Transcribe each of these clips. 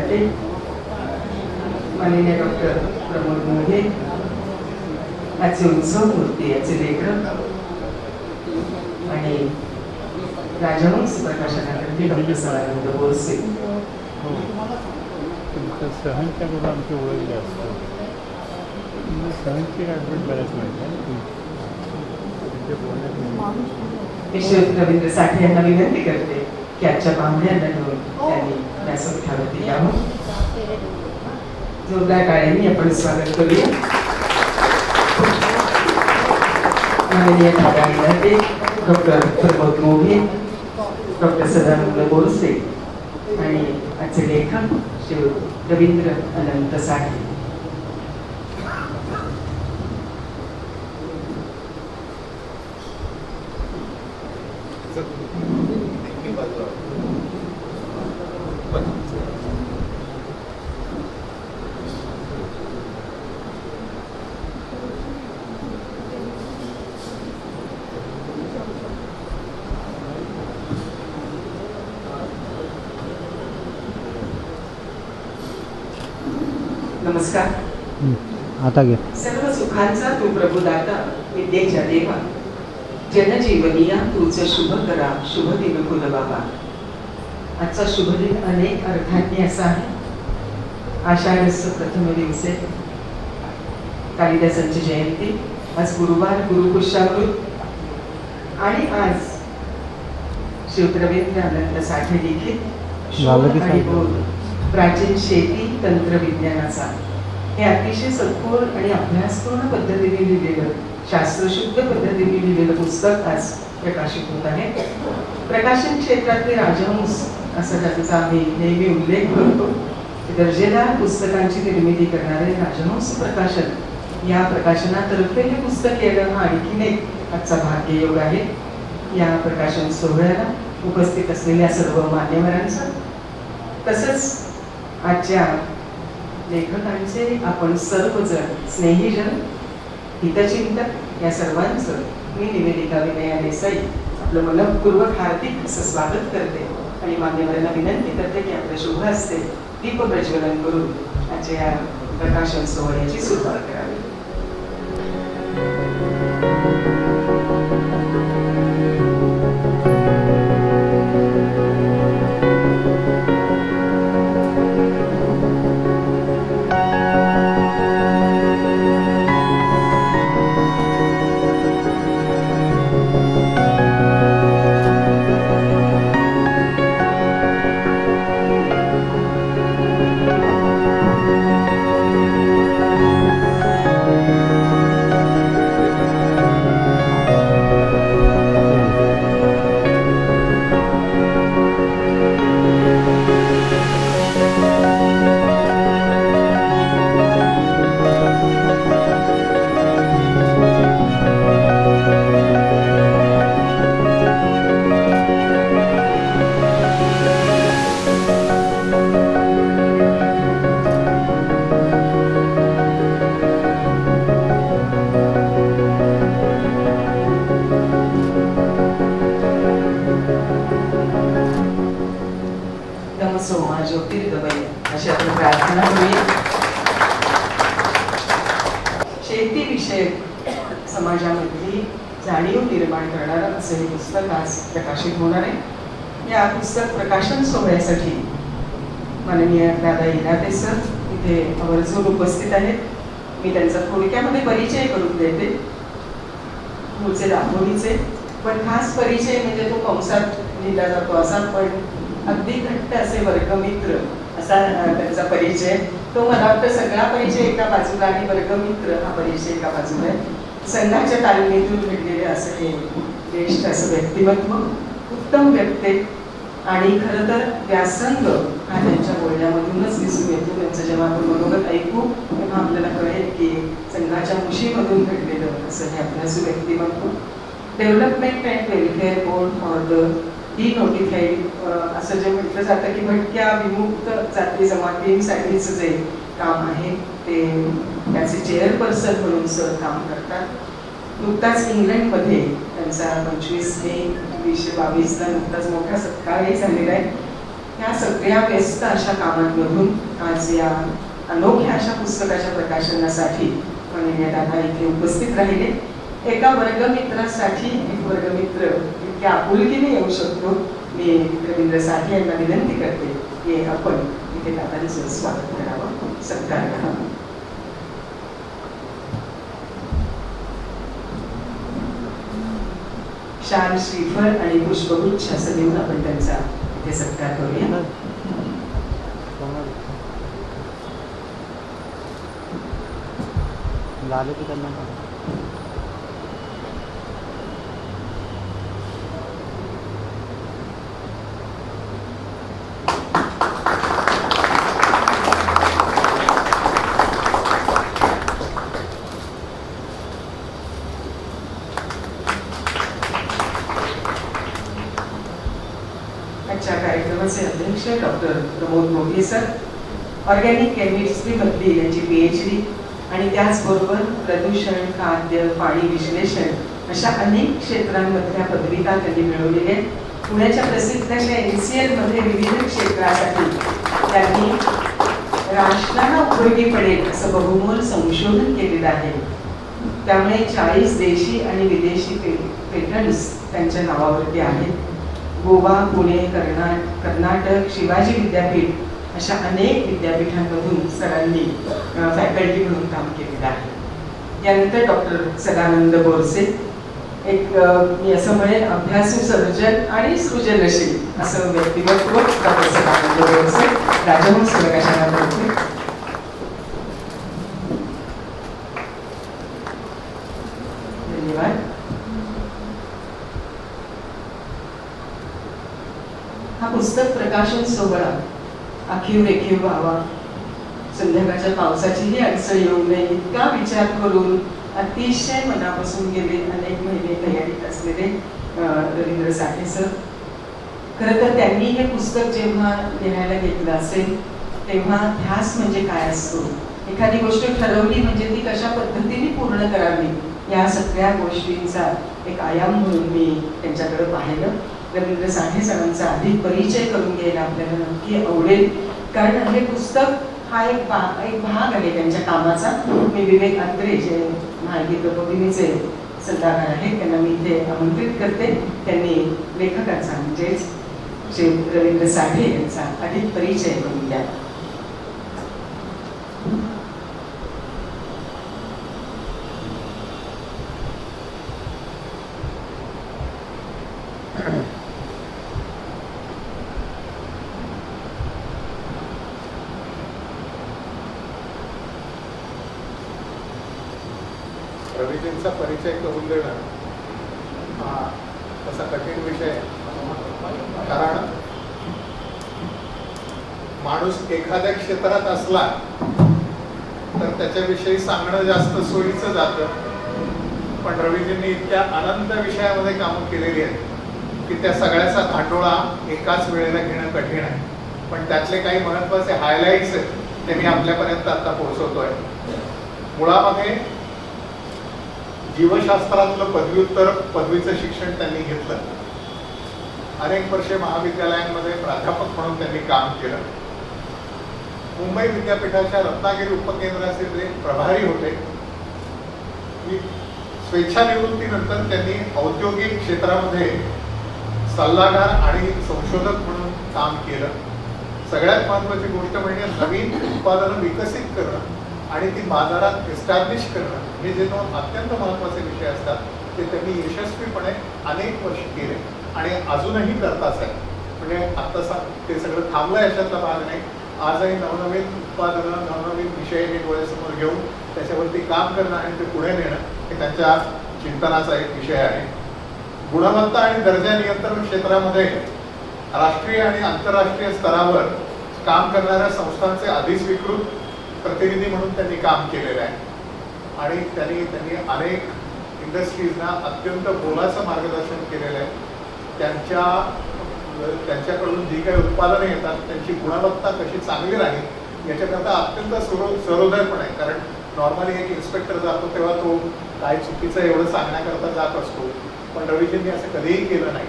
विनंती माननीय डॉक्टर प्रमोद मोघे आजचे उत्सव मूर्ती याचे लेखक आणि राजहंस प्रकाशनातर्फे डॉक्टर सदानंद बोरसे सहनच्या गुण आमची ओळख जास्त सहनची ॲडमिट बऱ्याच माहिती रवींद्र साठे यांना विनंती करते की आजच्या पाहुण्यांना घेऊन त्यांनी व्यासपीठावरती यावं. जोरदार टाळ्यांनी आपण स्वागत करूया. माननीय दादा विनंती डॉक्टर प्रमोद मोघे, डॉक्टर सदानंद बोरसे आणि आजचे लेखक श्री रवींद्र अनंत साठे. नमस्कार. आता घे. सर्व सुखांचा तू प्रभुदाता विद्येच्या देवा, जनजीवनिया तुझं शुभ करा, शुभ दिन कुल बाबा. आजचा शुभ दिन अनेक अर्थांनी असा आहे. आषाढस्य प्रथम दिवसे कालिदासांची जयंती, आज गुरुवार, गुरुपुष्यामृत आणि आज रवींद्र अनंत साठे लिखित शोध आणि बोध प्राचीन शेती तंत्रविज्ञानाचा हे अतिशय सखोल आणि अभ्यासपूर्ण पद्धतीने लिहिलेलं, शास्त्रशुद्ध पद्धतीने लिहिलेलं पुस्तक आज प्रकाशित होत आहे. प्रकाशन क्षेत्रातले राजहंस असं त्याचा आम्ही नेहमी उल्लेख करतो. दर्जेदार पुस्तकांची निर्मिती करणारे राजहंस प्रकाशन या प्रकाशनातर्फे हे पुस्तक येणं हा आणखीन एक आजचा भाग्ययोग आहे. या प्रकाशन सोहळ्याला उपस्थित असलेल्या सर्व मान्यवरांचं, तसंच आजच्या लेखकांचे आपण सर्वजण स्नेहीजन, हितचिंतक या सर्वांचं मी निवेदिता विनया देसाई आपलं मनपूर्वक हार्दिक असं स्वागत करते आणि मान्यवरांना विनंती करते की आपल्या शुभ हस्ते दीप प्रज्वलन करून आजच्या या प्रकाशन सोहळ्याची सुरुवात करावी. शेतीविषयक समाजामधली जाणीव निर्माण करणारं असं हे पुस्तक आज प्रकाशित होणार आहे. या पुस्तक प्रकाशन सोहळ्यासाठी माननीय दादा इनाते सर इथे आवर्जून उपस्थित आहेत. मी त्यांचा थोडक्यामध्ये परिचय करून देते. मूळचे दापोलीचे, पण खास परिचय म्हणजे तो कंसात लिहिला जातो असा, पण अगदी घट्ट असे वर्गमित्र असा त्यांचा परिचय. तो मला वाटतं सगळा परिचय एका बाजूला आणि वर्गमित्र हा परिचय एका बाजूला आहे. संघाच्या तालमीतून घडलेले असं हे ज्येष्ठ असं व्यक्तिमत्व, उत्तम व्यक्ती आणि खरं तर व्यासंग हा त्यांच्या बोलण्यामधूनच दिसून येतो. त्यांचं जेव्हा आपण मनोगत ऐकू तेव्हा आपल्याला कळेल की संघाच्या मुशीमधून घडलेलं असं हे आपलं व्यक्तिमत्व. Development and welfare board for the denotified असं जे म्हटलं जातं की भटक्या विमुक्त जाती जमातींसाठीचं जे काम आहे ते त्याचे चेअरपर्सन म्हणून सर काम करतात. नुकताच इंग्लंडमध्ये त्यांचा 25 मे 2022ला नुकताच मोठा सत्कारही झालेला आहे. ह्या सगळ्या व्यस्त अशा कामांमधून आज या अनोख्या अशा पुस्तकाच्या प्रकाशनासाठी माननीय दादा इथे उपस्थित राहिले. एका वर्गमित्रासाठी एक वर्गमित्र इतक्या आपुलकीने येऊ शकतो. मी रवींद्र साठे यांना विनंती करते की आपण इथे दादांचं स्वागत करावं, सत्कार करावा. शाल, श्रीफळ आणि पुष्पगुच्छ असं देऊन आपण त्यांचा इथे सत्कार करूया. झालं की त्यांना आजच्या कार्यक्रमाचे अध्यक्ष doctor Pramod Moghe sir, organic chemistry मधली यांची PhD आणि त्याचबरोबर प्रदूषण, खाद्य, पाणी विश्लेषण अशा अनेक क्षेत्रांमधल्या पदविका त्यांनी मिळवलेल्या आहेत. पुण्याच्या प्रसिद्ध NCL मध्ये विविध क्षेत्रासाठी त्यांनी राष्ट्राला उपयोगी पडेल असं बहुमोल संशोधन केलेलं आहे. त्यामुळे 40 देशी आणि विदेशी पेटंट्स त्यांच्या नावावरती आहेत. गोवा, पुणे, कर्नाटक, शिवाजी विद्यापीठ अशा अनेक विद्यापीठांमधून सरांनी फॅकल्टी म्हणून काम केलेलं आहे. यानंतर डॉक्टर सदानंद बोरसे, एक मी असं म्हणेन अभ्यासू, सर्जन आणि सृजनशील असं व्यक्तिमत्व डॉक्टर सदानंद बोरसे, राजहंस प्रकाशनातर्फे. धन्यवाद. हा पुस्तक प्रकाशन सोहळा आखीव रेखीव व्हावा, संध्याकाळच्या पावसाचीही अडचण येऊ नये इतका विचार करून अतिशय मनापासून गेले अनेक महिने तयारीत असलेले रवींद्र साठे सर. खरं तर त्यांनी हे पुस्तक जेव्हा लिहायला घेतलं असेल तेव्हा ध्यास म्हणजे काय असतो, एखादी गोष्ट ठरवली म्हणजे ती कशा पद्धतीने पूर्ण करावी, या सगळ्या गोष्टींचा एक आयाम म्हणून मी त्यांच्याकडे पाहिलं. रवींद्र साठे सरांचा अधिक परिचय करून घ्यायला आपल्याला नक्की आवडेल, कारण हे पुस्तक हा एक भाग आहे त्यांच्या कामाचा. मी विवेक अत्रे जे माहिती प्रबोधिनीचे सल्लागार आहेत त्यांना मी इथे आमंत्रित करते. त्यांनी लेखकाचा म्हणजेच श्री रवींद्र साठे यांचा अधिक परिचय करून द्या. रवीजींचा परिचय करून देणं हा तसा कठीण विषय आहे. कारण माणूस एखाद्या क्षेत्रात असला तर त्याच्याविषयी सांगणं जास्त सोयीचं जातं. पण रवीजींनी इतक्या अनंत विषयामध्ये कामं केलेली आहेत की त्या सगळ्याचा धांडोळा एकाच वेळेला घेणं कठीण आहे. पण त्यातले काही महत्त्वाचे हायलाइट्स आहेत ते मी आपल्यापर्यंत आता पोहोचवतोय. मुळामध्ये जीवशास्त्रातलं पदवीचं शिक्षण त्यांनी घेतलं. अनेक वर्षे महाविद्यालयांमध्ये प्राध्यापक म्हणून त्यांनी काम केलं. मुंबई विद्यापीठाच्या रत्नागिरी उपकेंद्राचे ते प्रभारी होते. स्वेच्छानिवृत्तीनंतर त्यांनी औद्योगिक क्षेत्रामध्ये सल्लागार आणि संशोधक म्हणून काम केलं. सगळ्यात महत्त्वाची गोष्ट म्हणजे नवीन उत्पादनं विकसित करणं आणि ती बाजारात एस्टॅब्लिश करणं, हे जे दोन अत्यंत महत्त्वाचे विषय असतात ते त्यांनी यशस्वीपणे अनेक वर्ष केले आणि अजूनही करताच आहे. म्हणजे आता ते सगळं थांबलं याच्यातला भाग नाही. आजही नवनवीन उत्पादनं, नवनवीन विषय हे डोळ्यासमोर घेऊन त्याच्यावरती काम करणं आणि ते पुढे नेणं हे त्यांच्या चिंतनाचा एक विषय आहे. गुणवत्ता आणि दर्जा नियंत्रण क्षेत्रामध्ये राष्ट्रीय आणि आंतरराष्ट्रीय स्तरावर काम करणाऱ्या संस्थांचे अधिस्वीकृत प्रतिनिधी म्हणून त्यांनी काम केलेलं आहे. आणि त्यांनी अनेक इंडस्ट्रीजना अत्यंत मोलाचं मार्गदर्शन केलेलं आहे. त्यांच्याकडून जी काही उत्पादनं येतात त्यांची गुणवत्ता कशी चांगली राहील याच्याकरता अत्यंत सरोदरपण आहे. कारण नॉर्मली एक इन्स्पेक्टर जातो तेव्हा तो काय चुकीचं एवढं सांगण्याकरता जात असतो, पण रवीजींनी असं कधीही केलं नाही.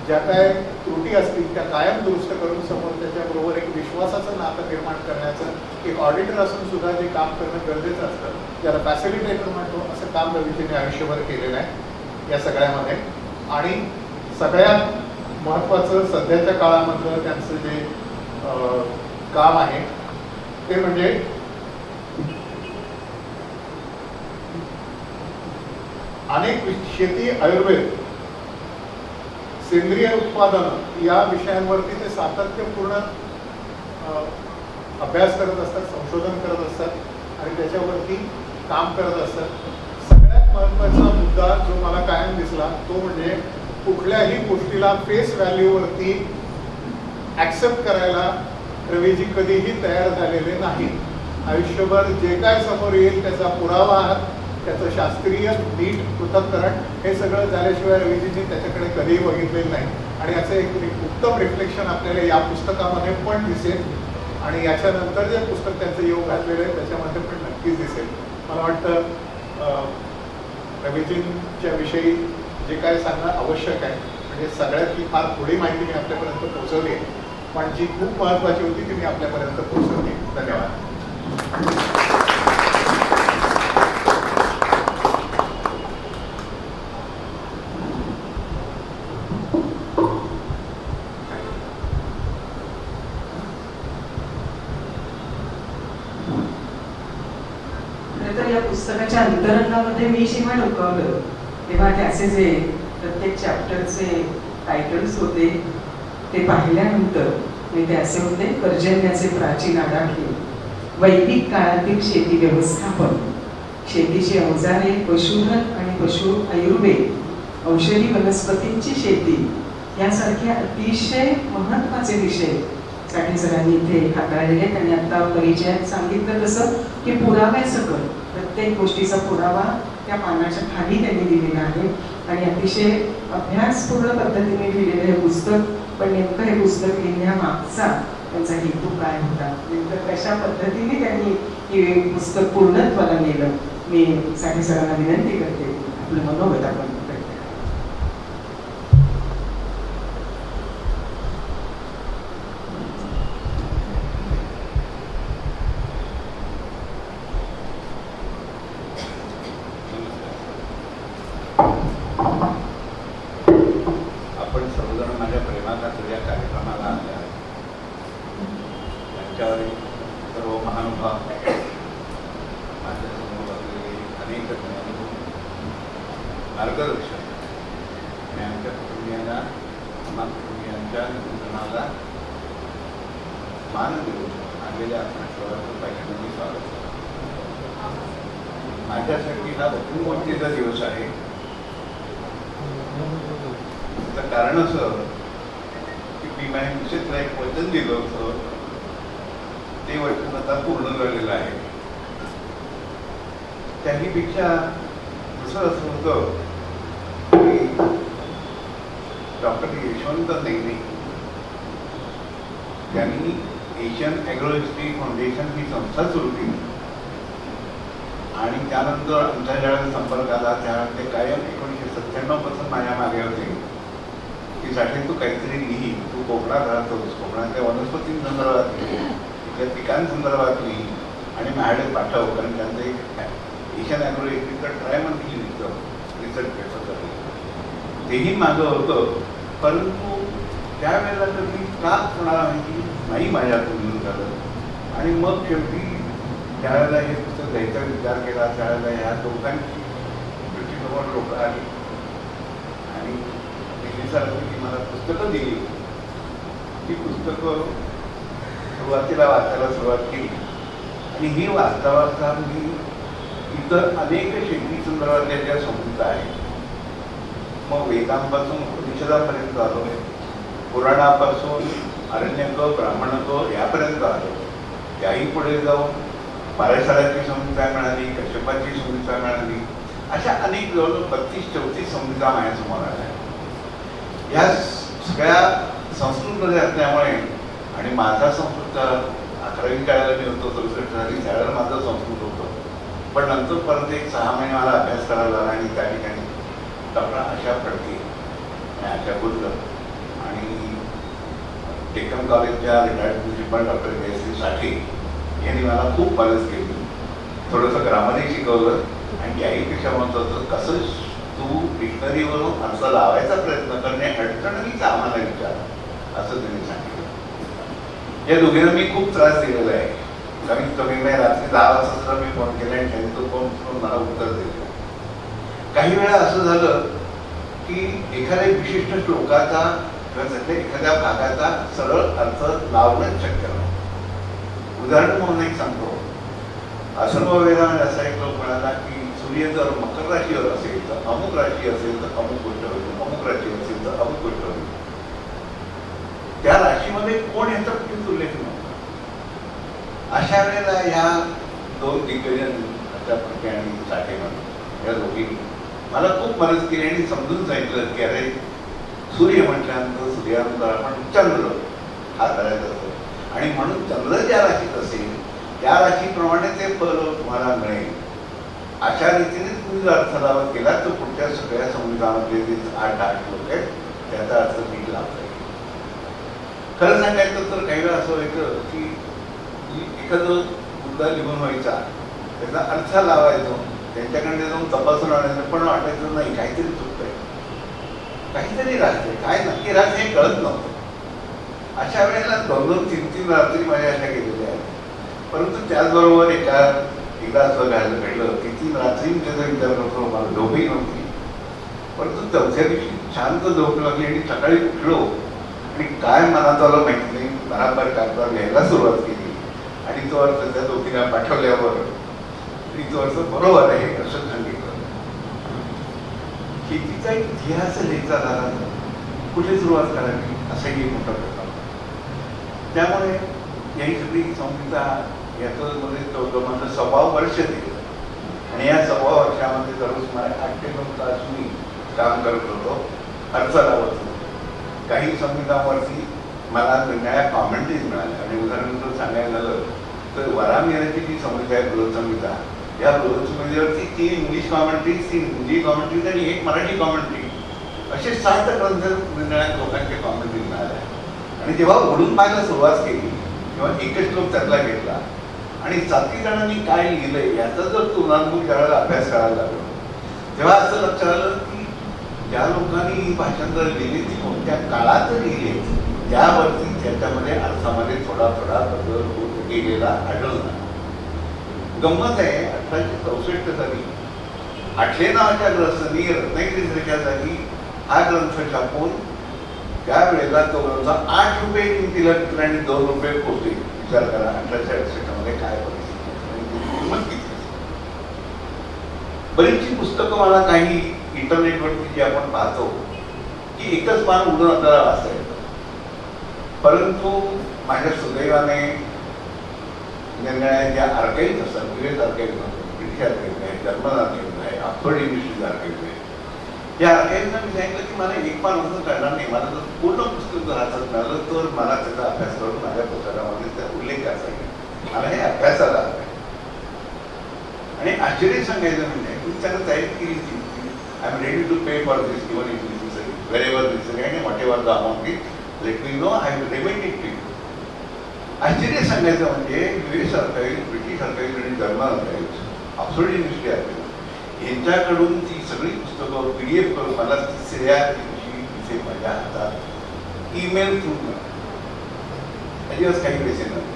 ज्या काय त्रुटी असतील त्या कायम दुरुस्त करून समोर त्याच्याबरोबर एक विश्वासाचं नातं निर्माण करण्याचं एक ऑडिटर असून सुद्धा जे काम करणं गरजेचं असतं, ज्याला फॅसिलिटेटर म्हणतो, असं काम रवीजीने आयुष्यभर केलेलं आहे या सगळ्यामध्ये. आणि सगळ्यात महत्त्वाचं सध्याच्या काळामधलं त्यांचं जे काम आहे ते म्हणजे अनेक शेती, आयुर्वेद, सेंद्रिय उत्पादन या विषयांवरती ते सातत्यपूर्ण अभ्यास करत असतात, संशोधन करत असतात आणि त्याच्यावरती काम करत असतात. सगळ्यात महत्त्वाचा मुद्दा जो मला कायम दिसला तो म्हणजे कुठल्याही गोष्टीला फेस व्हॅल्यूवरती ॲक्सेप्ट करायला रवीजी कधीही तयार झालेले नाही. आयुष्यभर जे काय समोर येईल त्याचा पुरावा, त्याचं शास्त्रीय नीट पृथक्करण हे सगळं झाल्याशिवाय रवीजींनी त्याच्याकडे कधीही बघितलेलं नाही. आणि याचं एक उत्तम रिफ्लेक्शन आपल्याला या पुस्तकामध्ये पण दिसेल आणि याच्यानंतर जे पुस्तक त्यांचं योग घातलेलं आहे त्याच्यामध्ये पण नक्कीच दिसेल. मला वाटतं रवीजींच्या विषयी जे काय सांगणं आवश्यक आहे, म्हणजे सगळ्यातली फार थोडी माहिती मी आपल्यापर्यंत पोहोचवली आहे, पण जी खूप महत्त्वाची होती ती मी आपल्यापर्यंत पोहोचवली. धन्यवाद. तर या पुस्तकाच्या अंतरंगामध्ये मी जेव्हा डोकावलं तेव्हा त्याचे जे प्रत्येक चॅप्टरचे टायटल्स होते ते पाहिल्यानंतर ते असे होते: पर्जन्याचे प्राचीन आडाखे, वैदिक काळातील शेती व्यवस्थापन, शेतीची अवजारे, पशुधन आणि पशु आयुर्वेद, औषधी वनस्पतींची शेती यासारखे अतिशय महत्त्वाचे विषय साठी सरांनी इथे हाताळलेले. त्यांनी आता परिचयात सांगितलं तसं की पुराव्यासकट प्रत्येक गोष्टीचा पुरावा त्या पानाच्या खाली त्यांनी दिलेला आहे आणि अतिशय अभ्यासपूर्ण पद्धतीने लिहिलेलं हे पुस्तक. पण नेमकं हे पुस्तक लिहिण्यामागचा त्यांचा हेतू काय होता, नेमकं कशा पद्धतीने त्यांनी हे पुस्तक पूर्णत्वाला नेलं, मी साठी सरांना विनंती करते आपलं मनोगत आपण सर्व महानुभाव माझ्यासमोर असलेले अनेक मार्गदर्शक आणि आमच्या कुटुंबियांना, आम्हा कुटुंबियांच्या नियोजनाला मान देऊन आलेल्या आत्मेश्वराचं पहिल्यांदा मी स्वागत करतो. माझ्यासाठी हा वटुंबोत्तीचा दिवस आहे. त्याचं कारण असं की मी माझ्या मिसेसला एक वचन दिलं होतं, ते वचन आता पूर्ण झालेलं आहे. त्याहीपेक्षा दुसरं असं होतं की डॉक्टर यशवंत नेने त्यांनी एशियन ॲग्रो हिस्ट्री फाउंडेशन ही संस्था सुरू केली आणि त्यानंतर आमच्या ज्यावेळेला संपर्क आला त्यावेळेला ते कायम 1997 पासून माझ्या मागे होते की साठी तू काहीतरी लिही, तू कोकणात राहतोस, कोकणातल्या वनस्पतींसंदर्भात लिही, तिथल्या पिकांसंदर्भात लिही आणि माझ्याकडे पाठव. कारण त्यांचं एक एशियन ॲग्रो हिस्ट्रीचं ट्रायमंथली लिहितं रिसर्च पेपर झाली, तेही माझं होतं. परंतु त्यावेळेला तर मी का कोणाला माहिती नाही माझ्यातून झालं. आणि मग शेवटी त्यावेळेला हे पुस्तक द्यायचा विचार केला, त्यावेळेला ह्या दोघांची दृष्टीकोन लोक आली आणि नेहमीसारखी मला पुस्तकं दिली. ती पुस्तकं सुरुवातीला वाचायला सुरुवात केली आणि ही वाचता वाचता मी इतर अनेक शेती संदर्भातल्या ज्या समजुता आहेत, मग वेदांपासून उपनिषदापर्यंत आलो, पुराणापासून अरण्यक, ब्राह्मणक यापर्यंत आलो. त्याही पुढे जाऊन पाराशराची संहिता मिळाली, कश्यपाची संहिता मिळाली, अशा अनेक जवळजवळ 32-34 संहिता माझ्यासमोर आल्या. या सगळ्या संस्कृतमध्ये असल्यामुळे आणि माझा संस्कृत 11वी शाळेला मी होतो, 67 साली त्यावेळेला माझं संस्कृत होतं. पण नंतर परत एक 6 महिने मला अभ्यास करायला लागला आणि त्या ठिकाणी डॉक्टर आशा फडके आणि आशा बुद्ध आणि डेक्कन कॉलेजच्या रिटायर्ड प्रिन्सिपल डॉक्टर जयश्री साठे यांनी मला खूप मदत केली. थोडंसं ग्रामरही शिकवलं आणि त्याहीपेक्षा म्हणत होतं कसं तू डिक्शनरीवरून अर्थ लावायचा प्रयत्न करणे अडचणीच आम्हाला विचार असं त्यांनी सांगितलं. या दोघींना मी खूप त्रास दिलेला आहे. कमीत कमी मी रात्री 10 वाजता सुद्धा मी फोन केला आणि त्यांनी तो फोन उचलून मला उत्तर दिलं. काही वेळा असं झालं की एखाद्या विशिष्ट श्लोकाचा किंवा त्यातल्या एखाद्या भागाचा सरळ अर्थ लावणंच शक्य नाही. उदाहरण म्हणून एक सांगतो. अथर्व वेदामध्ये असा एक लोक म्हणाला की सूर्य जर मकर राशीवर असेल तर अमुक राशी असेल तर अमुक गोष्ट होईल, अमुक राशी असेल तर अमुक गोष्ट होईल. त्या राशीमध्ये कोण याचा कुठेच उल्लेख नव्हता. अशा वेळेला या दोन दिग्गजन प्रजापती आणि साठेमान या दोघींनी मला खूप मदत केली आणि समजून सांगितलं की अरे सूर्य म्हटल्यानंतर सूर्यानंतर आपण चंद्र हा करायचा असतो आणि म्हणून चंद्र ज्या राशीत असेल त्या राशीप्रमाणे ते फल तुम्हाला मिळेल. अशा रीतीने तुम्ही जर अर्थ लावत गेला तर पुढच्या सगळ्या संविधानातले जे 8 लोक आहेत त्याचा अर्थ नीट लावता येईल. खरं सांगायचं तर काही वेळा असं व्हायचं की एखादं मुद्दा लिहून व्हायचा त्याचा अर्थ लावायचो त्यांच्याकडे जाऊन तपासून आणायचं पण वाटायचं नाही काहीतरी चुकतंय, काहीतरी राहतंय, काय नक्की राहते हे कळत नव्हतं. अशा वेळेला 2-3 रात्री माझ्या अशा गेलेल्या आहेत. परंतु त्याचबरोबर एकदा असं घडलं की 3 रात्री त्याचा विचार करतो मला झोपही नव्हती. परंतु चौथ्या दिवशी शांत झोप लागली आणि सकाळी उठलो आणि काय मनात आलं माहिती नाही बराबर कागदावर लिहायला सुरुवात केली आणि तो अर्थ त्या दोघींना पाठवल्यावर तो अर्थ बरोबर आहे असं सांगितलं. शेतीचा इतिहास लिहायचा झाला कुठे सुरुवात करावी असाही एक मोठा प्रश्न होता. त्यामुळे ही सगळी संहिता याचं मध्ये 14 वर्ष दिलं आणि या 14 वर्षामध्ये दररोज मला 8 ते 9 तास मी काम करत होतो, अर्थ लावत होतो. काही संहितावरती मला वेगळ्या कॉमेंट्रीज मिळाल्या आणि उदाहरणार्थ सांगायला झालं तर वरामियाची जी संहिता आहे बृहत संहिता या बृहत संहितेवरती 3 इंग्लिश कॉमेंट्रीज, 3 हिंदी कॉमेंट्रीज आणि 1 मराठी कॉमेंट्री असे 7 ग्रंथ वेगळ्या लोकांचे कॉमेंट्रीज मिळाल्या. आणि जेव्हा ओढून पाहायला सुरुवात केली तेव्हा एकच श्लोक त्यातला घेतला आणि 7 जणांनी काय लिहिलंय याचा जर तुलनात्मक ज्यावेळेला अभ्यास करायला लागलो तेव्हा असं लक्षात आलं की ज्या लोकांनी ही भाषांतर लिहिली ती कोणत्या काळात लिहिली त्यावरती त्याच्यामध्ये अर्थामध्ये थोडा बदल होत गेलेला आढळला. गंमत आहे 1864 साली आठले नावाच्या ग्रस्थांनी रत्नागिरीच्या जागी हा ग्रंथ छापून त्यावेळेला तो ग्रंथ 8 रुपये किमतीला विकला आणि 2 रुपये पोचले. विचार करा 1868 मध्ये काय परिस्थिती. बरीचशी पुस्तकं मला काही इंटरनेटवरती जी आपण पाहतो की एकच पान उघडून आपल्याला वाचता येतं. परंतु माझ्या सुदैवाने निर्णया ज्या आर्काईव्ह असतात विविध आर्काईव्ह ब्रिटिश आर्काईव्ह आहे, जर्मन आर्काईव्ह आहे, ऑक्सफर्ड युनिव्हर्सिटी आर्काईव्ह आहे. या आर्काईव्हला मी सांगितलं की मला एक पान असं करणार नाही, मला जर पूर्ण पुस्तक जर हातात मिळालं तर मला त्याचा अभ्यास करून माझ्या पुस्तकामध्ये त्या उल्लेख करायचा आहे. मला हे अभ्यासाला आहे. आणि आश्चर्य सांगायचं म्हणजे तुम्ही त्याला तयारी केली ती I am ready to pay for this even if this is wherever this आणि whatever the amount is let me know I will remind it to you. आश्चर्य सांगायचं म्हणजे युएस आर्काईव्ह, ब्रिटिश आर्काईव्ह आणि German archive, Oxford university archive यांच्याकडून ती सगळी पुस्तकं PDF करून मला 3ऱ्या दिवशी तिथे माझ्या हातात ईमेल थ्रू दिवस काही पैसे नव्हते.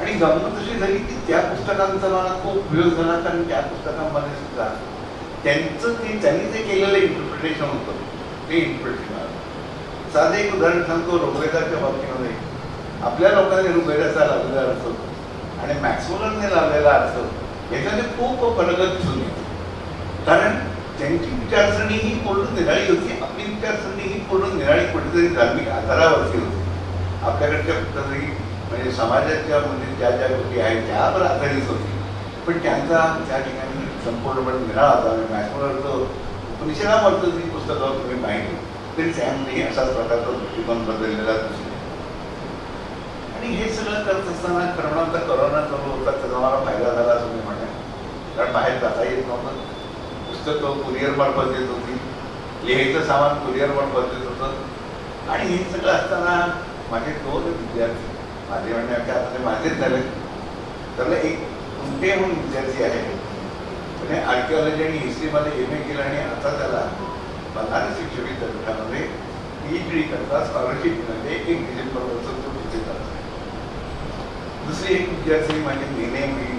आणि गंमत अशी झाली की त्या पुस्तकांचा मला खूप उपयोग झाला कारण त्या पुस्तकांमध्ये सुद्धा त्यांनी जे केलेलं इंटरप्रिटेशन होतं ते इंटरप्रिटेशन आलं. साधं एक उदाहरण सांगतो. ऋग्वेदाच्या बाबतीमध्ये आपल्या लोकांनी ऋग्वेदाचा लावलेला अर्थ आणि मॅक्सवेलरने लावलेला अर्थ याच्यामध्ये खूप फरक दिसून येतो. कारण त्यांची विचारसरणी ही पूर्ण निराळी होती, आपली विचारसरणी ही पूर्ण निराळी कुठेतरी धार्मिक आधारावरती होती. आपल्याकडच्या कुठेतरी म्हणजे समाजाच्या म्हणजे ज्या ज्या गोष्टी आहेत त्यावर आधारित होती. पण त्यांचा त्या ठिकाणी संपूर्णपणे निराळा होता. मॅक्सवेलरचं उपनिषदावरचं जी पुस्तकं तुम्ही पाहिली तरी त्यामध्ये असाच प्रकारचा दृष्टिकोन बदललेला दिसून. आणि हे सगळं करत असताना खरं तर करोना चालू होता त्याचा मला फायदा झाला असं मी म्हणेन. कारण बाहेर जाता येत नव्हतं, पुस्तकं कुरिअर मार्फत येत होती, लिहायचं सामान कुरिअर मार्फत येत होतं आणि हे सगळं असताना माझे 2 विद्यार्थी, माझे म्हणण्याच्या आता माझेच झाले, तर एक कुंटे म्हणून विद्यार्थी आहे, म्हणजे आर्किओलॉजी आणि हिस्ट्रीमध्ये MA केलं आणि आता त्याला बनारस शिक्षक विद्यापीठामध्ये PhD करता स्कॉलरशिप मिळाली. 1 डिसेंबरपासून तो तिथे जात आहे. दुसरी एक विद्यार्थी माझी नेने मी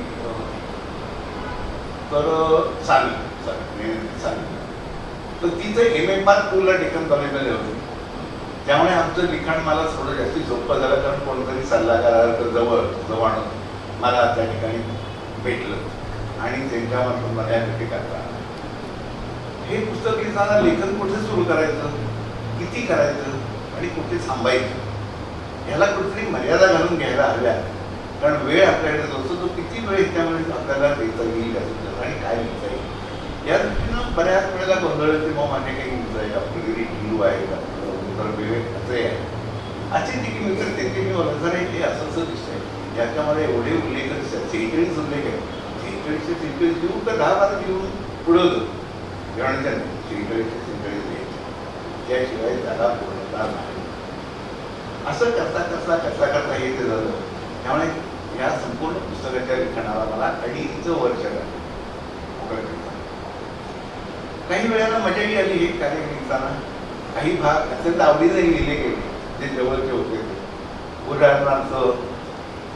तर सानी, तर तिचं MA पास 2ला डेक्कन कॉलेजमध्ये होते. त्यामुळे आमचं लिखाण मला थोडं जास्त सोपं झालं, कारण कोणतरी सल्लागार जवळ मला त्या ठिकाणी भेटलं आणि त्यांच्यामार्फत मला या ठिकाणी हे पुस्तक लिहिताना लेखन कुठे सुरू करायचं, किती करायचं आणि कुठे थांबायचं, ह्याला कुठेतरी मर्यादा घालून घ्यायला हव्या. कारण वेळ आपल्याकडे असतो, तो किती वेळ त्यामुळे आपल्याला देता येईल आणि काय लिहिता येईल या दृष्टीनं बऱ्याच वेळेला गोंधळ येते. मग माझे काही लिहितं आहे, आपली घरी टिलू आहे, विवेक असे आहे, असे जे की मित्र ते मी ओळखणार आहे. हे असं दिसतंय, याच्यामध्ये एवढे उल्लेख दिसतात, 46 उल्लेख आहे. 46 देऊ तर 10-12 देऊन पुढं होतं, 46 त्याशिवाय त्याला पूर्णता नाही. असं करता हे ते झालं. त्यामुळे या संपूर्ण पुस्तकाच्या लिखाणाला मला 2.5 वर्ष लागली. काही वेळेला मजाही आली हे कार्य लिहिताना. काही भाग अत्यंत आवडीने लिहिले गेले जे जवळचे होते. उदाहरणार्थ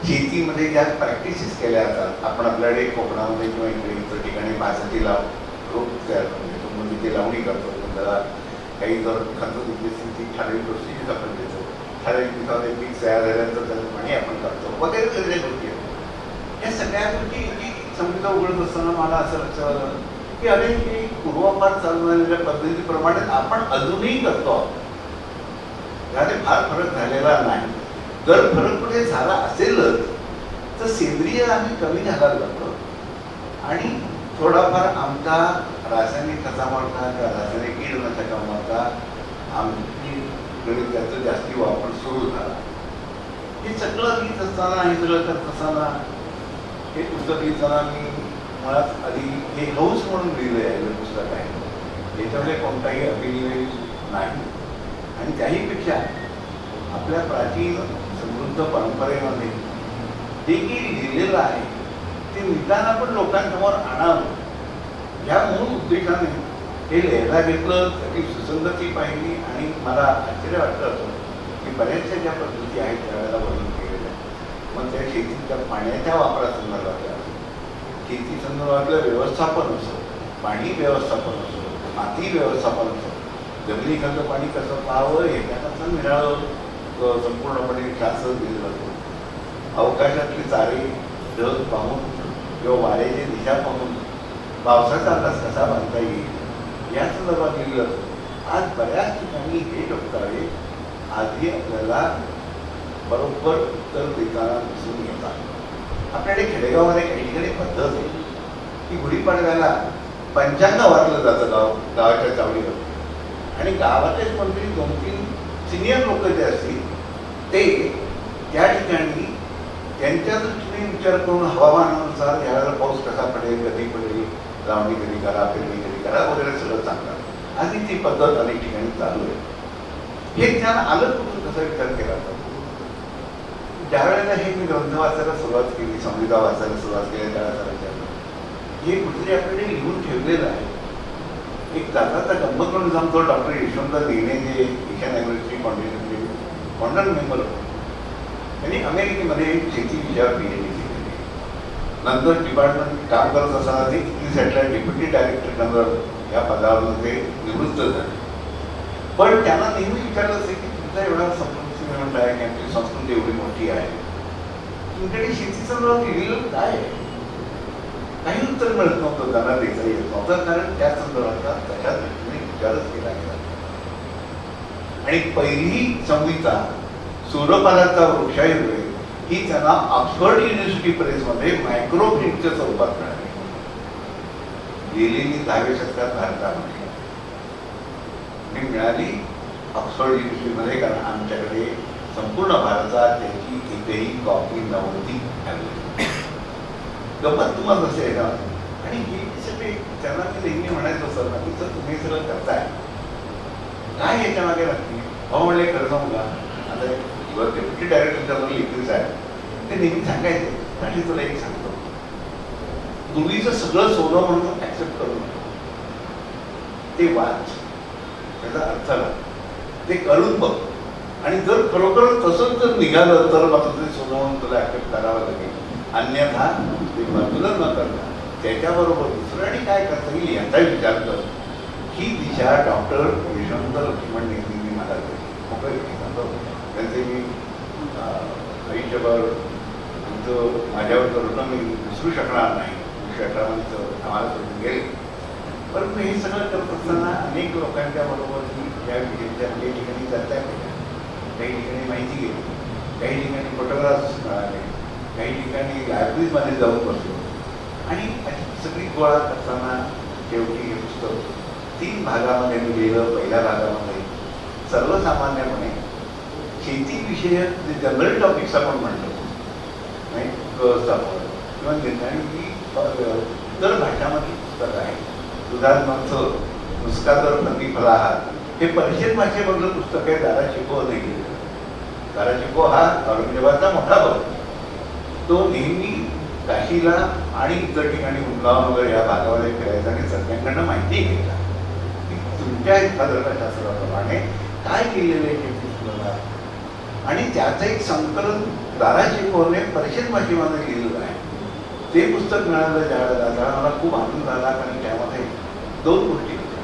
शेतीमध्ये ज्या प्रॅक्टिसेस केल्या जातात, आपण आपल्याकडे कोकणामध्ये किंवा इकडे ठिकाणी भाजाची रोप तयार करतो, मग तिथे लावणी करतो, त्याला काही जर खत ती ठराविक प्रोसिजर आपण देतो, ठराविक दिवसामध्ये पीक तयार झाल्यानंतर त्याचं पाणी आपण करतो वगैरे वेगळ्या गोष्टी आहेत. या सगळ्या गोष्टी संहिता उघडत असताना मला असं लक्षात आलं की अरे हे पूर्वापार चालू झालेल्या पद्धतीप्रमाणे आपण अजूनही करतो आहोत. त्यामध्ये फार फरक झालेला नाही. जर फरक कुठे झाला असेलच तर सेंद्रिय आम्ही कमी घालायला लागलो आणि थोडाफार आमचा रासायनिक खतामार्फत किंवा रासायनिक कीटकनाशकामार्फत आमची त्याचा जास्ती वापर सुरू झाला. हे सगळं लिहित असताना, हे सगळं करत असताना, हे पुस्तक लिहिताना मी मुळात आधी हे हौस म्हणून लिहिलं आहे पुस्तक आहे. याच्यामध्ये कोणताही अभिनिवेश नाही आणि त्याहीपेक्षा आपल्या प्राचीन समृद्ध परंपरेमध्ये जे की लिहिलेलं आहे ते निदान आपण लोकांसमोर आणावं या मूळ उद्देशाने हे लिहायला घेतलं. त्याची सुसंगती पाहिली आणि मला आश्चर्य वाटलं असं की बऱ्याचशा ज्या पद्धती आहेत त्यावेळेला वर्णन केलेल्या, मग त्या शेतीच्या पाण्याच्या वापरासंदर्भातल्या असो, शेती संदर्भातलं व्यवस्थापन असो, पाणी व्यवस्थापन असो, माती व्यवस्थापन असो, जमिनीखालचं पाणी कसं पाहावं ह्याच्याकरता निराळं संपूर्णपणे शास्त्र दिलं जातं. अवकाशातले तारे ढग पाहून किंवा वाऱ्याची दिशा पाहून पावसाचा अंदाज कसा बांधता येईल या संदर्भात लिहिलं जातं. आज बऱ्याच ठिकाणी हे डॉक्टरे आधी आपल्याला बरोबर उत्तर देताना दिसून येतात. आपल्याकडे खेडेगावामध्ये काही ठिकाणी पद्धत आहे की गुढीपाडव्याला पंचांग वाचलं जातं गावाच्या चावडीवर आणि गावातलेच कोणतरी 2-3 सिनियर लोक जे असतील ते त्या ठिकाणी त्यांच्या दृष्टीने विचार करून हवामानानुसार यावेळेला पाऊस कसा पडेल, कधी पडेल, लावणी कधी करा, पेरणी कधी करा वगैरे सगळं सांगतात. आधी ती पद्धत अनेक ठिकाणी चालू आहे. हे ज्ञान आलं कुठून कसा विचार केला जातो. ज्या वेळेला हे मी ग्रंथ वाचायला सुरुवात केली, संहिता वाचायला सुरुवात केली त्यावेळेला हे कुठेतरी आपल्याकडे लिहून ठेवलेलं आहे. एक जाता गंमत म्हणून सांगतो, डॉक्टर यशवंत नेने जे एशियन ॲग्रोलिस्टिक फाउंडेशनचे फाउंडर मेंबर होते, त्यांनी अमेरिकेमध्ये शेती विषयावर PhD केली. नंतर डिपार्टमेंट काम करत असताना ते इथलीसाठल्या डेप्युटी डायरेक्टर जनरल या पदावरून ते निवृत्त झाले. पण त्यांना नेहमी विचारलं असेल की तुमचा एवढा संस्कृती आहे की आमची संस्कृती एवढी मोठी आहे, तुमच्याकडे शेती संदर्भात लिहिलेलं काय आहे? काही उत्तर मिळत नव्हतं, त्यांना देता येत नव्हतं, कारण त्या संदर्भाचा त्याच्या दृष्टीने विचारच केला गेला. आणि पहिली संहिता सूर्यपालाचा वृक्षायुर्वेद ही त्यांना ऑक्सफर्ड युनिव्हर्सिटी प्रेसमध्ये मायक्रोप्रिंटच्या स्वरूपात मिळाली. लिहिलेली 10व्या शतकात भारतामध्ये मी मिळाली ऑक्सफर्ड युनिव्हर्सिटीमध्ये, कारण आमच्याकडे संपूर्ण भारतात त्याची एकही कॉपी नव्हती. गप्पा तुम्हाला नसे आहे ना. आणि हे सगळे त्यांना मी नेहमी म्हणायचं सर ना की सर तुम्ही सगळं करताय काय याच्या मागे लागते. अहो म्हणले खरं सांगू का, आता डेप्युटी डायरेक्टर जनरल एकच आहे, ते नेहमी सांगायचे, आणि तुला एक सांगतो, पूर्वीचं सगळं सोनं म्हणून ऍक्सेप्ट करू नका, ते वाच, त्याचा अर्थ आला, ते करून बघ, आणि जर खरोखर तसंच जर निघालं तर मात्र ते सोनं म्हणून तुला ऍक्सेप्ट करावं लागेल, अन्यथा ते बाजूला न करता त्याच्याबरोबर दुसरं आणि काय करता येईल याचा विचार कर. ही दिशा डॉक्टर यशवंत लक्ष्मण नेहमी मला त्यांचे मी आयुष्यभर तुमचं माझ्यावर करून मी विसरू शकणार नाही. 1918 आम्हाला सोडून गेले, परंतु हे सगळं करत असताना अनेक लोकांच्या बरोबर मी या विषयाच्या काही ठिकाणी चर्चा केल्या, काही ठिकाणी माहिती घेतली, काही ठिकाणी फोटोग्राफ्स मिळाले, काही ठिकाणी लायब्ररीमध्ये जाऊन बसलो, आणि सगळी गोळा करताना शेवटी हे पुस्तक 3 भागामध्ये मी लिहिलं. पहिल्या भागामध्ये सर्वसामान्यपणे शेतीविषयक जे जनरल टॉपिक्स आपण म्हणतो, व्यवस्थापन किंवा निर्णय, ही इतर भाषामधली पुस्तक आहे. उदाहरणार्थ नुसका तर नदी फलाहार हे पर्शियन भाषेमधलं पुस्तक आहे. दारा शिको नाही, दारा शिको हा औरंगजेबाचा मोठा भाऊ, तो नेहमी काशीला आणि इतर ठिकाणी वृंदावन वगैरे या भागामध्ये फिरायचा आणि सगळ्यांकडनं माहिती घ्यायचा की तुमच्या धर्मशास्त्राप्रमाणे काय केलेलं आहे शेती सुधारणार, आणि त्याचं एक संकलन दारा शिकोने पर्शियन भाषेमध्ये लिहिलेलं आहे. ते पुस्तक मिळालं ज्यावेळेला मला खूप आनंद झाला, कारण त्यामध्ये 2 गोष्टी होत्या.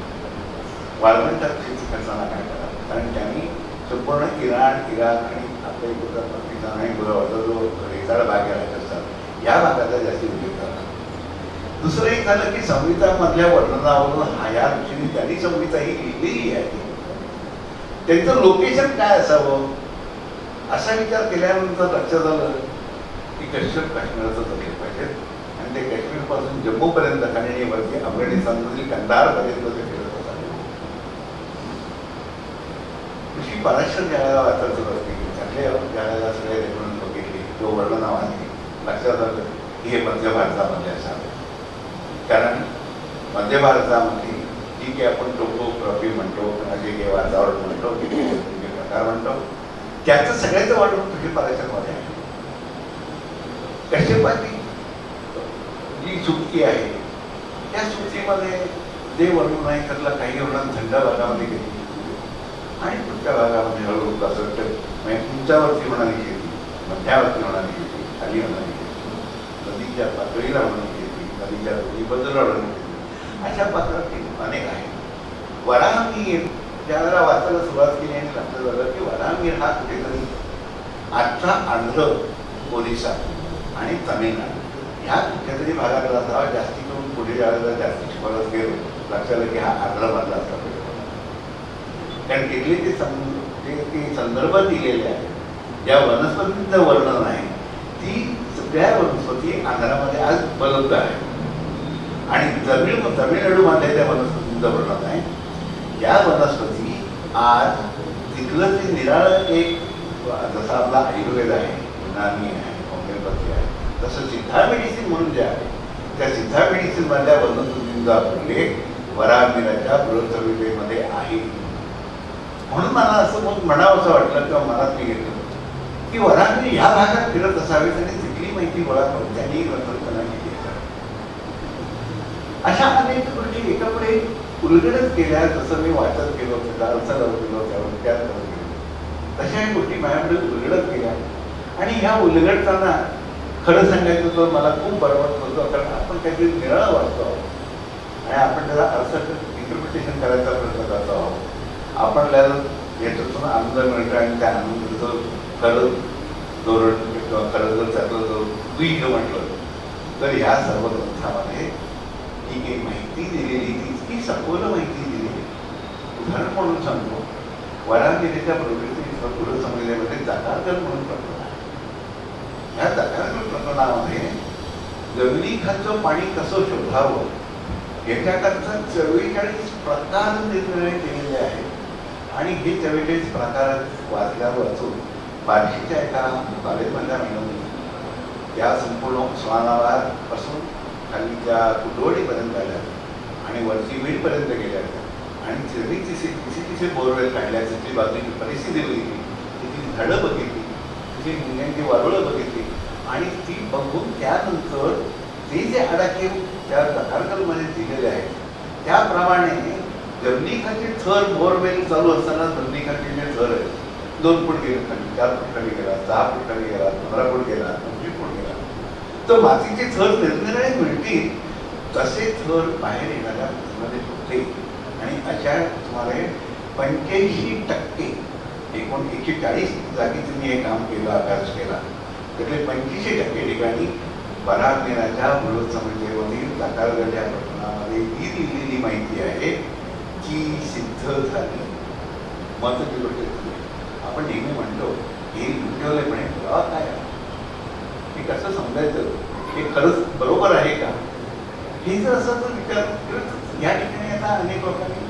वाळवंटात शेती करताना काय करा, कारण त्यांनी संपूर्ण इराण, इराक आणि आपल्या इकडचा पाकिस्तान आणि जो रेताळ भाग असतात या भागाचा जास्ती उल्लेख करा. दुसरं एक झालं की संहितामधल्या वर्णनावरून या ऋषीने त्यांनी संहिता ही लिहिलेली आहे, त्यांचं लोकेशन काय असावं असा विचार केल्यानंतर लक्षात आलं की काश्मीरचं जगले पाहिजे, आणि ते काश्मीरपासून जम्मूपर्यंत आणि वरती अफगाणिस्तानमधील कंदारपर्यंत ते फिरत होतात. कृषी पराशर ज्यावेळेला वाचायचं असते त्यातले ज्यावेळेला सगळे रेफरन्स बघितले, तो वर्णना वाचली, लक्षात आलं की हे मध्य भारतामध्ये असावे, कारण मध्य भारतामध्ये ठीक आहे आपण टोपोग्राफी म्हणतो, जे वातावरण म्हणतो, प्रकार म्हणतो, त्याचं सगळ्याचं वाटून कृषी पराशरमध्ये आहे. कश्यपाची जी सुट्टी आहे त्या सुट्टीमध्ये जे वर्णन आहे त्यातला काही वर्णन थंड भागामध्ये गेली आणि पुढच्या भागामध्ये हळूहळू कसं म्हणजे उंचावरती होणारी शेती, मध्यावरती होणारी शेती, खाली होणारी शेती, नदीच्या पातळीला होणारी शेती, नदीच्या दोन्ही बाजूला होणारी शेती, अशा पात्रात अनेक आहेत. वराहमिहीर ज्यावेळेला वाचायला सुरुवात केली आणि लक्षात झालं की वराहमिहीर हा कुठेतरी आजचा आंध्र, ओरिसा आणि तामिळनाडू ह्या कुठल्यातरी भागात असावा. जास्ती करून पुढे ज्यावेळेला जास्ती शिकवत गेलो लक्षात आलं की हा आंध्रमधला असा, कारण तिथले ते संदर्भ दिलेले आहेत, ज्या वनस्पतींचं वर्णन आहे ती सगळ्या वनस्पती आंध्रामध्ये आज उपलब्ध आहे, आणि तमिळनाडूमध्ये त्या वनस्पतींचं वर्णन आहे. या वनस्पती आज तिथलं ते निराळं एक, जसा आपला आयुर्वेद आहे, युनानी आहे, होमिओपॅथी आहे, तसं सिद्धा मेडिसिन म्हणून जे आहे त्या सिद्धा मेडिसिन मधल्या वनस्पतींचा उल्लेख वराहमिहीराच्या बृहत्संहितेमध्ये आहे. म्हणून मला असं मग म्हणावं असं वाटलं किंवा मनात मी घेतलं की वराहमिहीर ह्या भागात फिरत असावेत आणि तिथली माहिती गोळा करून त्यांनी ग्रंथरचना केली असावी. अशा अनेक गोष्टी एकापुढे उलगडत केल्या. जसं मी वाचत गेलो, त्याचा अर्थ लावत गेलो, त्यावर विचार करत गेलो, तशा ह्या गोष्टी माझ्यापुढे उलगडत गेल्या. आणि ह्या उलगडताना खरं सांगायचं तर मला खूप बरं वाटत होतं, कारण आपण काहीतरी निराळं वाचतो आहोत आणि आपण त्याचा अर्थ इंटरप्रिटेशन करायचा प्रयत्न करतो आहोत. आपल्याला याच्यातून आनंद मिळतो आणि त्या आनंदाचं खरं धोरण किंवा खरं जर त्यातलं जर बीज म्हटलं तर ह्या सर्व ग्रंथामध्ये ही काही माहिती दिलेली, ती इतकी सखोल माहिती दिलेली. उदाहरण म्हणून सांगतो, वराहमिहीरेच्या प्रवृत्ती बृहत्संहितेमध्ये जागारगल म्हणून प्रकरण आहे. ह्या जागारगल प्रकरणामध्ये जमिनीखालचं पाणी कसं शोधावं याच्याकरता 44 प्रकार निर्णय केलेले आहेत, आणि हे 44 प्रकार वाचून बार्शीच्या एका कॉलेजमधल्या मॅडमनी त्या संपूर्ण उस्मानाबादपासून खाली त्या कुटवडीपर्यंत आल्या आणि वरती बीडपर्यंत गेल्या आणि जरी तिथे बोरवेल काढल्या, तिथली बाजूची परिस्थिती बघितली, तिथली झाडं बघितली, तिथली मुंग्यांची वारुळं बघितली आणि ती बघून त्यानंतर ते जे आडाखे त्या दखारकरमध्ये दिलेले आहेत त्याप्रमाणे जमिनीखालचे थर बोरवेल चालू असताना जमिनीखालचे जे थर आहेत 2 फूट गेले खाली, 4 फूट खाली गेला, 6 फूट खाली गेला, 15 फूट गेला, 25 फूट गेला, तर मातीचे थर निरनिराळे मिळतील तसे थर बाहेर येणाऱ्या मध्ये होते. आणि अशा सुमारे 85% एकूण 140 जागी तुम्ही हे काम केलं, अभ्यास केला, त्यातले 85% ठिकाणी बराकनेराच्या बृहत संहितेमधील दखालगड्या प्रकरणामध्ये ही दिलेली माहिती आहे की सिद्ध झाली. महत्वाची गोष्ट आपण नेहमी म्हणतो हे लुटवलेपणे पुरावा काय आहे, हे कसं समजायचं, हे खरंच बरोबर आहे का, हे जर असं जर विचार या ठिकाणी आता अनेक लोकांनी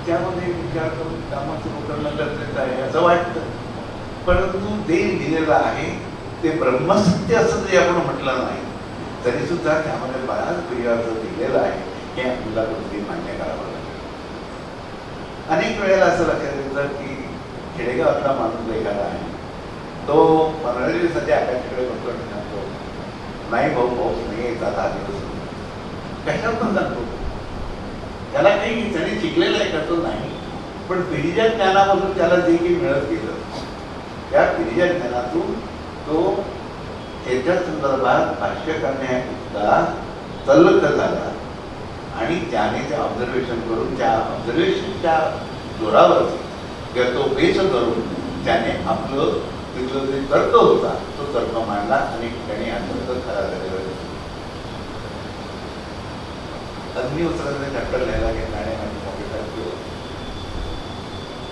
त्यामध्ये विचार करून कामं सुरू करणं गरजेचं आहे असं वाटतं. परंतु ते दिलेलं आहे ते ब्रह्मसत्य असं जरी आपण म्हटलं नाही तरी सुद्धा त्यामध्ये बराच पिढ्याचं दिलेलं आहे हे आपल्याला गोष्टी मान्य करावं लागेल. अनेक वेळेला असं लक्षात येतं की खेडेगावातला माणूस एखादा आहे, तो 15 दिवसाच्या आकाशाकडे बघतो आणि सांगतो नाही भाऊ, पाऊस नाही येतात 10 दिवस, कशावर पण सांगतो. त्याला काही त्याने शिकलेलं आहे का तो नाही, पण पिढीच्या ज्ञानामधून त्याला जे काही मिळत गेलं त्या पिढीच्या ज्ञानातून तो त्याच्या संदर्भात भाष्य करण्याइतका तल्लख झाला आणि त्याने ते ऑब्झर्वेशन करून त्या ऑब्झर्वेशनच्या जोरावर किंवा तो बेस करून त्याने आपलं तिथलं जे तर्क होता तो तर्क मांडला आणि ठिकाणी हा तर्क खरा झालेला दिसतो. अग्नी उचलण्याचा चॅप्टर लिहायला घेतला आणि माझी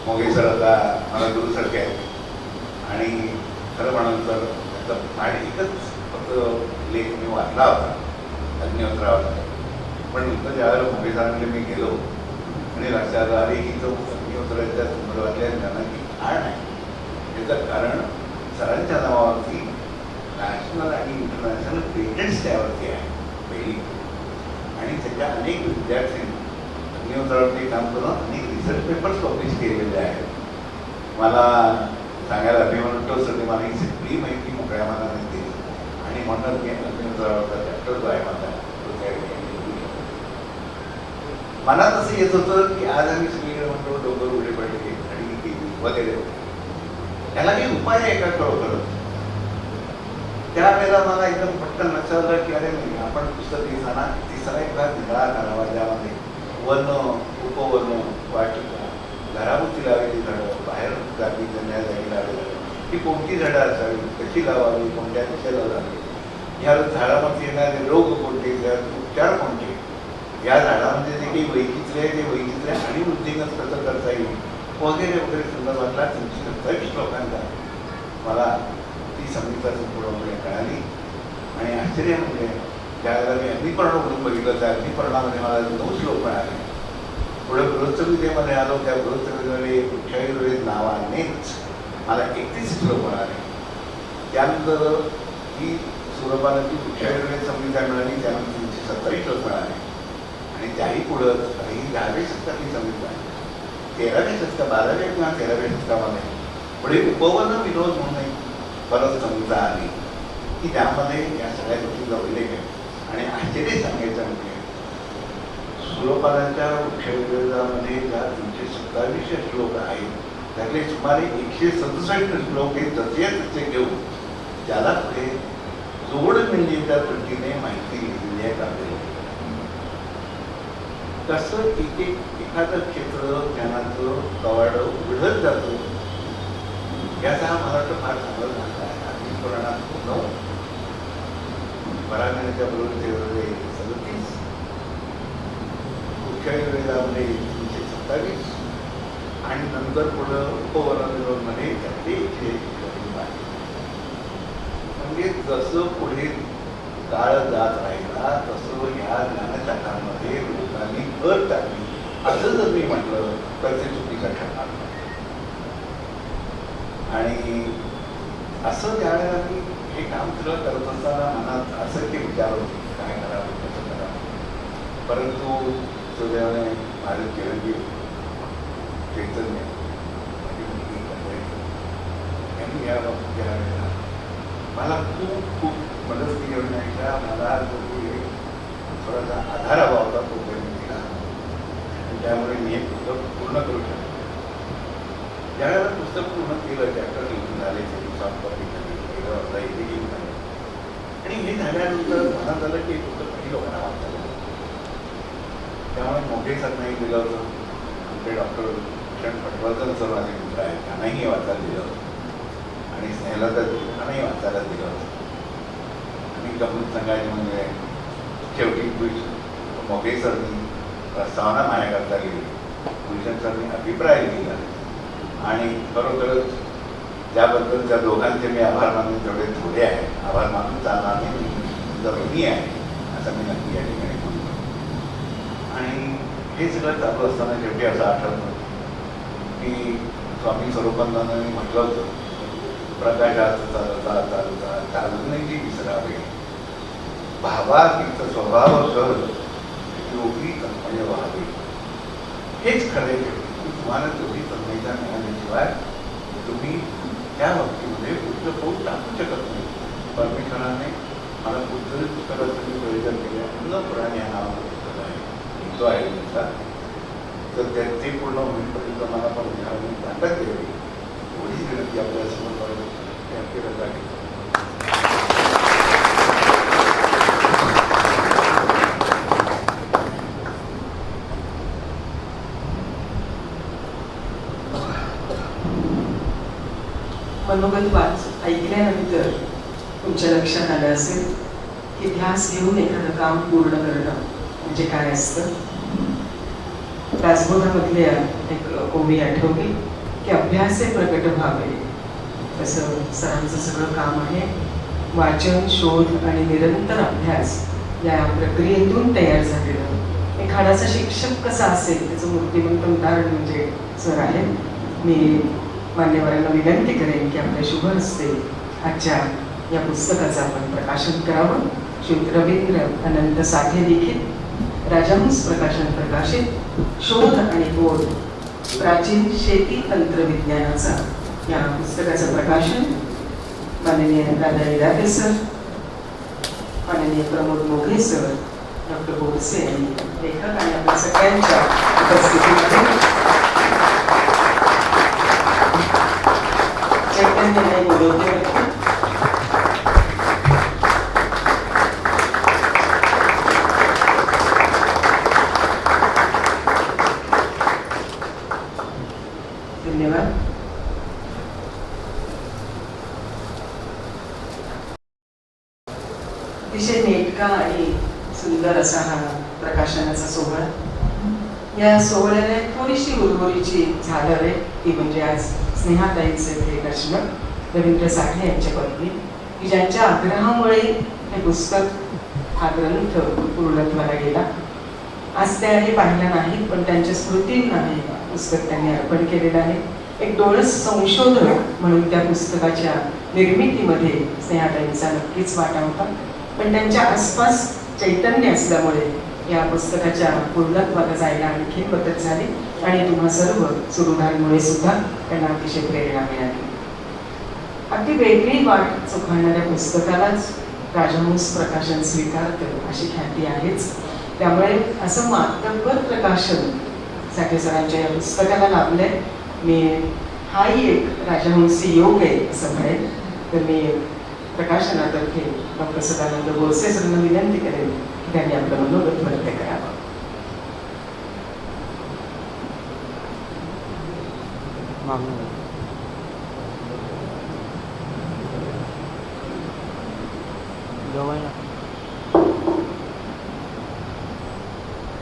मोगे सर आता मला गुरुसारखे आहेत आणि खरं म्हणाल तर त्याचा एकच फक्त लेख मी वाचला होता अग्निहोत्रावर. पण नंतर ज्यावेळेला मोगे सरांकडे मी गेलो आणि लक्षात आले ही जो अग्निहोत्राच्या संदर्भातल्या ज्ञानाची आड आहे याचं कारण सरांच्या नावावरती नॅशनल आणि इंटरनॅशनल पेटंट्स त्यावरती आहे पहिली, आणि त्याच्या अनेक विद्यार्थ्यांनी अग्निहोत्रावरती काम करून अनेक रिसर्च पेपर्स पब्लिश केलेले आहेत. मला सांगायला अभिमान वाटतो सर, मला ही सगळी माहिती मोकळ्या मनाने दिली आणि म्हणून मी अग्निहोत्रावरचा चॅप्टर जो आहे माझा तो त्या ठिकाणी लिहू शकतो. मनात असं येत होतं की आज आम्ही सगळीकडे म्हणतो डोंगर उडे पडले आणि केली वगैरे, त्याला काही उपाय आहे का खरोखरच. त्यावेळेला मला एकदम पटकन लक्षात आलं की अरे नाही, आपण पुस्तक लिहिताना तिसरा एक भाग निळा करावा ज्यामध्ये वर्ण, उपवर्ण, वाटिका, घराभोवती लावायची झाडं, बाहेर जागी जन्या जागी लावायला ही कोणती झाडं असावी, कशी लावावी, कोणत्या दिशेला लावावी, या झाडामध्ये येणारे रोग कोणते, उपचार कोणते, या झाडामध्ये जे काही वैचित्र्य आहे ते वैचित्र्य आणि वृद्धिंगत कसं करता येईल वगैरे वगैरे संदर्भातला 327 श्लोकांचा मला ती संहिता संपूर्ण कळाली. आणि आश्चर्य म्हणजे ज्यावेळेला मी अग्निपर्ण म्हणून बघितलं त्या अग्निपर्णामध्ये मला 9 श्लोक मिळाले. पुढे बृहत्संहितेमध्ये आलो, त्या बृहत्संहितेमध्ये वृक्षायुर्वेद नावानेच मला 31 श्लोक मिळाले. त्यानंतर ही सूरपालाची वृक्षायुर्वेद संहिता मिळाली, त्यानंतर 327 श्लोक मिळाले आणि त्याही पुढं काही 10व्या शतकातली संहिता आहे. 13व्या शतकात 12व्या किंवा 13व्या शतकामध्ये पुढे उपवन विनोद म्हणून एक परत संहिता आली की त्यामध्ये या सगळ्या गोष्टींचा उल्लेख आहे. आणि आश्चर्य सांगायचं म्हणजे सूरपालाच्या वृक्षायुर्वेदामध्ये ज्या 327 श्लोक आहेत त्यातले सुमारे 167 श्लोक हे तसे घेऊन त्याला पुढे जोड मिळण्याच्या दृष्टीने माहिती लिहिलेली आहे काढलेली. तसं एखादं क्षेत्र ज्ञानाचं कवाड उघडत जातं याचा मला वाटतं फार चांगला दाखला आहे. अग्निपुराणात 9, परागणाच्या बरोबर 37, वृक्षायुर्वेदामध्ये 327 आणि नंतर पुढं उपवनामध्ये 146 आहे. म्हणजे जसं पुढे काळ जात राहिला तसं ह्या ज्ञानशाखांमध्ये लोकांनी भर टाकली असं जर मी म्हटलं तर ते चुकीचं ठरणार नाही. आणि असं ज्यावेळेला मी हे काम सगळं करत असताना मनात असं की विचार होते काय करावं कसं करावं. परंतु सुदैवाने माझे चिरंजीव चैतन्य माझी मुलगी कल्याणी यांनी या बाबतीत वेळेला मला खूप खूप मदत केली एवढी नाही का मला जो एक थोडासा आधार हवा होता तो त्यांनी दिला आणि त्यामुळे मी हे पुस्तक पूर्ण करू शकतो. ज्यावेळेला पुस्तक पूर्ण केलं चॅप्टर लिहून झाले त्याची सॉफ्ट कॉपी झाली वेगळं आपला इथे लिहून झालं आणि हे झाल्यानंतर मला झालं की हे पुस्तक काही लोकांना वाचता आलं. त्यामुळे मोठे सरांनाही दिलं होतं. आमचे डॉक्टर भूषण पटवर्धन सर माझे मित्र आहेत त्यांनाही वाचायला दिलं होतं आणि स्नेहलता दोघांनाही वाचायला दिलं होतं. आणि गमत सांगायचे म्हणजे शेवटी मोठे सरनी प्रस्तावना माझ्याकरता लिहिली, भूषण सरनी अभिप्राय लिहिला आणि खरोखरच त्याबद्दल त्या दोघांचे मी आभार मानून जेवढे थोडे आहे आभार मानून चालणार नाही जरुरी आहे असं मी नक्की या ठिकाणी म्हणतो. आणि हे सगळं चालू असताना शेवटी असं आठवतं की स्वामी स्वरूपानंदांनी म्हटलं होतं प्रकाशात चालण्याची विसरावे भावातीत स्वभाव कर योगी तन्मय व्हावे. हेच खरे तुम्हाला तेवढी तन्मयता मिळाल्याशिवाय तुम्ही त्या बाबतीमध्ये पुढचं पाऊल टाकू शकत नाही. परमेश्वराने मला पुढचं पुस्तकाचं मी प्रयोजन केलं आहे पुराण या नावाचं पुस्तक आहे जो आहे तुमचा तर ते पूर्ण होईपर्यंत मला पण ताकद द्यावी एवढीच विनंती आपल्यासमोर केलं आहे. मनोगत वाच ऐकल्यानंतर तुमच्या लक्षात आलं असेल की ध्यास घेऊन एखादं काम पूर्ण करणं म्हणजे काय असतं. दासबोधामधल्या एक ओवी आठवली की अभ्यासे प्रकट व्हावे. तसं सरांचं सगळं काम आहे वाचन शोध आणि निरंतर अभ्यास या प्रक्रियेतून तयार झालेलं. एखाद्याचा शिक्षक कसा असेल त्याचं मूर्तिमंत उदाहरण म्हणजे सर आहे. मी मान्यवरांना विनंती करेन की आपल्या शुभ हस्ते आजच्या या पुस्तकाचं आपण प्रकाशन करावं. श्री रवींद्र अनंत साठे लिखित राजहंस प्रकाशन प्रकाशित शोध आणि बोध प्राचीन शेती तंत्रविज्ञानाचा या पुस्तकाचं प्रकाशन माननीय दादा इरादे सर, माननीय प्रमोद मोघे सर, डॉक्टर बोरसे यांनी लेखक आणि आपल्या सगळ्यांच्या उपस्थितीमध्ये चैतन्य बोलवते. धन्यवाद. अतिशय नेटका आणि सुंदर असा हा प्रकाशनाचा सोहळा. या सोहळ्याने थोडीशी उर्वरीची झालर आहे ती म्हणजे आज स्नेहाताईंचे हे रचना रवींद्र साठे यांच्या पत्नी की ज्यांच्या आग्रहामुळे हे पुस्तक हा ग्रंथ पूर्णत्वाला गेला. आज त्या हे पाहिल्या नाहीत पण त्यांच्या स्मृतींना हे पुस्तक त्यांनी अर्पण केलेलं आहे. एक डोळस संशोधक म्हणून त्या पुस्तकाच्या निर्मितीमध्ये स्नेहाताईंचा नक्कीच वाटा होता. पण त्यांच्या आसपास चैतन्य असल्यामुळे या पुस्तकाच्या पूर्णत्वाला जायला आणखी मदत झाली आणि तुम्हा सर्व सुरुधांमुळे सुद्धा त्यांना अतिशय प्रेरणा मिळाली. अगदी वेगळी वाट चुकवणाऱ्या पुस्तकालाच राजहंस प्रकाशन स्वीकारतं अशी ख्याती आहेच. त्यामुळे असं मातब्बर प्रकाशन साठे सरांच्या या पुस्तकाला लाभलंय. मी हाही एक राजहंसी योग आहे असं म्हणेन. तर मी प्रकाशनातर्फे डॉक्टर सदानंद बोरसे सरांना विनंती करेन की त्यांनी आपलं मनोगत व्यक्त करावं.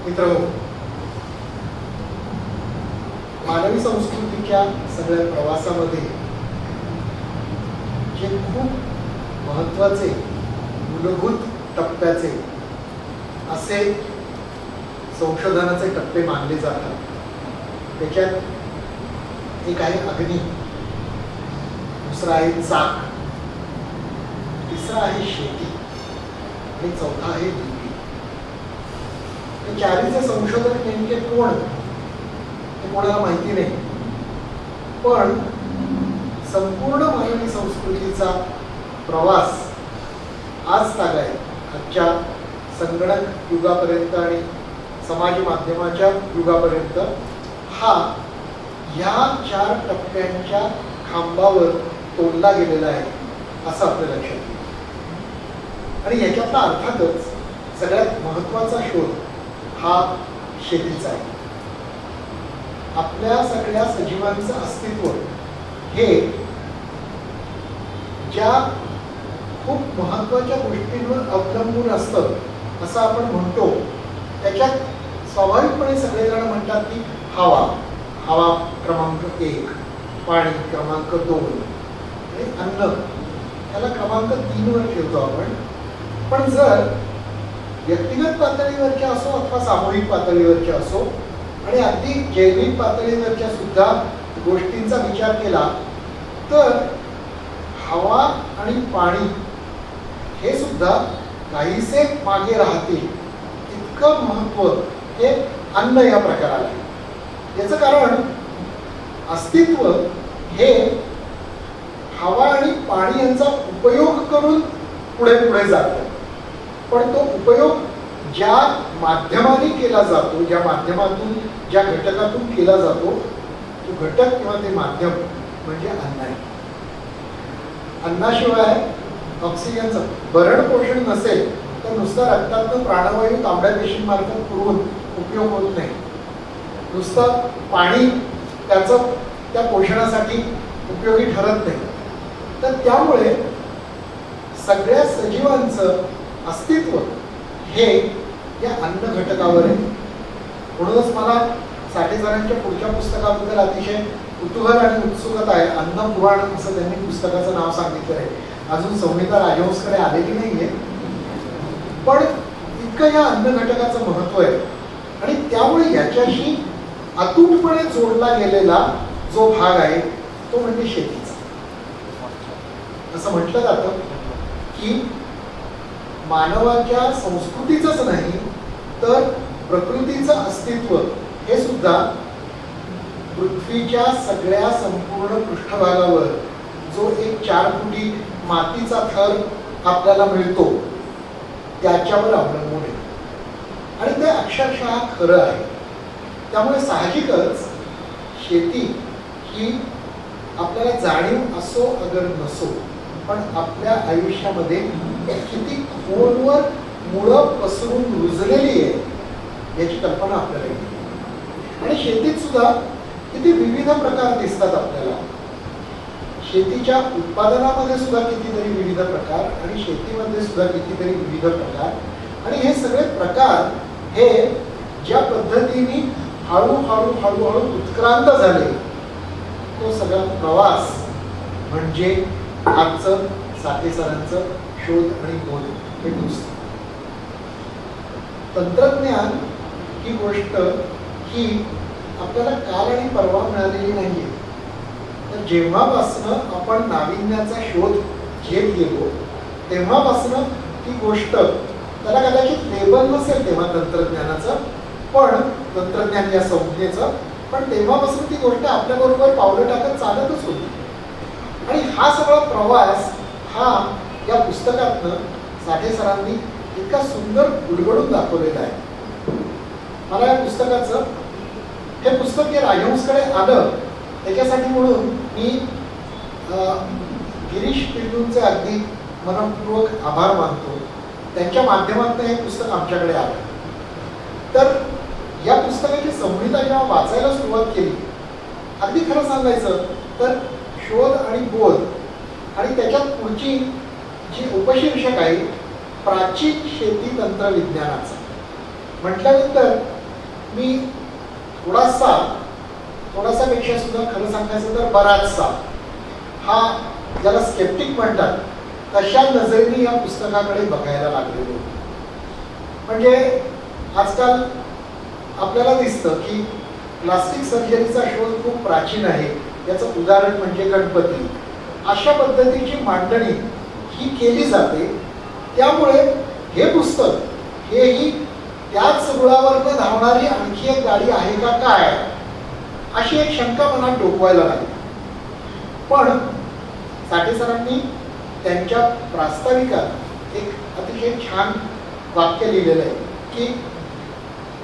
मित्रांनो, मानवी संस्कृतीच्या सगळ्या प्रवासामध्ये जे खूप महत्त्वाचे मूलभूत टप्प्याचे असे संशोधनाचे टप्पे मानले जातात. त्याच्यात एक आहे अग्नी, दुसरा आहे चाक, तिसरा आहे शेती आणि चौथा आहे लिपी. चारीचे संशोधक नेमके कोण हे कोणाला माहिती नाही, पण संपूर्ण मानवी संस्कृतीचा प्रवास आज तागायत आजच्या संगणक युगापर्यंत आणि समाज माध्यमाच्या युगापर्यंत हा ह्या 4 टप्प्यांच्या खांबावर तोडला गेलेला आहे असं आपल्या लक्षात येईल. आणि याच्यातला अर्थातच सगळ्यात महत्त्वाचा शोध हा शेतीचा आहे. आपल्या सगळ्या सजीवांचं अस्तित्व हे ज्या खूप महत्त्वाच्या गोष्टींवर अवलंबून असतं असं आपण म्हणतो, त्याच्यात स्वाभाविकपणे सगळेजण म्हणतात की हवा क्रमांक 1, पाणी क्रमांक 2 आणि अन्न त्याला क्रमांक 3 वर ठेवतो आपण. पण जर व्यक्तिगत पातळीवरच्या असो अथवा सामूहिक पातळीवरच्या असो आणि अगदी जैविक पातळीवरच्या सुद्धा गोष्टींचा विचार केला तर हवा आणि पाणी हे सुद्धा काहीसे मागे राहतील इतकं महत्त्व हे अन्न या प्रकाराला आहे. याचं कारण अस्तित्व हे हवा आणि पाणी यांचा उपयोग करून पुढे पुढे जातं. पण तो उपयोग ज्या माध्यमाने केला जातो, ज्या माध्यमातून ज्या घटकातून केला जातो, तो घटक किंवा ते माध्यम म्हणजे अन्न आहे. अन्नाशिवाय ऑक्सिजनचं भरण पोषण नसेल तर नुसतं रक्तातून प्राणवायू तांबड्या पेशींमार्फत पुरवून उपयोग होत नाही. नुसतं पाणी त्याचं त्या पोषणासाठी उपयोगी ठरत नाही. तर त्यामुळे सगळ्या सजीवांचं अस्तित्व हे या अन्न घटकावर आहे. म्हणूनच मला साठेकरांच्या पुढच्या पुस्तकाबद्दल अतिशय कुतूहल आणि उत्सुकता आहे. अन्न पुराण असं त्यांनी पुस्तकाचं नाव सांगितलं आहे. अजून संहिता राजहंसकडे आलेली नाहीये, पण इतकं या अन्न घटकाचं महत्व आहे. आणि त्यामुळे याच्याशी अतूटपणे जोडला गेलेला जो भाग आहे तो म्हणजे शेतीचा. असं म्हटलं जातं की मानवाच्या संस्कृतीचंच नाही तर प्रकृतीचं अस्तित्व हे सुद्धा पृथ्वीच्या सगळ्या संपूर्ण पृष्ठभागावर जो एक 4 फुटी मातीचा थर आपल्याला मिळतो त्याच्यावर अवलंबून आहे. आणि ते अक्षरशः खरं आहे. त्यामुळे साहजिकच शेती ही आपल्याला जाणीव असो अगर नसो पण आपल्या आयुष्यामध्ये किती खोलवर मुळं पसरून रुजलेली आहे याची कल्पना आपल्याला येते. आणि शेतीत सुद्धा किती विविध प्रकार दिसतात आपल्याला. शेतीच्या उत्पादनामध्ये सुद्धा कितीतरी विविध प्रकार आणि शेतीमध्ये सुद्धा कितीतरी विविध प्रकार. आणि हे सगळे प्रकार हे ज्या पद्धतीने हळूहळू उत्क्रांत झाले तो सगळा प्रवास म्हणजे आजचं साठे सरांचं शोध आणि बोध हे नुसतं. तंत्रज्ञान ही गोष्ट ही आपल्याला काल आणि परवा मिळालेली नाहीये. तर जेव्हापासनं आपण नाविन्याचा शोध घेत गेलो तेव्हापासनं ती गोष्ट त्याला कदाचित लेबल नसेल तेव्हा तंत्रज्ञानाचं, पण तंत्रज्ञान या संज्ञेचं, पण तेव्हापासून ती गोष्ट आपल्याबरोबर पावलं टाकत चालतच होती. आणि हा सगळा प्रवास हा या पुस्तकातनं साठे सरांनी इतका सुंदर उलगडून दाखवलेला आहे. मला या पुस्तकाचं हे पुस्तक हे राजहंसकडे आलं त्याच्यासाठी म्हणून मी गिरीश पिल्लूंचे अगदी मनपूर्वक आभार मानतो. त्यांच्या माध्यमातून हे पुस्तक आमच्याकडे आलं. तर या पुस्तकाची संहिता जेव्हा वाचायला सुरुवात केली, अगदी खरं सांगायचं तर शोध आणि बोध आणि त्याच्यात पुढची जी उपशीर्षक आहे प्राचीन शेती तंत्रविज्ञानाचा म्हटल्यानंतर मी थोडासा पेक्षा सुद्धा खरं सांगायचं तर बराचसा हा ज्याला स्केप्टिक म्हणतात तशा नजरेने या पुस्तकाकडे बघायला लागलेलो. म्हणजे आजकाल आपल्याला दिसतं की प्लास्टिक सर्जरीचा शोध खूप प्राचीन आहे. याचं उदाहरण म्हणजे गणपती. अशा पद्धतीची मांडणी ही केली जाते. त्यामुळे हे पुस्तक हेही त्याच रुळावरनं धावणारी आणखी एक गाडी आहे का काय अशी एक शंका मनात डोकवायला लागली. पण साठे सरांनी त्यांच्या प्रास्ताविकात एक अतिशय छान वाक्य लिहिलेलं आहे की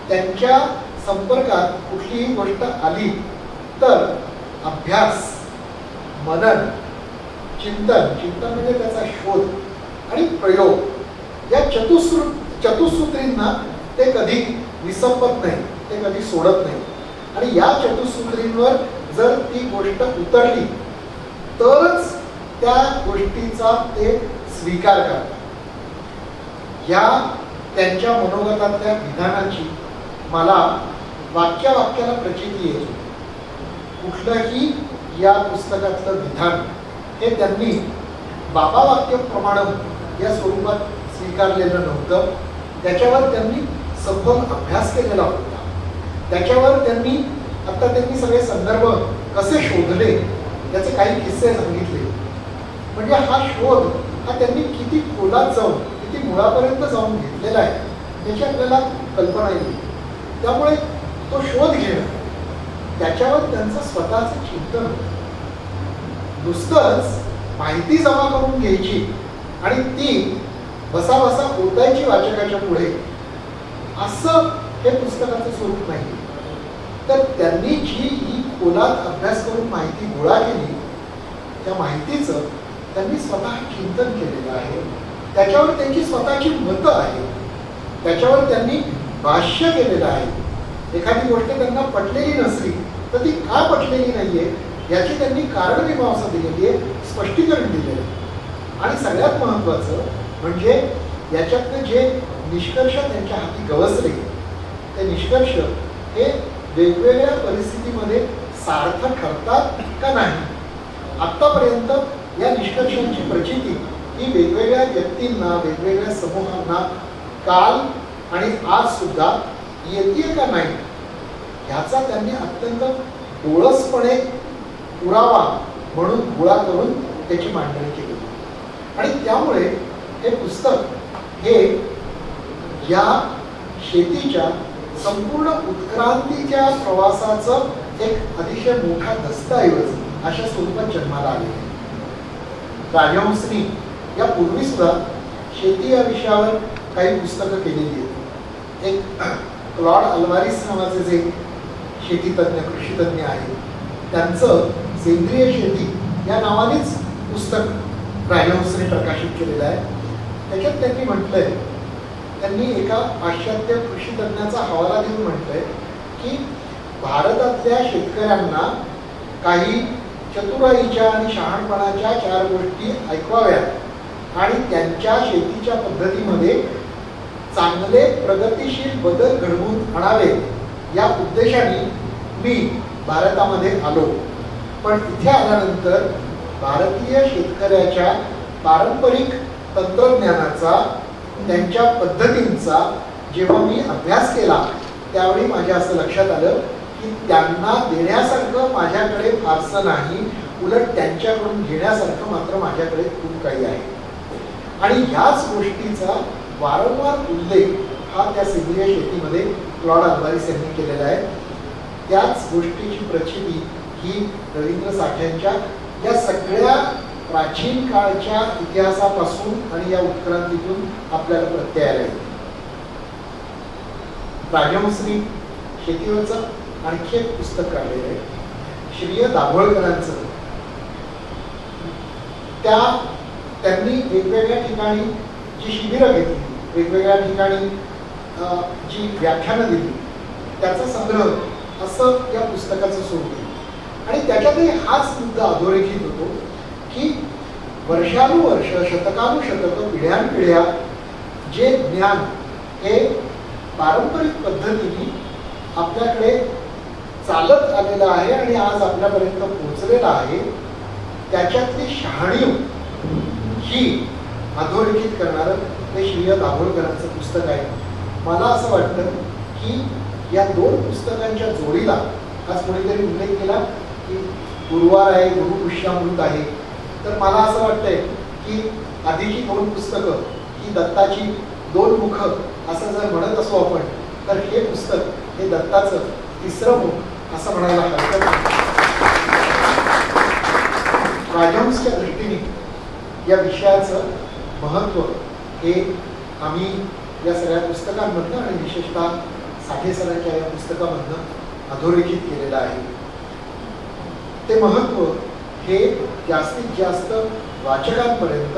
त्यांच्या संपर्कात कुठलीही गोष्ट आली तर अभ्यास, मनन, चिंतन म्हणजे त्याचा शोध आणि प्रयोग या चतुसूत्रींना ते कधी विसंपत नाही, ते कधी सोडत नाही. आणि या चतुसूत्रींवर जर ती गोष्ट उतरली तरच त्या गोष्टीचा ते स्वीकार करतात. या त्यांच्या मनोगतातल्या विधानाची मला वाक्याला प्रचिती येत होती. कुठलंही या पुस्तकातलं विधान हे त्यांनी बाबा वाक्य प्रमाणम या स्वरूपात स्वीकारलेलं नव्हतं. त्याच्यावर त्यांनी सखोल अभ्यास केलेला होता. त्याच्यावर त्यांनी सगळे संदर्भ कसे शोधले याचे काही किस्से सांगितले. म्हणजे हा शोध हा त्यांनी किती खोलात जाऊन, किती मुळापर्यंत जाऊन घेतलेला आहे याची आपल्याला कल्पना येईल. त्यामुळे तो शोध घेणं, त्याच्यावर त्यांचं स्वतःचं चिंतन होतं. नुसतंच माहिती जमा करून घ्यायची आणि ती बसा ओतायची वाचकाच्या पुढे, असं हे पुस्तकाचं स्वरूप नाही. तर त्यांनी जी ही खोलात अभ्यास करून माहिती गोळा केली, त्या माहितीचं त्यांनी स्वतः चिंतन केलेलं आहे. त्याच्यावर त्यांची स्वतःची मतं आहेत. त्याच्यावर त्यांनी भाष्य केलेलं आहे. एखादी गोष्ट त्यांना पटलेली नसली तर ती का पटलेली नाहीये याची त्यांनी कारणमीमांसा दिलेली आहे, स्पष्टीकरण दिलेलं आहे. आणि सगळ्यात महत्त्वाचं म्हणजे याच्यातले जे निष्कर्ष त्यांच्या हाती गवसले, ते निष्कर्ष हे वेगवेगळ्या परिस्थितीमध्ये सार्थ ठरतात का नाही. आत्तापर्यंत या निष्कर्षांची प्रचिती ही वेगवेगळ्या व्यक्तींना, वेगवेगळ्या समूहांना काल आणि आज सुद्धा येते का नाही ह्याचा त्यांनी अत्यंत डोळसपणे पुरावा म्हणून गोळा करून त्याची मांडणी केली. आणि त्यामुळे हे पुस्तक हे या शेतीच्या संपूर्ण उत्क्रांतीच्या प्रवासाचं एक अतिशय मोठा दस्तऐवज अशा स्वरूपात जन्माला आले. राजहंसनी यापूर्वी सुद्धा शेती या विषयावर काही पुस्तकं केलेली आहेत. एक क्लॉड अल्वारिस नावाचे जे शेतीतज्ञ, कृषीतज्ञ आहेत, त्यांचं सेंद्रिय शेती या नावानेच पुस्तक राजहंसने प्रकाशित केलेलं आहे. त्याच्यात त्यांनी म्हटलंय, त्यांनी एका पाश्चात्य कृषीतज्ञाचा हवाला देऊन म्हटलंय की भारतातल्या शेतकऱ्यांना काही चतुराईच्या आणि शहाणपणाच्या 4 गोष्टी ऐकवाव्यात आणि त्यांच्या शेतीच्या पद्धतीमध्ये चांगले प्रगतिशील बदल घडवून आणावे या उद्देशाने मी भारतामध्ये आलो. पण इथे आल्यानंतर भारतीय शेतकऱ्याच्या पारंपरिक तंत्रज्ञानाचा, त्यांच्या पद्धतींचा जेव्हा मी अभ्यास केला त्यावेळी माझ्या असं लक्षात आलं की त्यांना देण्यासारखं माझ्याकडे फारसं नाही, उलट त्यांच्याकडून घेण्यासारखं मात्र माझ्याकडे खूप काही आहे. आणि ह्याच गोष्टीचा वारंवार उल्लेख हा त्या सेंद्रिय शेतीमध्ये क्लॉड अल्वारिस यांनी केलेला आहे. त्याच गोष्टीची प्रचिती ही रवींद्र साठ्यांच्या या सगळ्या प्राचीन काळच्या इतिहासापासून आणि या उत्क्रांतीतून आपल्याला प्रत्ययाला येते. राजहंसनी शेतीवरचं आणखी एक पुस्तक काढलेलं आहे, श्रीय दाभोळकरांचं. त्यांनी वेगवेगळ्या ठिकाणी जी शिबिरं घेतली, वेगवेगळ्या ठिकाणी जी व्याख्यानं दिली, त्याचा संग्रह असं या पुस्तकाचं स्वरूप आहे. आणि त्याच्यातही हाच मुद्दा अधोरेखित होतो की वर्षानुवर्ष, शतकानुशतकं, पिढ्यानपिढ्या जे ज्ञान हे पारंपरिक पद्धतीने आपल्याकडे चालत आलेलं आहे आणि आज आपल्यापर्यंत पोहोचलेलं आहे, त्याच्यातली शहाणीव ही अधोरेखित करणारं ते श्रीय दाभोळकरांचं पुस्तक आहे. मला असं वाटतं की या 2 पुस्तकांच्या जोडीला आज कोणीतरी उल्लेख केला की गुरुवार आहे, गुरुपुष्यामृत आहे, तर मला असं वाटतंय की आधीची 2 पुस्तकं ही दत्ताची 2 मुखं असं जर म्हणत असू आपण, तर हे पुस्तक हे दत्ताचं 3रं मुख असं म्हणायला हरकत नाही. राजहंसच्या दृष्टीने या विषयाचं महत्त्व हे आम्ही या सगळ्या पुस्तकांमधनं आणि विशेषतः साठे सरांच्या या पुस्तकामधनं अधोरेखित केलेलं आहे. ते महत्त्व हे जास्तीत जास्त वाचकांपर्यंत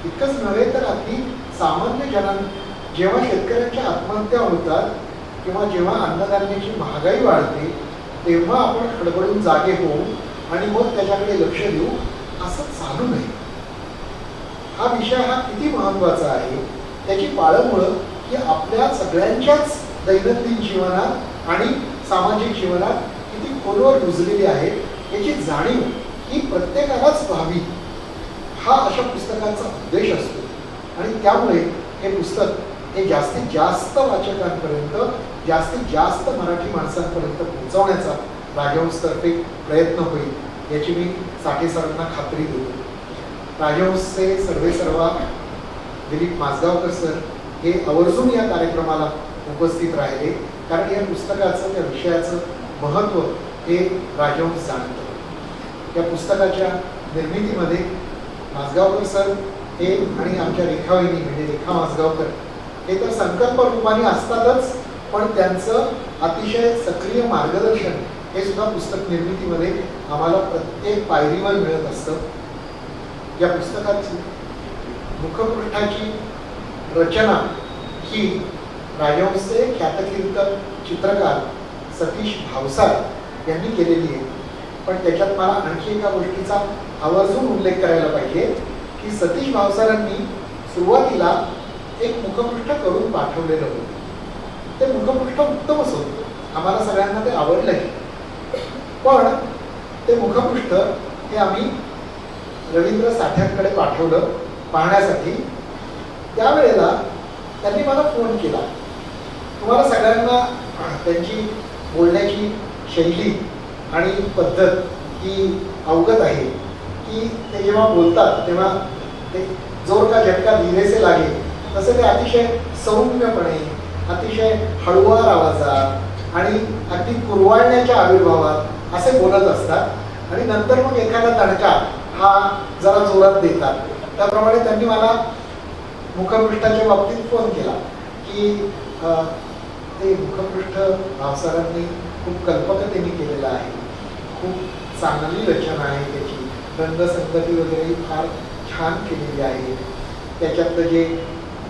इतकंच नव्हे तर अगदी सामान्य जेव्हा शेतकऱ्यांच्या आत्महत्या होतात किंवा जेव्हा अन्नधान्याची महागाई वाढते तेव्हा आपण खडबडून जागे होऊ आणि मग त्याच्याकडे लक्ष देऊ असं चालू नये. हा विषय हा किती महत्त्वाचा आहे त्याची पाळंमुळं ही आपल्या सगळ्यांच्याच दैनंदिन जीवनात आणि सामाजिक जीवनात किती खोलवर रुजलेली आहे याची जाणीव ही प्रत्येकालाच व्हावी हा अशा पुस्तकांचा उद्देश असतो. आणि त्यामुळे हे पुस्तक हे जास्तीत जास्त वाचकांपर्यंत जास्तीत जास्त मराठी माणसांपर्यंत पोहोचवण्याचा राजहंसतर्फे प्रयत्न होईल याची मी साठे सरांना खात्री देतो. राजहंसचे सर्वेसर्वा दिलीप माजगावकर सर हे आवर्जून या कार्यक्रमाला उपस्थित राहिले कारण या पुस्तकाचं त्या विषयाचं महत्त्व हे राजहंस जाणतं. या पुस्तकाच्या निर्मितीमध्ये माजगावकर सर हे आणि आमच्या रेखावहिनी म्हणजे रेखा माजगावकर हे तर संकल्प रूपाने असतातच पण त्यांचं अतिशय सक्रिय मार्गदर्शन हे सुद्धा पुस्तक निर्मितीमध्ये आम्हाला प्रत्येक पायरीवर मिळत असतं. या पुस्तकाची मुखपृष्ठाची रचना ही राजहंसचे ख्यातकीर्त चित्रकार सतीश भावसार यांनी केलेली आहे. पण त्याच्यात मला आणखी एका गोष्टीचा आवर्जून उल्लेख करायला पाहिजे की सतीश भावसारांनी सुरुवातीला एक मुखपृष्ठ करून पाठवलेलं होतं. ते मुखपृष्ठ उत्तमच होतं, आम्हाला सगळ्यांना ते आवडलंही. पण ते मुखपृष्ठ हे आम्ही रवींद्र साठ्यांकडे पाठवलं पाहण्यासाठी. त्यावेळेला त्यांनी मला फोन केला. तुम्हाला सगळ्यांना त्यांची बोलण्याची शैली आणि पद्धत ही अवगत आहे की ते जेव्हा बोलतात तेव्हा ते जोर का झटका धीरे से लागे तसे ते अतिशय सौम्यपणे अतिशय हळुवार आवाजात आणि अगदी कुरवाळण्याच्या आविर्भावात असे बोलत असतात आणि नंतर मग एखादा तडका हा जरा जोरात देतात. त्याप्रमाणे त्यांनी मला मुखपृष्ठाच्या बाबतीत फोन केला की ते मुखपृष्ठ भावसारांनी खूप कल्पकतेने केलेलं आहे, खूप चांगली रचना आहे त्याची, रंगसंगती वगैरे फार छान केलेली आहे, त्याच्यातलं जे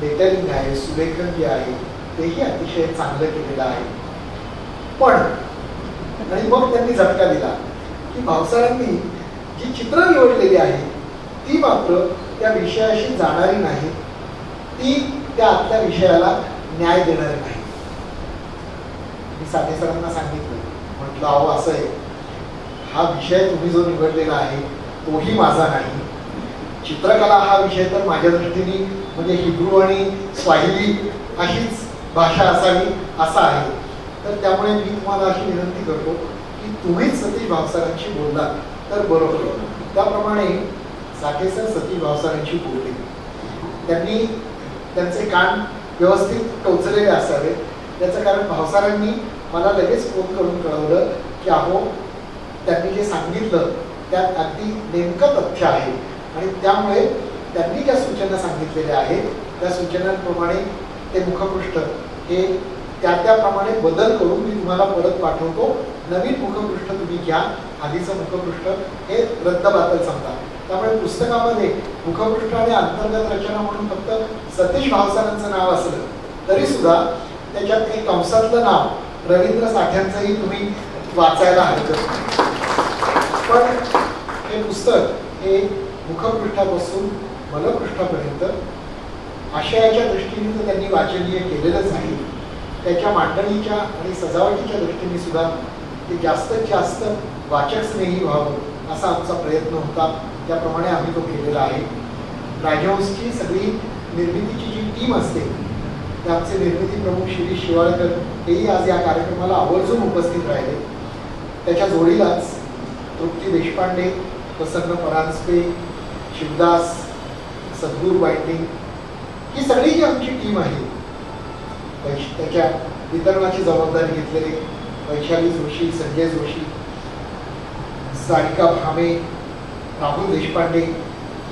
डिटेलिंग आहे सुलेखन जे आहे तेही अतिशय चांगलं केलेलं आहे. पण आणि मग त्यांनी झटका दिला की भावसारांनी जी चित्र निवडलेली आहे ती मात्र त्या विषयाशी जाणारी नाही, ती त्या आतल्या विषयाला न्याय देणारी नाही. मी साठे सरांना सांगितलं, म्हटलं अहो असं आहे, हा विषय तुम्ही जो निवडलेला आहे तोही माझा नाही. चित्रकला हा विषय तर माझ्या दृष्टीने म्हणजे हिब्रू आणि स्वाहिली अशीच भाषा असावी असा आहे. तर त्यामुळे मी तुम्हाला अशी विनंती करतो की तुम्हीच सतीश भावसारांशी बोललात तर बरोबर होईल. त्याप्रमाणे साठे सर सतीश भावसारांशी बोलले. त्यांनी त्यांचे कान व्यवस्थित टोचलेले असावे. त्याचं कारण भावसारांनी मला लगेच फोन करून कळवलं की अहो त्यांनी जे सांगितलं त्यात अगदी नेमकं तथ्य आहे आणि त्यामुळे त्यांनी ज्या सूचना सांगितलेल्या आहेत त्या सूचनांप्रमाणे ते मुखपृष्ठ हे त्याप्रमाणे बदल करून मी तुम्हाला परत पाठवतो. नवीन मुखपृष्ठ तुम्ही घ्या, आधीचं मुखपृष्ठ हे रद्दबातल समजा. त्यामुळे पुस्तकामध्ये मुखपृष्ठ आणि अंतर्गत रचना म्हणून फक्त सतीश भावसारांचं नाव असलं तरी सुद्धा त्याच्यात एक कंसातलं नाव रवींद्र साठ्यांचंही तुम्ही वाचायला हरकत नाही. पण हे पुस्तक हे मुखपृष्ठापासून मलपृष्ठापर्यंत आशयाच्या दृष्टीने तर त्यांनी वाचनीय केलेलंच आहे. त्याच्या मांडणीच्या आणि सजावटीच्या दृष्टीने सुद्धा ते जास्तीत जास्त वाचकस्नेही व्हावं असा आमचा प्रयत्न होता. त्याप्रमाणे आम्ही तो केलेला आहे. राजहंसची सगळी निर्मितीची जी टीम असते ते आमचे निर्मिती प्रमुख शिरीष शिवाळकर हेही आज या कार्यक्रमाला आवर्जून उपस्थित राहिले. त्याच्या जोडीलाच तृप्ती देशपांडे, प्रसन्न परांजपे, शिवदास, सद्गुरू बाइंडिंग ही सगळी जी आमची टीम आहे त्याच्या वितरणाची जबाबदारी घेतलेले वैशाली जोशी, संजय जोशी, सारिका भामे, राहुल देशपांडे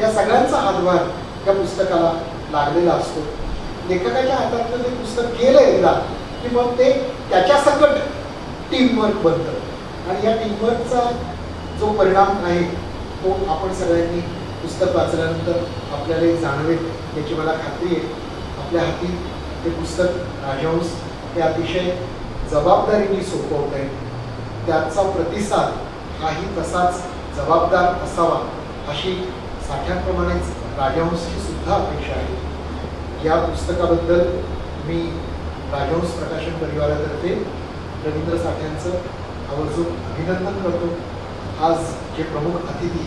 या सगळ्यांचा हातभार या पुस्तकाला लागलेला असतो. लेखकाच्या हातातलं ते पुस्तक गेलं एकदा की मग ते त्याच्या सकट टीमवर्क बनतं आणि या टीमवर्कचा जो परिणाम आहे तो आपण सगळ्यांनी पुस्तक वाचल्यानंतर आपल्याला जाणवेल याची मला खात्री आहे. आपल्या हाती ते पुस्तक राजहंस हे अतिशय जबाबदारीने सोपवत आहे. त्याचा प्रतिसाद हाही तसाच जबाबदार असावा अशी साठ्यांप्रमाणेच राजहंसची सुद्धा अपेक्षा आहे. या पुस्तकाबद्दल मी राजहंस प्रकाशन परिवारातर्फे रवींद्र साठ्यांचं आवर्जून अभिनंदन करतो. आज जे प्रमुख अतिथी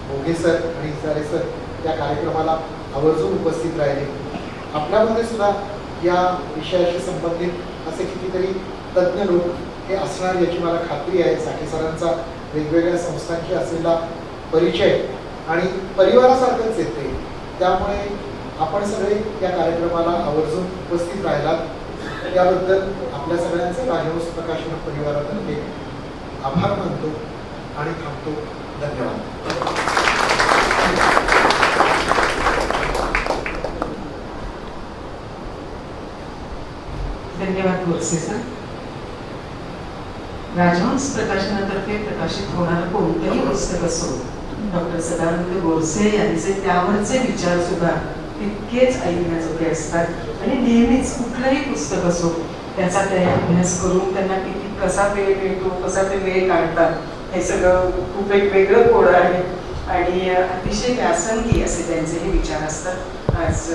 मोघे सर आणि इजारे सर त्या कार्यक्रमाला आवर्जून उपस्थित राहिले. आपल्यामध्ये सुद्धा या विषयाशी संबंधित असे कितीतरी तज्ज्ञ लोक हे असणार याची मला खात्री आहे. साठे सरांचा वेगवेगळ्या संस्थांशी असलेला परिचय आणि परिवारासारखंच येते. त्यामुळे आपण सगळे या कार्यक्रमाला आवर्जून उपस्थित राहिलात याबद्दल आपल्या सगळ्यांचे राजहंस प्रकाशन परिवारातर्फे आभार मानतो आणि थांबतो. धन्यवाद. धन्यवाद गोडसे सर. राजहंस प्रकाशनातर्फे प्रकाशित होणारं कोणतंही पुस्तक असो, डॉक्टर सदानंद गोडसे यांचे त्यावरचे विचार सुद्धा तितकेच ऐकण्याजोगे असतात आणि नेहमीच कुठलंही पुस्तक असो त्याचा ते अभ्यास करून त्यांना किती कसा वेळ मिळतो, कसा ते वेळ काढतात हे सगळं खूप एक वेगळं कोड आहे आणि अतिशय व्यासंगी असे त्यांचे हे विचार असतात. आज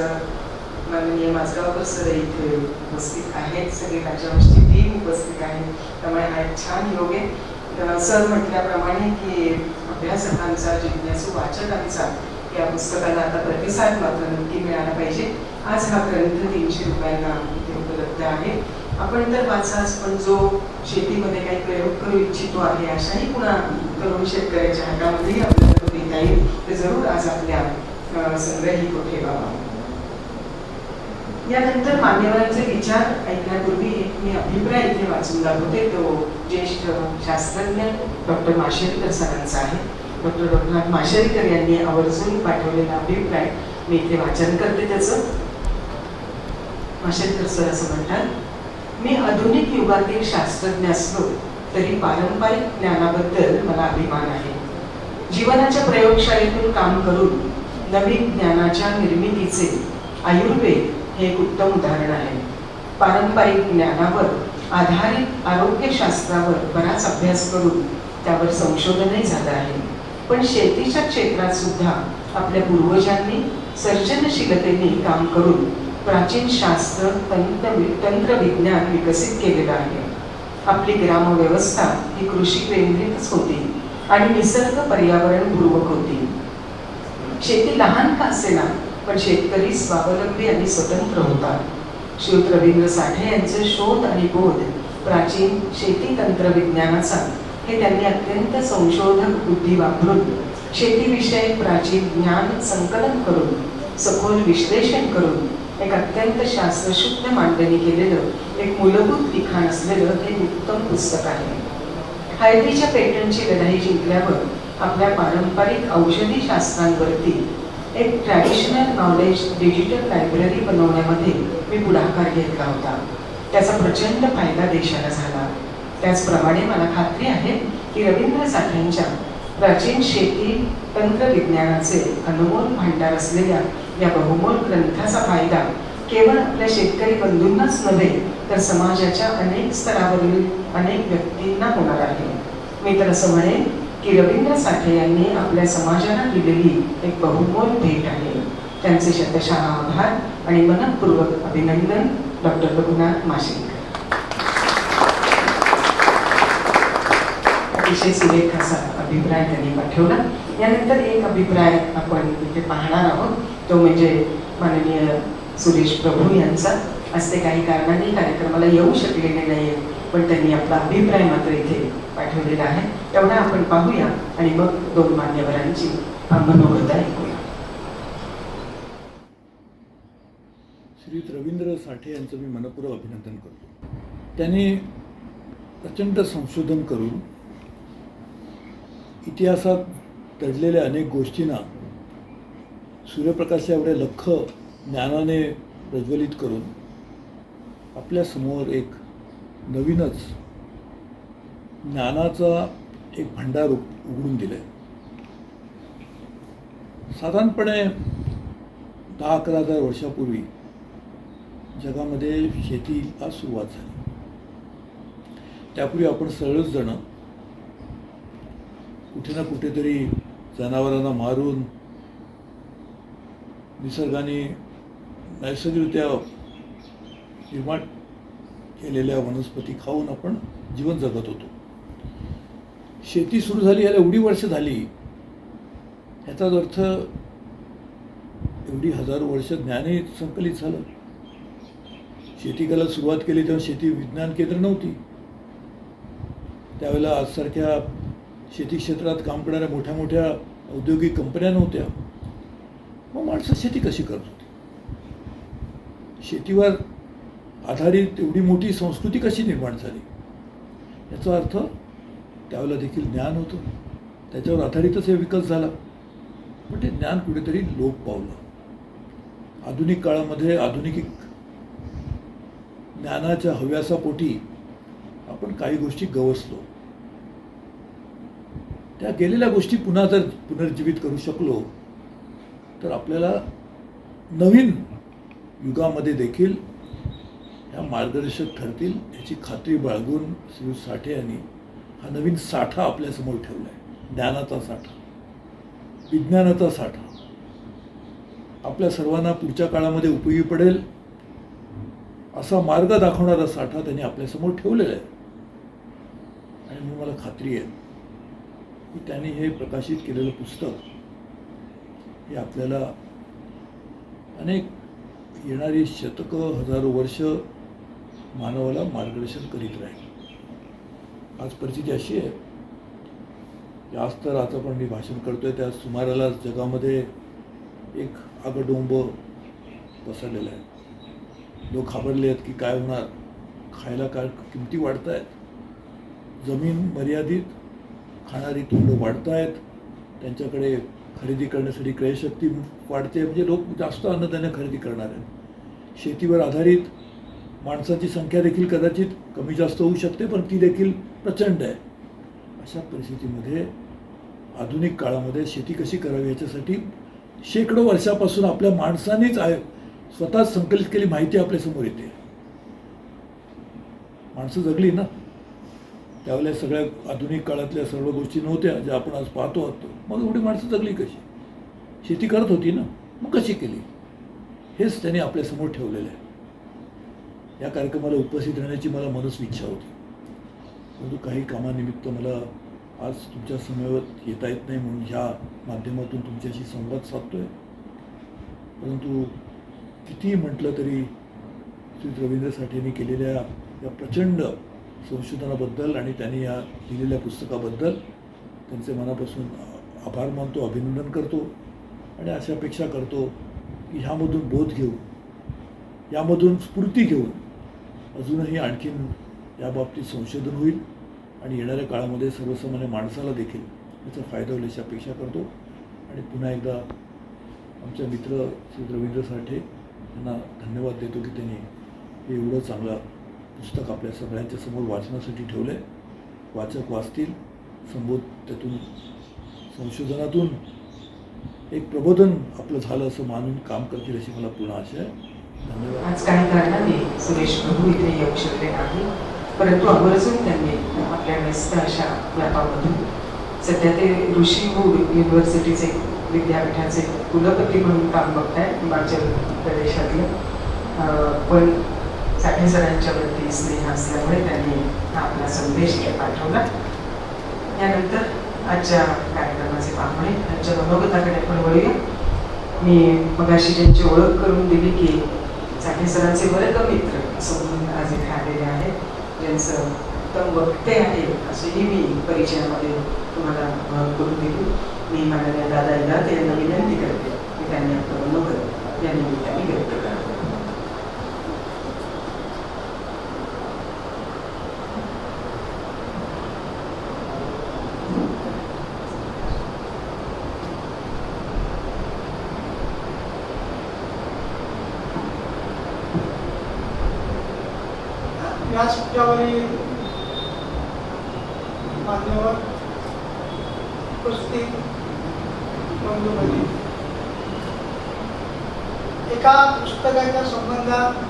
माननीय माजगावकर सर इथे उपस्थित आहेत, सगळे राजहंसची टीम उपस्थित आहे. त्यामुळे हा एक छान योग आहे. सर म्हटल्याप्रमाणे की अभ्यासकांचा, जिज्ञासू वाचकांचा या पुस्तकाला आता प्रतिसाद मात्र नक्की मिळाला पाहिजे. आज हा ग्रंथ 300 रुपयांना इथे उपलब्ध आहे. आपण तर वाचाच, पण जो शेतीमध्ये काही प्रयोग करू इच्छितो आहे अशाही पुन्हा तरुण शेतकऱ्याच्या हातामध्येही आपल्याला तो देता येईल, तर जरूर आज आपल्या संग्रही तो ठेवावा. यानंतर मान्यवरांचे विचार ऐकण्यापूर्वी एक मी अभिप्राय इथे वाचून दाखवते. तो ज्येष्ठ शास्त्रज्ञ डॉक्टर माशेलकर सरांचा आहे. डॉक्टर रघुनाथ माशेलकर यांनी आवर्जून पाठवलेला अभिप्राय मी इथे वाचन करते त्याचं. माशेलकर सर असं म्हणतात, मी आधुनिक युगातील शास्त्रज्ञ असलो तरी पारंपरिक ज्ञानाबद्दल मला अभिमान आहे. जीवनाच्या प्रयोगशाळेतून काम करून नवीन ज्ञानाच्या निर्मितीचे आयुर्वेद हे एक उत्तम उदाहरण आहे. पारंपरिक ज्ञानावर आधारित आरोग्यशास्त्रावर बराच अभ्यास करून त्यावर संशोधनही झालं आहे. पण शेतीच्या क्षेत्रात सुद्धा आपल्या पूर्वजांनी सर्जनशीलतेने काम करून प्राचीन शास्त्र, तंत्रविज्ञान विकसित केलेलं आहे. आपली ग्रामव्यवस्था ही कृषी केंद्रितच होती आणि निसर्ग पर्यावरणपूर्वक होती. शेती लहान का असेना, पण शेतकरी स्वावलंबी आणि स्वतंत्र होता. श्रीयुत रवींद्र साठे यांचे शोध आणि बोध प्राचीन शेती तंत्रविज्ञानाचा हे त्यांनी अत्यंत संशोधक बुद्धी वापरून शेतीविषयक प्राचीन ज्ञान संकलन करून सखोल विश्लेषण करून एक अत्यंत शास्त्रशुद्ध मांडणी केलेलं एक मूलभूत लिखाण असलेलं हे उत्तम पुस्तक आहे. हळदीच्या पेटंटची लढाई जिंकल्यावर आपल्या पारंपरिक औषधी शास्त्रांवरती एक ट्रॅडिशनल नॉलेज डिजिटल लायब्ररी बनवण्यामध्ये मी पुढाकार घेतला होता. त्याचा प्रचंड फायदा देशाला झाला. त्याचप्रमाणे मला खात्री आहे की रवींद्र साठेंच्या प्राचीन शेती तंत्रविज्ञानाचे अनमोल भांडार असलेल्या या बहुमोल ग्रंथाचा फायदा केवळ आपल्या शेतकरी बंधूंनाच नव्हे तर समाजाच्या अनेक स्तरावरील अनेक व्यक्तींना होणार आहे. मी तर असं म्हणेन की रवींद्र साठे यांनी आपल्या समाजाला दिलेली एक बहुमोल भेट आहे. त्यांचे शतशः आभार आणि मनपूर्वक अभिनंदन. डॉक्टर रघुनाथ माशेलकर. अतिशय सुरेख असा अभिप्राय त्यांनी पाठवला. यानंतर एक अभिप्राय आपण इथे पाहणार आहोत, तो म्हणजे माननीय सुरेश प्रभू यांचा. आज ते काही कारणांनी कार्यक्रमाला येऊ शकलेले नाही, पण त्यांनी आपला अभिप्राय मात्र इथे पाठवलेला आहे. तेवढा आपण पाहूया आणि मग दोन मान्यवरांची मनोगत ऐकूया. श्रीयुत रवींद्र साठे यांचं मी मनपूर्वक अभिनंदन करतो. त्यांनी प्रचंड संशोधन करून इतिहासात दडलेल्या अनेक गोष्टींना सूर्यप्रकाशा एवढे लख्ख ज्ञानाने प्रज्वलित करून आपल्यासमोर एक नवीनच ज्ञानाचा एक भांडार उघडून दिलं आहे. साधारणपणे 10-11,000 वर्षापूर्वी जगामध्ये शेतीला सुरुवात झाली. त्यापूर्वी आपण सर्वच जण कुठे ना कुठेतरी जनावरांना मारून निसर्गाने नैसर्गिकरित्या निर्माण केलेल्या वनस्पती खाऊन आपण जीवन जगत होतो. शेती सुरू झाली याला एवढी वर्ष झाली, याचाच अर्थ एवढी हजारो वर्ष ज्ञानही संकलित झालं. शेती करायला सुरुवात केली तेव्हा शेती विज्ञान केंद्र नव्हती. त्यावेळेला आजसारख्या शेती क्षेत्रात काम करणाऱ्या मोठ्या मोठ्या औद्योगिक कंपन्या नव्हत्या. मग माणसं शेती कशी करत होती? शेतीवर आधारित एवढी मोठी संस्कृती कशी निर्माण झाली? याचा अर्थ त्यावेळेला देखील ज्ञान होतं, त्याच्यावर आधारितच हे विकास झाला. पण ते ज्ञान कुठेतरी लोप पावलं. आधुनिक काळामध्ये आधुनिक ज्ञानाच्या हव्यासापोटी आपण काही गोष्टी गवसलो. त्या गेलेल्या गोष्टी पुन्हा जर पुनर्जीवित करू शकलो तर आपल्याला नवीन युगामध्ये देखील ह्या मार्गदर्शक ठरतील याची खात्री बाळगून श्री साठे यांनी हा नवीन साठा आपल्यासमोर ठेवला आहे. ज्ञानाचा साठा, विज्ञानाचा साठा आपल्या सर्वांना पुढच्या काळामध्ये उपयोगी पडेल असा मार्ग दाखवणारा साठा त्यांनी आपल्यासमोर ठेवलेला आहे. आणि म्हणून मला खात्री आहे की त्यांनी हे प्रकाशित केलेलं पुस्तक हे आपल्याला अनेक येणारी शतकं हजारो वर्ष मानवाला मार्गदर्शन करीत राहील. आज परिस्थिती अशी आहे की आज तर आता पण मी भाषण करतोय त्या सुमाराला जगामध्ये एक आगडोंब पसरलेला आहे. लोक घाबरले आहेत की काय होणार, खायला काय किमती वाढत आहेत, जमीन मर्यादित, खाणारी तोंडं वाढत आहेत, त्यांच्याकडे खरेदी करण्यासाठी क्रयशक्ती वाढते, म्हणजे लोक जास्त अन्नधान्य खरेदी करणार आहेत. शेतीवर आधारित माणसाची संख्या देखील कदाचित कमी जास्त होऊ शकते, पण ती देखील प्रचंड आहे. अशा परिस्थितीमध्ये आधुनिक काळामध्ये शेती कशी करावी याच्यासाठी शेकडो वर्षापासून आपल्या माणसानेच स्वतः संकलित केली माहिती आपल्यासमोर येते. माणसं जगली ना, त्यावेळेला सगळ्या आधुनिक काळातल्या सर्व गोष्टी नव्हत्या ज्या आपण आज पाहतो आहोत. मग एवढी माणसं जगली कशी? शेती करत होती ना, मग कशी केली? हेच त्यांनी आपल्यासमोर ठेवलेलं आहे. या कार्यक्रमाला उपस्थित राहण्याची मला मनस्वी इच्छा होती, परंतु काही कामानिमित्त मला आज तुमच्या समवेत येता येत नाही, म्हणून ह्या माध्यमातून तुमच्याशी संवाद साधतोय. परंतु कितीही म्हटलं तरी श्री रवींद्र साठेंनी केलेल्या या प्रचंड संशोधनाबद्दल आणि त्यांनी या लिहिलेल्या पुस्तकाबद्दल त्यांचे मनापासून आभार मानतो, अभिनंदन करतो आणि अशा अपेक्षा करतो की ह्यामधून बोध घेऊन, यामधून स्फूर्ती घेऊन अजूनही आणखीन याबाबतीत संशोधन होईल आणि येणाऱ्या काळामध्ये सर्वसामान्य माणसाला देखील याचा फायदा होईल अशी अपेक्षा करतो. आणि पुन्हा एकदा आमचे मित्र श्री रवींद्र साठे यांना धन्यवाद देतो की त्यांनी हे एवढं चांगलं पुस्तक आपल्या सगळ्यांच्या समोर वाचण्यासाठी ठेवलं आहे. वाचक वाचतील, संबोध त्यातून संशोधनातून एक प्रबोधन आपलं झालं असं मानून काम करतील अशी मला पूर्ण आशा आहे. धन्यवाद. आज काही कारणाने सुरेश प्रभू इथे येऊ शकले नाही, परंतु आवर्जून त्यांनी आपल्या व्यस्त अशा व्यापामधून सध्या ते ऋषीभूर युनिव्हर्सिटीचे विद्यापीठाचे कुलपती म्हणून काम बघताय हिमाचल प्रदेशातलं. पण साठे सरांच्यावरती स्नेह असल्यामुळे त्यांनी हा आपला संदेश पाठवला. यानंतर आजच्या कार्यक्रमाचे पाहुणे त्यांच्या मनोगताकडे आपण वळूया. मी मगाशी त्यांची ओळख करून दिली की साठे सरांचे वर्गमित्र असं म्हणून आज इथे आलेले आहेत, ज्यांचं उत्तम वक्ते आहे असेही मी परिचयामध्ये तुम्हाला ओळख करून दिली. मी माननीय दादा इनाते यांना विनंती करते की त्यांनी आपलं मनोगत या निमित्ताने व्यक्त करावं. व्यासपीठावरील मान्यवर उपस्थित बंधू भगिनी, एका पुस्तकाच्या संबंधात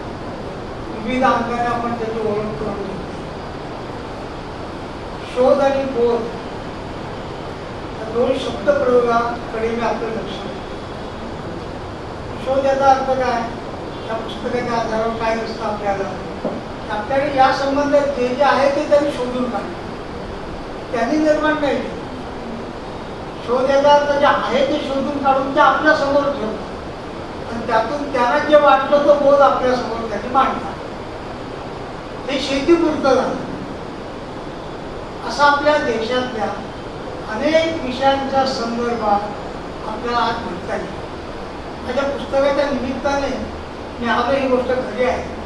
विविध अंगाने आपण त्याची ओळख करून घेतो. शोध आणि बोध या दोन शब्दप्रयोगाकडे मी आपलं लक्ष देतो. शोध याचा अर्थ काय? या पुस्तकाच्या आधारावर काय असतं आपल्याकडे या संबंधात जे जे आहे ते त्यांनी शोधून काढलं, त्यांनी निर्माण नाही केलं. शोध याचा अर्थ जे आहे ते शोधून काढून ते आपल्या समोर ठेवतात आणि त्यातून त्यांना जे वाटलं तो बोध आपल्या समोर त्यांनी मांडतात. हे शेतीपुरतं झालं. असा आपल्या देशातल्या अनेक विषयांच्या संदर्भात आपल्याला आज म्हणता येईल. माझ्या पुस्तकाच्या निमित्ताने मी आलो, ही गोष्ट खरी आहे.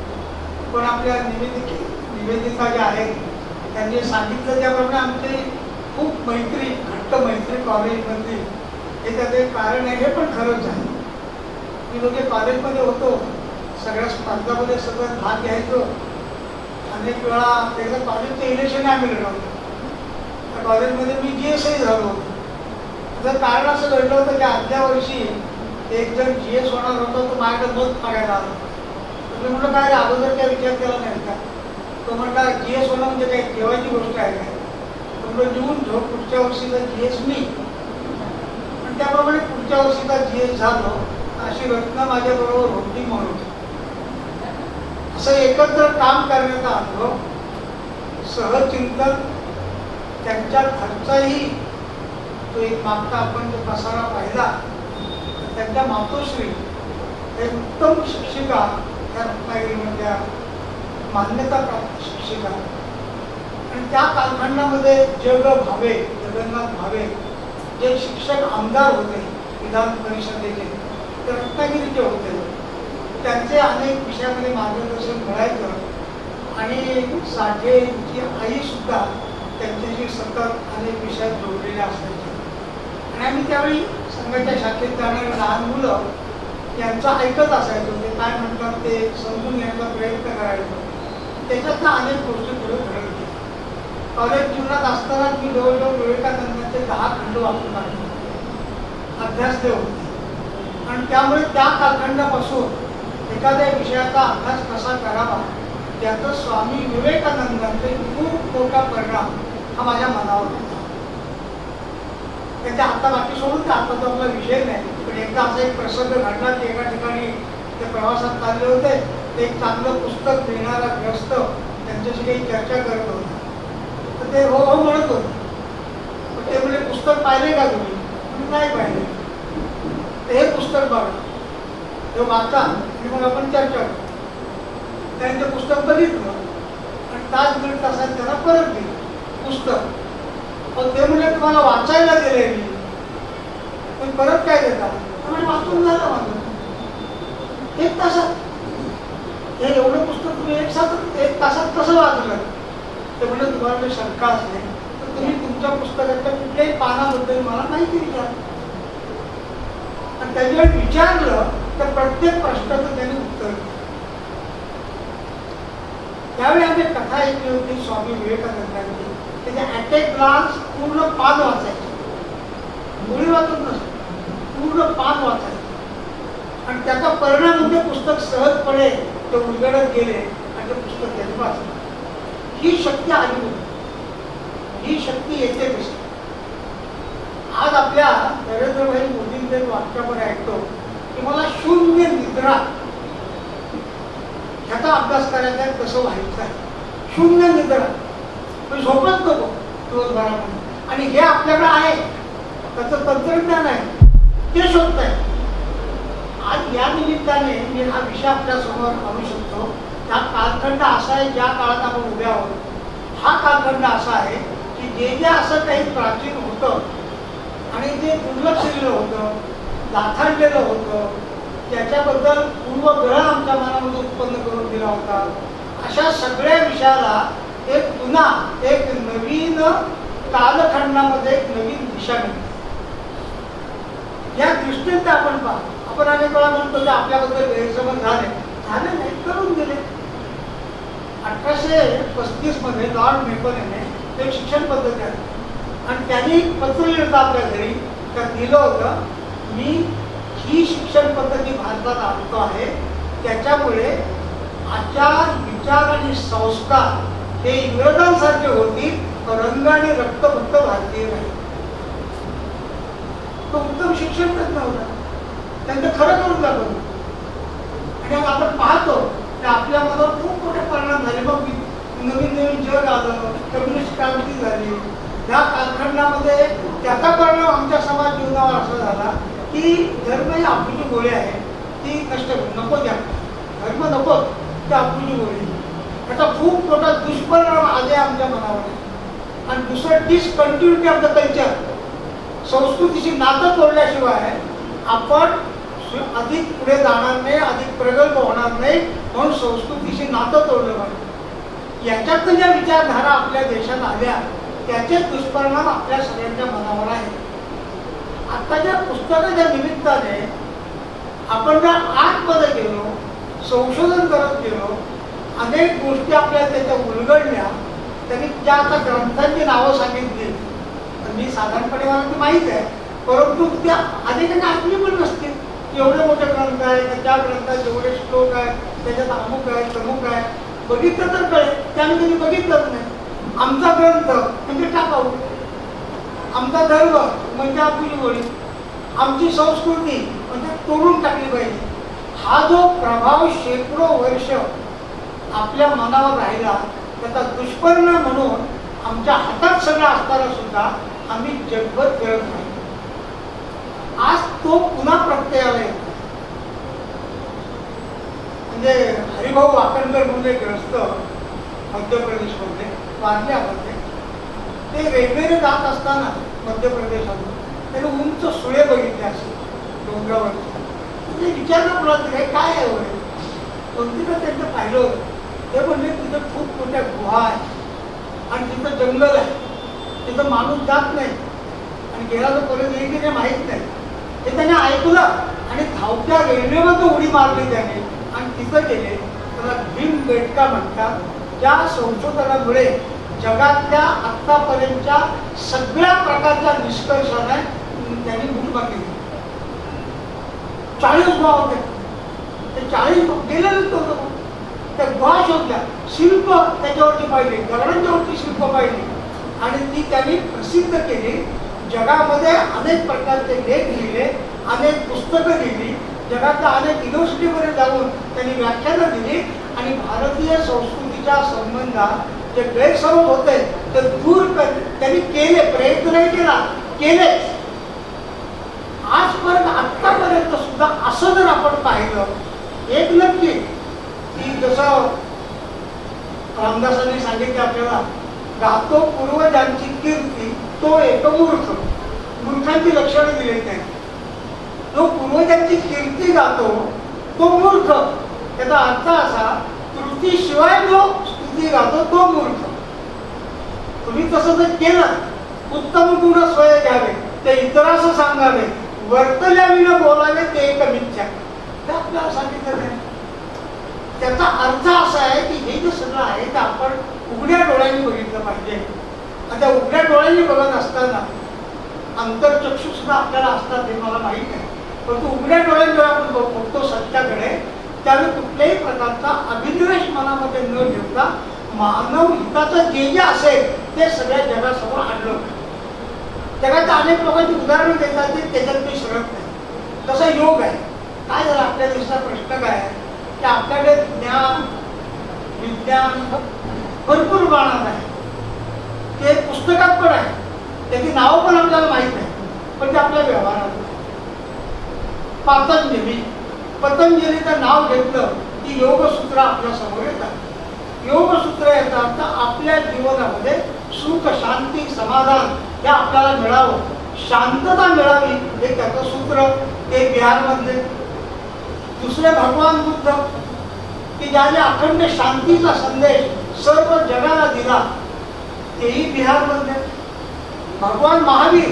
पण आपल्या निवेदिका ज्या आहेत त्यांनी सांगितलं त्याप्रमाणे आमची खूप मैत्री, घट्ट मैत्री कॉलेजमधली, हे त्याचं एक कारण आहे. हे पण खरंच आहे. मी दोघे कॉलेजमध्ये होतो, सगळ्या स्पर्धामध्ये सतत भाग घ्यायचो. अनेक वेळा त्याचं कॉलेजचं इलेक्शन आम्ही लढवलं. त्या कॉलेजमध्ये मी GS झालो होतो. त्याचं कारण असं घडलं होतं की आदल्या वर्षी एक जण GS होणार होता, तो माझ्याकडे मत मागायला आला होता. मी म्हटलं काय अगोदर काय विचार केला नाही का? तो म्हटला GS होणं म्हणजे काही देवाची गोष्ट आहे काय? म्हटलं लिहून ठेव, पुढच्या वर्षीचा GS मी. आणि त्याप्रमाणे पुढच्या वर्षीचा GS झालो. अशी रचना माझ्याबरोबर होती म्हणून असं एकत्र काम करण्याचा अनुभव, सहचिंतन, त्यांच्या खर्चाही तो एक मागता आपण जो पसारा पाहिला, त्यांच्या मातोश्री एक उत्तम शिक्षिका त्या रत्नागिरीमधल्या मान्यता प्राप्त शिक्षिका. आणि त्या कालखंडामध्ये जगन्नाथ भावे जे शिक्षक आमदार होते विधान परिषदेचे, ते रत्नागिरीचे होते. त्यांचे अनेक विषयामध्ये मार्गदर्शन मिळायचं आणि साठेची आई सुद्धा त्यांच्याशी सतत अनेक विषयात जोडलेल्या असायच्या. आणि आम्ही त्यावेळी संघाच्या शाखेत जाणारी लहान मुलं यांचं ऐकत असायचो. ते काय म्हणतात ते समजून घेण्याचा प्रयत्न करायचो. त्याच्यातनं अनेक गोष्टी पुढे घडत गेल्या. कॉलेज जीवनात असताना मी जवळजवळ विवेकानंदांचे 10 खंड वाचून काढले, अभ्यासले होते. आणि त्यामुळे त्या कालखंडापासून एखाद्या विषयाचा अभ्यास कसा करावा त्याचा स्वामी विवेकानंदांचे खूप मोठा परिणाम हा माझ्या मनावर होता. त्याच्या आता बाकी सोडून तर आता तो आपला विषय नाही. पण एकदा असा एक प्रसंग घडला की एका ठिकाणी ते प्रवासात चालले होते. ते एक चांगलं पुस्तक लिहिणारा ग्रस्त त्यांच्याशी काही चर्चा करत होता. तर ते हो हो म्हणत होते. पण ते म्हणजे पुस्तक पाहिले का तुम्ही? नाही पाहिले. तर हे पुस्तक बघा, हे वाचा आणि मग आपण चर्चा करू. त्याने ते पुस्तक बघितलं आणि तास दीड तासात त्यांना परत दिलं पुस्तक. पण ते म्हणजे तुम्हाला वाचायला दिले मी, पण परत काय देता? म्हणजे वाचून झालं माझं 1 तासात. हे एवढं पुस्तक तुम्ही 1 तासात कसं वाचलं? ते म्हणजे तुम्हाला शंका असते तर तुम्ही तुमच्या पुस्तकाच्या कुठल्याही पानाबद्दल मला माहिती विचार. आणि त्याच्यावर विचारलं तर प्रत्येक प्रश्नाचं त्यांनी उत्तर दिलं. त्यावेळी आम्ही कथा ऐकली होती स्वामी विवेकानंदांची. त्याचे ॲट ए ग्लान्स पूर्ण पान वाचायचे, मुळी वाचत नसतं, पूर्ण पान वाचायचे. आणि त्याचा परिणाम म्हणजे पुस्तक सहजपणे ते उलगडत गेले आणि ते पुस्तक त्यांनी वाचलं. ही शक्ती आली होती. ही शक्ती येते कशी? आज आपल्या नरेंद्रभाई मोदींचे वाक्य आपण ऐकतो की मला शून्य निद्रा ह्याचा अभ्यास करायचा आहे, कसं व्हायचं आहे. शून्य निद्रा झोपच नको दिवसभरामध्ये. आणि हे आपल्याकडे आहे, त्याचं तंत्रज्ञान आहे, ते शोधत आहे. आज या निमित्ताने मी हा विषय आपल्या समोर आणू शकतो. हा कालखंड असा आहे ज्या काळात आपण उभ्या आहोत. हा कालखंड असा आहे की जे जे असं काही प्राचीन होतं आणि जे दुर्लक्षित होतं, लाथाडलेलं होतं, त्याच्याबद्दल पूर्वग्रह आमच्या मनामध्ये उत्पन्न करून दिला होता. अशा सगळ्या विषयाला एक पुन्हा एक नवीन कालखंडामध्ये एक नवीन दिशा मिळते. या दृष्टीने आपण पाहतो. आपण अनेक वेळा म्हणतो की आपल्याबद्दल गैरसमज झाले नाही, करून दिले. 1835 मध्ये लॉर्ड मेकॉन याने एक शिक्षण पद्धती आहे आणि त्यांनी पत्र लिहिलं आपल्या घरी, त्यात लिहिलं होतं, मी ही शिक्षण पद्धती भारतात आणतो आहे, त्याच्यामुळे आचार विचार आणि संस्कार हे इंग्रजांसारखे होतील, रंग आणि रक्त फक्त भारतीय नाही. तो उत्तम शिक्षण तज्ञ होता, त्यांचं खरं करून दाखवलं. आणि आज आपण पाहतो की आपल्या मनावर खूप मोठे परिणाम झाले. मग नवीन नवीन जग आलं, कम्युनिस्ट क्रांती झाली, या कालखंडामध्ये त्याचा परिणाम आमच्या समाज जीवनावर असा झाला की धर्म ही आपली गोळी आहे, ती नष्ट नको द्या, धर्म नको, ती आपली गोळी. त्याचा खूप मोठा दुष्परिणाम आले आमच्या मनावर आहे. आणि दुसरं डिसकंटिन्युटी ऑफ द कल्चर, संस्कृतीशी नातं तोडल्याशिवाय आपण अधिक पुढे जाणार नाही, अधिक प्रगल्भ होणार नाही, म्हणून संस्कृतीशी नातं तोडलं पाहिजे. याच्यातून ज्या विचारधारा आपल्या देशात आल्या त्याचे दुष्परिणाम आपल्या सगळ्यांच्या मनावर आहे. आताच्या पुस्तकाच्या निमित्ताने आपण जर आतमध्ये गेलो, संशोधन करत गेलो, अनेक गोष्टी आपल्याला त्याच्या उलगडल्या. त्यांनी ज्या आता ग्रंथांची नावं सांगितली, मी साधारणपणे मला ती माहीत आहे, परंतु त्या अनेकांनी ऐकली पण नसतील. एवढे मोठे ग्रंथ आहे, त्या ग्रंथात जेवढे श्लोक आहेत, त्याच्यात अमुक आहे तमुक आहे, बघितलं तर कळेल, त्याने त्यांनी बघितलंच नाही. आमचा ग्रंथ म्हणजे टाकाऊ, आमचा धर्म म्हणजे आपली गोळी, आमची संस्कृती म्हणजे तोडून टाकली पाहिजे. हा जो प्रभाव शेकडो वर्ष आपल्या मनावर राहिला, त्याचा दुष्परिणाम म्हणून आमच्या हातात सगळं असताना सुद्धा आम्ही जगभर फिरत नाही. आज तो पुन्हा प्रत्ययाला येतो. म्हणजे हरिभाऊ वाकणकर म्हणून एक ग्रस्त मध्य प्रदेशमध्ये वारल्यामध्ये, ते रेल्वेने जात असताना मध्य प्रदेशातून त्याने उंच सुळे बघितले असे डोंगरावरचे. म्हणजे विचारलं कुणाला तरी काय आहे वगैरे, कोणतीकडे त्यांचं पाहिलं होतं. ते म्हणले तिथं खूप मोठ्या गुहा आहे आणि तिथं जंगल आहे, तिथं माणूस जात नाही आणि गेला तर परत येईल की नाही माहीत नाही. हे त्याने ऐकलं आणि धावत्या रेल्वेमध्ये उडी मारली त्याने आणि तिथं गेले. त्याला भीम बेटका म्हणतात. ज्या संशोधनामुळे जगातल्या आत्तापर्यंतच्या सगळ्या प्रकारच्या निष्कर्षाने त्यांनी मोजमाप केली. 40 गुहा होते, ते 40 गेलेलेच नव्हतं. त्या गुहा शोधल्या, शिल्प त्याच्यावरती पाहिली, दगडांच्यावरती शिल्प पाहिली आणि ती त्यांनी प्रसिद्ध केली. जगामध्ये अनेक प्रकारचे लेख लिहिले, अनेक पुस्तकं लिहिली, जगातल्या अनेक युनिव्हर्सिटीमध्ये जाऊन त्यांनी व्याख्यानं दिली आणि भारतीय संस्कृतीच्या संबंधात जे गैरसमज होते ते दूर त्यांनी केले. प्रयत्न नाही केला, केले. आजपर्यंत आत्तापर्यंत सुद्धा असं जर आपण पाहिलं, एक नक्की की जसं रामदासांनी सांगितले आपल्याला, गातो पूर्वजांची कीर्ती तो एक मूर्ख. मूर्खांची लक्षणं दिली त्यांनी. जो पूर्वजांची कीर्ती गातो तो मूर्ख. त्याचा अर्थ असा, कृतीशिवाय जो स्तुती गातो तो मूर्ख. तुम्ही तसं जर केलं, उत्तम गुण स्वय घ्यावे, ते इतरांना सांगावे, वर्तल्या विना बोलावे, ते एक मिथ्या. ते आपल्याला सांगितलं नाही. त्याचा अर्थ असा आहे की हे जे सगळं आहे ते आपण उघड्या डोळ्यांनी बघितलं पाहिजे. आता उघड्या डोळ्यांनी बघत असताना अंतर्चक्षु सुद्धा आपल्याला असतात हे मला माहीत आहे, परंतु उघड्या डोळ्यांनी आपण बघतो सत्याकडे, त्यावेळी कुठल्याही प्रकारचा अभिनिवेश मनामध्ये न ठेवता मानव हिताचं जे जे असेल ते सगळ्या जगासमोर आणलं. जगाच्या अनेक लोकांची उदाहरणं देतात, ते त्याच्यात मी सरत नाही. तसा योग आहे. काय झालं आपल्या देशाचा प्रश्न काय आहे की आपल्याकडे ज्ञान विज्ञान भरपूर प्रमाणात आहे, ते पुस्तकात पण आहे, त्याची नावं पण आपल्याला माहीत आहे, पण ते आपल्या व्यवहारात. पतंजलीचं नाव घेतलं की योगसूत्र आपल्या समोर येतात. योगसूत्र याचा अर्थ आपल्या जीवनामध्ये सुख शांती समाधान हे आपल्याला मिळावं, शांतता मिळावी, हे त्याचं सूत्र. ते बिहारमधले. दुसरे भगवान बुद्ध की ज्याने अखंड शांतीचा संदेश सर्व जगाला दिला, तेही बिहारमधले. भगवान महावीर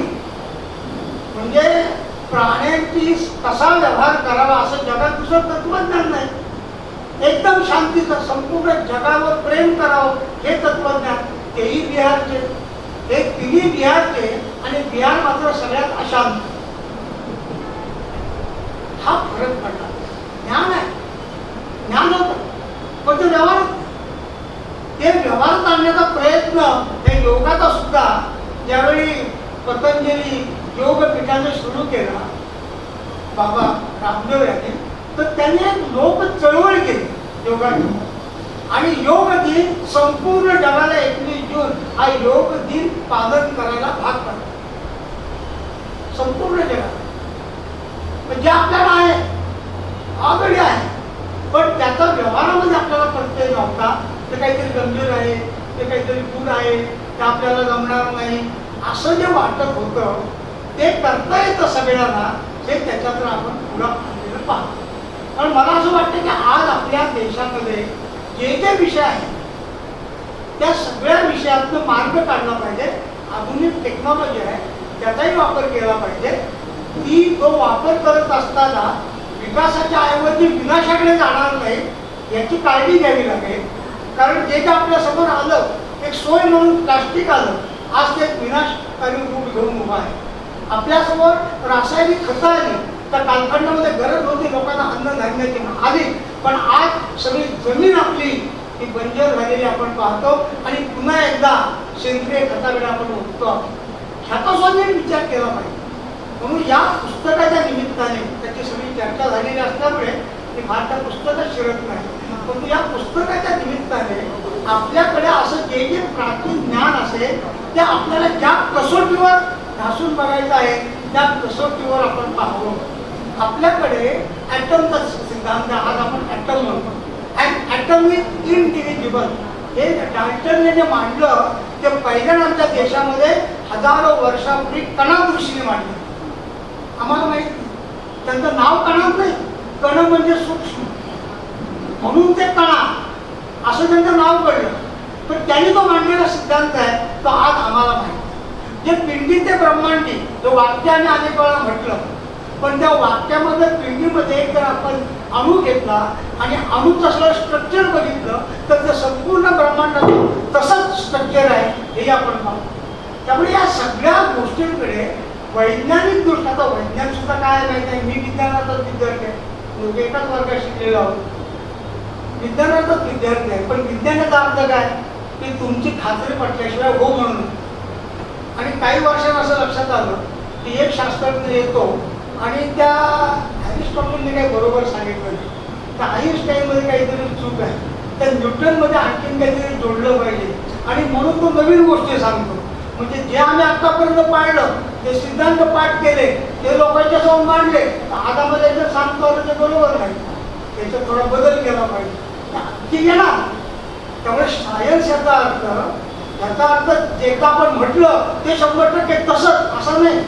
म्हणजे प्राण्यांची कसा व्यवहार करावा असं जगात दुसरं तत्वज्ञान नाही, एकदम शांतीचं संपूर्ण जगावर प्रेम करावं हे तत्वज्ञान तेही बिहारचे, हे तिन्ही बिहारचे आणि बिहार मात्र सगळ्यात अशांत. हा फरक पडला. ज्ञान आहे, ज्ञान होतं पण ते व्यवहारात, ते व्यवहारात आणण्याचा प्रयत्न हे योगाचा सुद्धा ज्यावेळी पतंजली योग पीठाने सुरू केला बाबा रामदेव यांनी, तर त्यांनी एक लोक चळवळ केली योगाची. आणि योग दिन संपूर्ण जगाला 21 जून हा योग दिन पालन करायला भाग पडला संपूर्ण जगाला. म्हणजे आपल्याला आहे ऑलरेडी आहे, पण त्याचा व्यवहारामध्ये आपल्याला प्रत्यय नव्हता. ते काहीतरी गंभीर आहे, ते काहीतरी दूर आहे, ते आपल्याला जमणार नाही असं जे वाटत होतं ते करता येतं सगळ्यांना, हे त्याच्यात आपण पुढं आणलेलं पाहतो. कारण मला असं वाटतं की आज आपल्या देशामध्ये जे जे विषय आहेत त्या सगळ्या विषयातनं मार्ग काढला पाहिजे. आधुनिक टेक्नॉलॉजी आहे त्याचाही वापर केला पाहिजे. ती तो वापर करत असताना विकासाच्या ऐवजी विनाशाकडे जाणार नाही याची काळजी घ्यावी लागेल. कारण जे आपल्या समोर आलं एक सोय म्हणून प्लास्टिक आलं, आज ते विनाशकारी रूप घेऊन उभा आहे. आपल्यासमोर रासायनिक खतं आली, त्या कालखंडामध्ये गरज होती लोकांना अन्नधान्याची आली, पण आज सगळी जमीन आपली ही बंजर झालेली आपण पाहतो आणि पुन्हा एकदा सेंद्रिय खताकडे आपण उठतो. ह्याचा सुद्धा विचार केला पाहिजे. म्हणून या पुस्तकाच्या निमित्ताने त्याची सगळी चर्चा झालेली असल्यामुळे मी फार त्या पुस्तकात शिरत नाही, परंतु या पुस्तकाच्या निमित्ताने आपल्याकडे असं जे जे प्राचीन ज्ञान असेल ते आपल्याला ज्या कसोटीवर घासून बघायचं आहे त्या कसोटीवर आपण पाहावं. आपल्याकडे ॲटमचा सिद्धांत, आज आपण ॲटम म्हणतो, ॲटम इज इनडिव्हिजिबल. हे डाल्टनने जे मांडलं ते पहिल्यांदा आमच्या देशामध्ये हजारो वर्षापूर्वी कणादृष्टीने मांडलं. आम्हाला माहित नाही, त्यांचं नाव कणाच नाही, कण म्हणजे सूक्ष्म म्हणून ते कणा असं त्यांचं नाव पडलं. पण त्यांनी तो मांडलेला सिद्धांत आहे तो आज आम्हाला माहिती. जे पिंडी ते ब्रह्मांडी जो वाक्याने अनेक वेळा म्हटलं, पण त्या वाक्यामध्ये पिंडीमध्ये जर आपण अणू घेतला आणि अणूचं सगळं स्ट्रक्चर बघितलं तर ते संपूर्ण ब्रह्मांडाचं तसंच स्ट्रक्चर आहे हे आपण पाहतो. त्यामुळे या सगळ्या गोष्टींकडे वैज्ञानिक दृष्टी, आता वैज्ञानिक सुद्धा काय माहिती आहे, मी विज्ञानाचाच विद्यार्थी आहे, एकाच वर्गात शिकलेलो आहोत, विज्ञानाचाच विद्यार्थी आहे, पण विज्ञानाचा अर्थ काय की तुमची खात्री पटल्याशिवाय हो म्हणून. आणि काही वर्षांनी असं लक्षात आलं की एक शास्त्रज्ञ येतो आणि त्या अरिस्टॉटलने काही बरोबर सांगितलं नाही, त्या आईन्स्टाईनमध्ये काहीतरी चूक आहे, त्या न्यूटनमध्ये आणखीन काहीतरी जोडलं पाहिजे आणि म्हणून तो नवीन गोष्टी सांगतो. म्हणजे जे आम्ही आतापर्यंत पाळलं, जे सिद्धांत पाठ केले ते लोकांच्या समोर मांडले, आता मला जे सांगतो ते बरोबर नाही, त्याच्यात थोडा बदल केला पाहिजे की येणार. त्यामुळे सायन्स याचा अर्थ जे का आपण म्हटलं ते 100% तसंच असं नाही.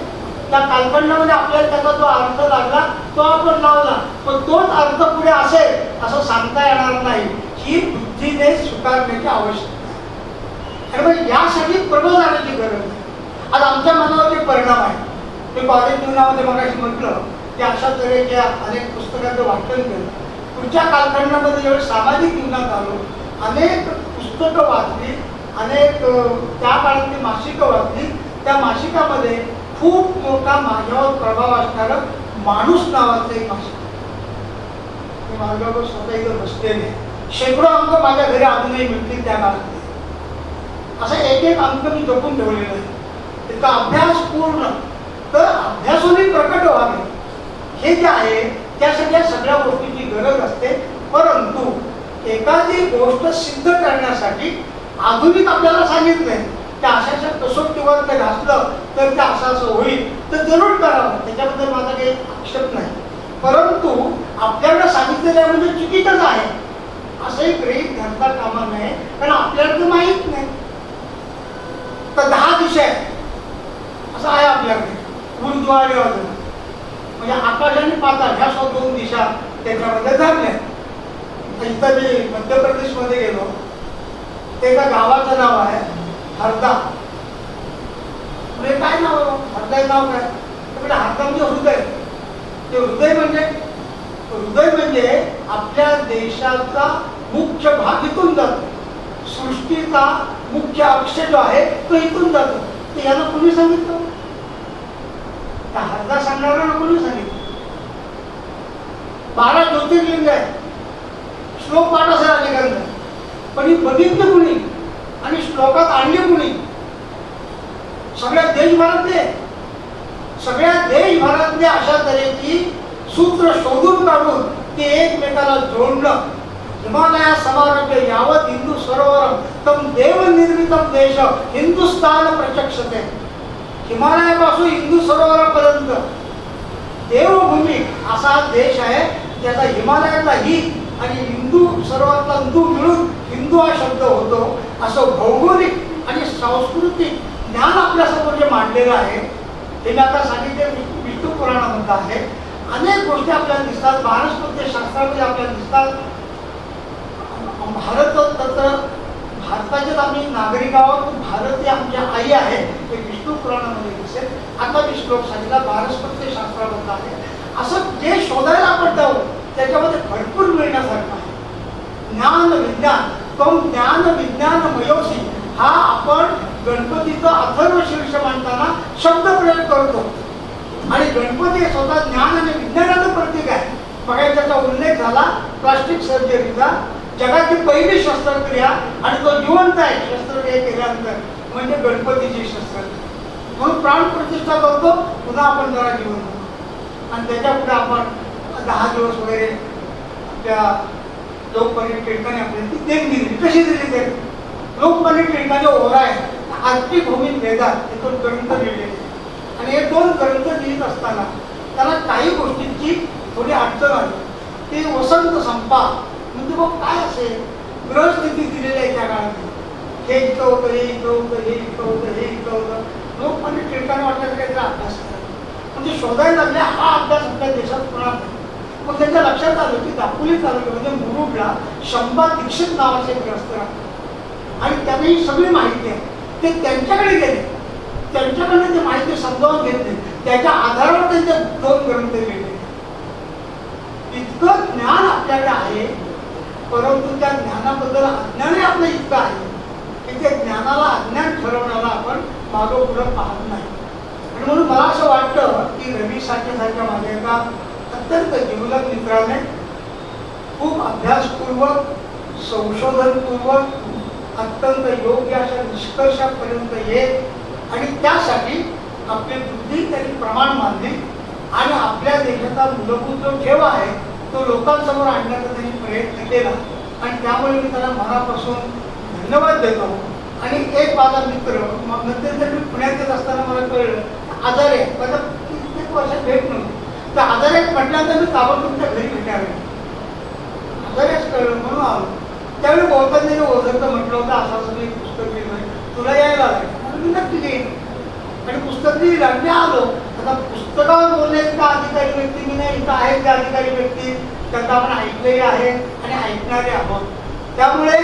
त्या कालखंडामध्ये आपल्याला त्याचा जो अर्थ लागला तो आपण लावला, पण तोच अर्थ पुढे असेल असं सांगता येणार नाही. ही बुद्धीने स्वीकारण्याची आवश्यकता आहे. आणि मग यासाठी प्रबळ जाण्याची गरज आहे. आज आमच्या मनावरती परिणाम आहे. मी कॉलेज जीवनामध्ये मगाशी म्हटलं की अशा तऱ्हेच्या अनेक पुस्तकांचं वाचन केलं. पुढच्या कालखंडामध्ये जेव्हा सामाजिक जीवनात आलो, अनेक पुस्तकं वाचली, अनेक त्या काळातली मासिकं वाचली. त्या मासिकामध्ये खूप मोठा माझ्यावर प्रभाव असणारं माणूस नावाचं एक मासिक, मी माझ्यावर स्वतः इथं बसलेले, शेकडो अंक माझ्या घरी अजूनही मिळतील त्या काळात. असं एक एक अंक मी जपून ठेवलेलं आहे. त्याचा अभ्यास पूर्ण, तर अभ्यासूनही प्रकट व्हावे हे जे आहे त्यासाठी या सगळ्या गोष्टीची गरज असते. परंतु एखादी गोष्ट सिद्ध करण्यासाठी आधुनिक आपल्याला सांगितलंय त्या अशा कसोटीवर ते घासलं तर ते असं होईल तर जरूर करावं, त्याच्याबद्दल माझा काही आक्षेप नाही. परंतु आपल्याला सांगितलेलं आहे म्हणजे चुकीचंच आहे असंही गृहीत धरता कामा नये, कारण आपल्याला तर माहीत नाही. तर 10 दिशा आहेत असं आहे आपल्याकडे, गुरुद्वारे वगैरे, म्हणजे आकाश आणि पाताळ ह्या 2 दिशा त्याच्यामध्ये धरल्या. इथं मी मध्य प्रदेशमध्ये गेलो, ते एका गावाचं नाव आहे हरदा. म्हणजे काय नाव, हरदा नाव काय, हरदा म्हणजे हृदय. ते हृदय म्हणजे हृदय म्हणजे आपल्या देशाचा मुख्य भाग इथून जातो. सृष्टीचा मुख्य अक्ष जो आहे तो इथून जातो. ते याला कोणी सांगितलं? त्या हरदा सांगणाऱ्यांना कोणी सांगितलं? 12 ज्योतिर्लिंग आहे, श्लोक पाठ असेल अनेकांना, पण ही बघितली कुणी आणि श्लोकात आणली कुणी? सगळ्या देशभरातले अशा तऱ्हेची सूत्र शोधून काढून ते एकमेकाला जोडणं. हिमालया समारभ्य यावत हिंदू सरोवरम तम देव निर्मितम देश हिंदुस्थान प्रचक्षते. हिमालयापासून हिंदू सरोवरापर्यंत देवभूमी असा देश आहे, त्याचा हिमालयातला ही आणि हिंदू सरोवरातला हिंदू मिळून हिंदू हा शब्द होतो. असं भौगोलिक आणि सांस्कृतिक ज्ञान आपल्यासमोर जे मांडलेलं आहे ते मी आता सांगितले विष्णू पुराणामध्ये आहे. अनेक गोष्टी आपल्याला दिसतात, महाराष्ट्र शास्त्रामध्ये आपल्याला दिसतात. भारताचे आम्ही नागरिक आहोत, भारत ही आमच्या आई आहे हे विष्णू पुराणामध्ये दिसेल. आता मी श्लोक सांगितला भारत शास्त्राबद्दल आहे. असं जे शोधायला आपण जाऊ त्याच्यामध्ये भरपूर मिळण्यासारखं आहे. ज्ञान विज्ञान तो ज्ञान विज्ञान मयोसी हा आपण गणपतीचा अथर्व शीर्ष मांडताना शब्द प्रयोग करतो आणि गणपती स्वतः ज्ञान आणि विज्ञानाचं प्रतीक आहे. बघा त्याचा उल्लेख झाला प्लास्टिक सर्जरीचा. जगाची पहिली शस्त्रक्रिया आणि तो जिवंत आहे शस्त्रक्रिया केल्यानंतर म्हणजे गणपतीची शस्त्रक्रिया. म्हणून प्राण प्रतिष्ठा करतो, पुन्हा आपण जरा जिवंत होतो आणि त्याच्या पुढे आपण 10 दिवस वगैरे आपल्या लोकमान्य टिळकाने आपल्याला ती देणगी दिली. कशी दिली ते? लोकमान्य टिळकाने ओरा आहे आजची भूमी वेदात हे 2 ग्रंथ लिहिले आणि हे 2 ग्रंथ लिहित असताना त्याला काही गोष्टींची थोडी अडचण आली. ती वसंत संपा म्हणजे मग काय असेल ग्रहस्थिती दिलेली आहे त्या काळामध्ये. हे इथं होतं, हे इथं होतं, हे इथं होतं, हे इथं होतं. लोकमान्य टिळकाने वाटलं काहीतरी अभ्यास करायचा म्हणजे शोधायला लागले हा अभ्यास आपल्या देशात होणार नाही. मग त्यांच्या लक्षात आलं की दापोली तालुक्यामध्ये मुरुडला शंभा दीक्षित नावाचे ग्रस्त राहतात आणि त्यांना ही सगळी माहिती आहे. ते त्यांच्याकडे गेले, त्यांच्याकडे ते माहिती समजावून घेतली, त्याच्या आधारावर त्यांचे 2 ग्रंथ लिहिले. इतकं ज्ञान आपल्याकडे आहे, परंतु त्या ज्ञानाबद्दल अज्ञानही आपलं इतकं आहे की त्या ज्ञानाला अज्ञान ठरवण्याला आपण मागं पुढं पाहत नाही. आणि म्हणून मला असं वाटतं की रवी साठेसारख्या माझ्या एका अत्यंत जिवलग मित्राने खूप अभ्यासपूर्वक संशोधनपूर्वक अत्यंत योग्य अशा निष्कर्षापर्यंत येत आणि त्यासाठी आपली बुद्धी त्यांनी प्रमाण मानली आणि आपल्या देशाचा मूलभूत जो ठेवा आहे तो लोकांसमोर आणण्याचा त्यांनी प्रयत्न केला आणि त्यामुळे मी त्याला मनापासून धन्यवाद देतो. आणि एक माझा मित्र मग नंतर मी पुण्यात येत असताना मला कळलं आजारी आहे, माझा कित्येक वर्षात भेट नव्हती. तर आजारी म्हटल्यानंतर मी ताबडतोबच्या घरी भेटावे आजारीच कळलं म्हणून आलो. त्यावेळी बोलताना ओझरचं म्हटलं होतं असं असं मी पुस्तक लिहिलं तुला यायला लागेल. मी नक्की येईन आणि पुस्तक लिहिलं आणि मी आलो. आता पुस्तकावर बोलण्याचे का अधिकारी व्यक्ती मी नाही, इथं आहेत त्या अधिकारी व्यक्ती त्यांना आपण ऐकलेले आहे आणि ऐकणारे आहोत. त्यामुळे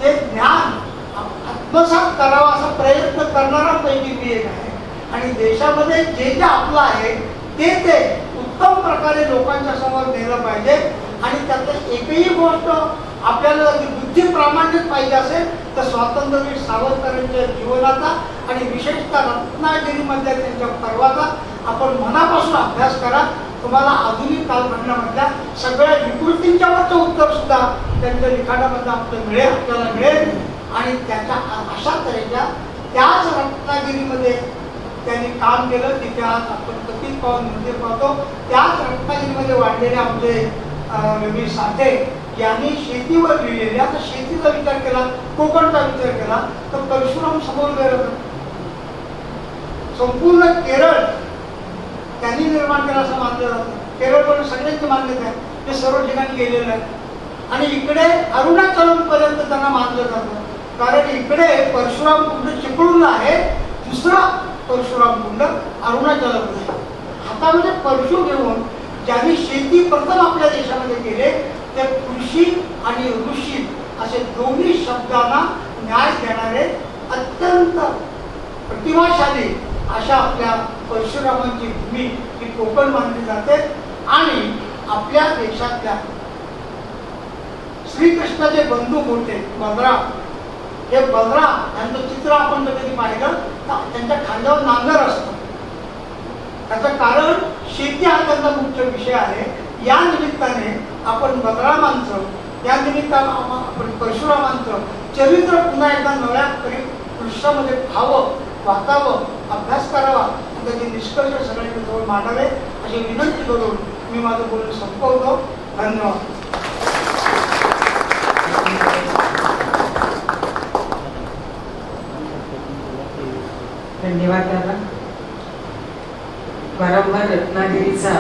ते ज्ञान आत्मसात करावा असा प्रयत्न करणाऱ्यांपैकी मी एक आहे आणि देशामध्ये जे जे आपलं आहे ते उत्तम प्रकारे लोकांच्या समोर नेलं पाहिजे. आणि त्यातलं एकही गोष्ट आपल्याला बुद्धी प्रामाणिक पाहिजे असेल तर स्वातंत्र्यवीर सावरकरांच्या जीवनाचा आणि विशेषतः रत्नागिरीमधल्या त्यांच्या पर्वाचा आपण मनापासून अभ्यास करा. तुम्हाला आधुनिक कालखंडामधल्या सगळ्या विकृतींच्यावरचं उत्तर सुद्धा त्यांच्या लिखाणामधलं आपल्याला मिळेल आणि त्याच्या अशा तऱ्हेच्या त्याच रत्नागिरीमध्ये त्यांनी काम केलं. तिथे आज आपण कथित पाहून मंदिर पाहतो. त्याच रत्नागिरीमध्ये वाढलेले आमचे रवी साठे यांनी शेतीवर लिहिलेले. आता शेतीचा विचार केला, कोकणचा विचार केला तर परशुराम समोर गेलं. संपूर्ण केरळ त्यांनी निर्माण केला असं मानलं जातं. केरळमध्ये सगळ्यांची मान्यता आहे, ते सर्व ठिकाणी गेलेलं आहे. आणि इकडे अरुणाचलम पर्यंत त्यांना मानलं जातं कारण इकडे परशुराम कुंड चिपळूणला आहे, दुसरा परशुराम कुंड अरुणाचलम आहे. हातामध्ये परशु घेऊन ज्यांनी शेती प्रथम आपल्या देशामध्ये केले ते कृषी आणि ऋषी असे दोन्ही शब्दांना न्याय देणारे अत्यंत प्रतिभाशाली अशा आपल्या परशुरामांची भूमी ही कोकण मानली जाते. आणि आपल्या देशातल्या श्रीकृष्णाचे बंधू मोठे बलराम, हे बलराम यांचं चित्र आपण जर कधी पाहिलं तर त्यांच्या खांद्यावर नांगर असतं. त्याचं कारण शेती हा त्यांचा मुख्य विषय आहे. या निमित्ताने आपण बलरामांचं, या निमित्तानं आपण परशुरामांचं चरित्र पुन्हा एकदा नव्या दृश्यामध्ये पाहावं, वाचावं, अभ्यास करावा आणि त्याचे निष्कर्ष सगळ्यांच्या जवळ मांडावे अशी विनंती करून मी माझं बोलणं संपवतो. धन्यवाद. धन्यवाद दादा. वारंवार रत्नागिरीचा,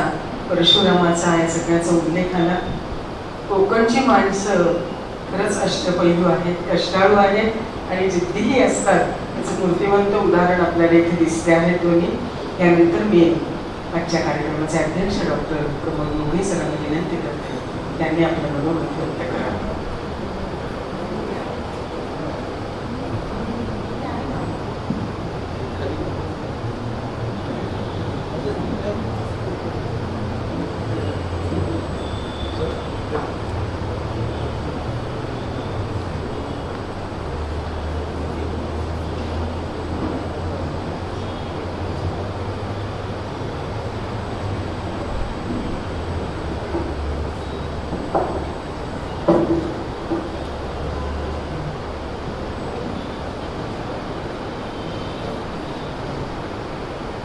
परशुरामाचा या सगळ्याचा उल्लेख आला. कोकणची माणसं खरंच अष्टपैलू आहेत, कष्टाळू आहेत आणि जिद्दीही असतात. याचं मूर्तिवंत उदाहरण आपल्याला इथे दिसते आहेत दोन्ही. यानंतर मी आजच्या कार्यक्रमाचे अध्यक्ष डॉक्टर प्रमोद मोघे सरांना विनंती करते, त्यांनी आपलं मनोमत व्यक्त करावं.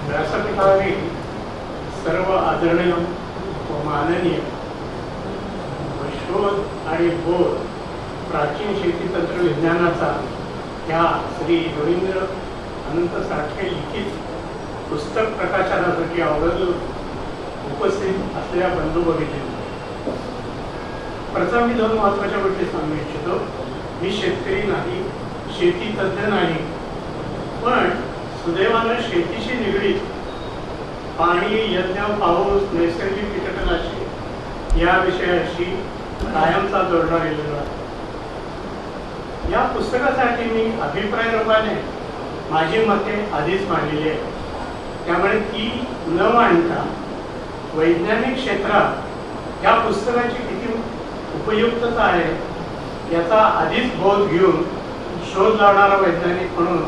व्यासपीठावरील सर्व आदरणीय व माननीय व शोध आणि बोध प्राचीन शेती तंत्रविज्ञानाचा ह्या श्री रवींद्र अनंत साठे लिखित पुस्तक प्रकाशनासाठी आवर्जून उपस्थित असलेल्या बंधू भगिनींनो, प्रथम मी दोन महत्त्वाच्या गोष्टी सांगू इच्छितो. मी शेतकरी नाही, शेती तज्ज्ञ नाही, पण सुदैवानं शेतीशी निगडीत पाणी, यज्ञ, पाऊस, नैसर्गिक कीटकनाशके या विषयाशी कायमचा जोडला गेलेलो आहे. या पुस्तकासाठी मी अभिप्राय रूपाने माझी मते आधीच मांडलेली आहे. त्यामुळे ती न मांडता वैज्ञानिक क्षेत्रात या पुस्तकाची किती उपयुक्तता आहे याचा आधीच बोध घेऊन शोध लावणारा वैज्ञानिक म्हणून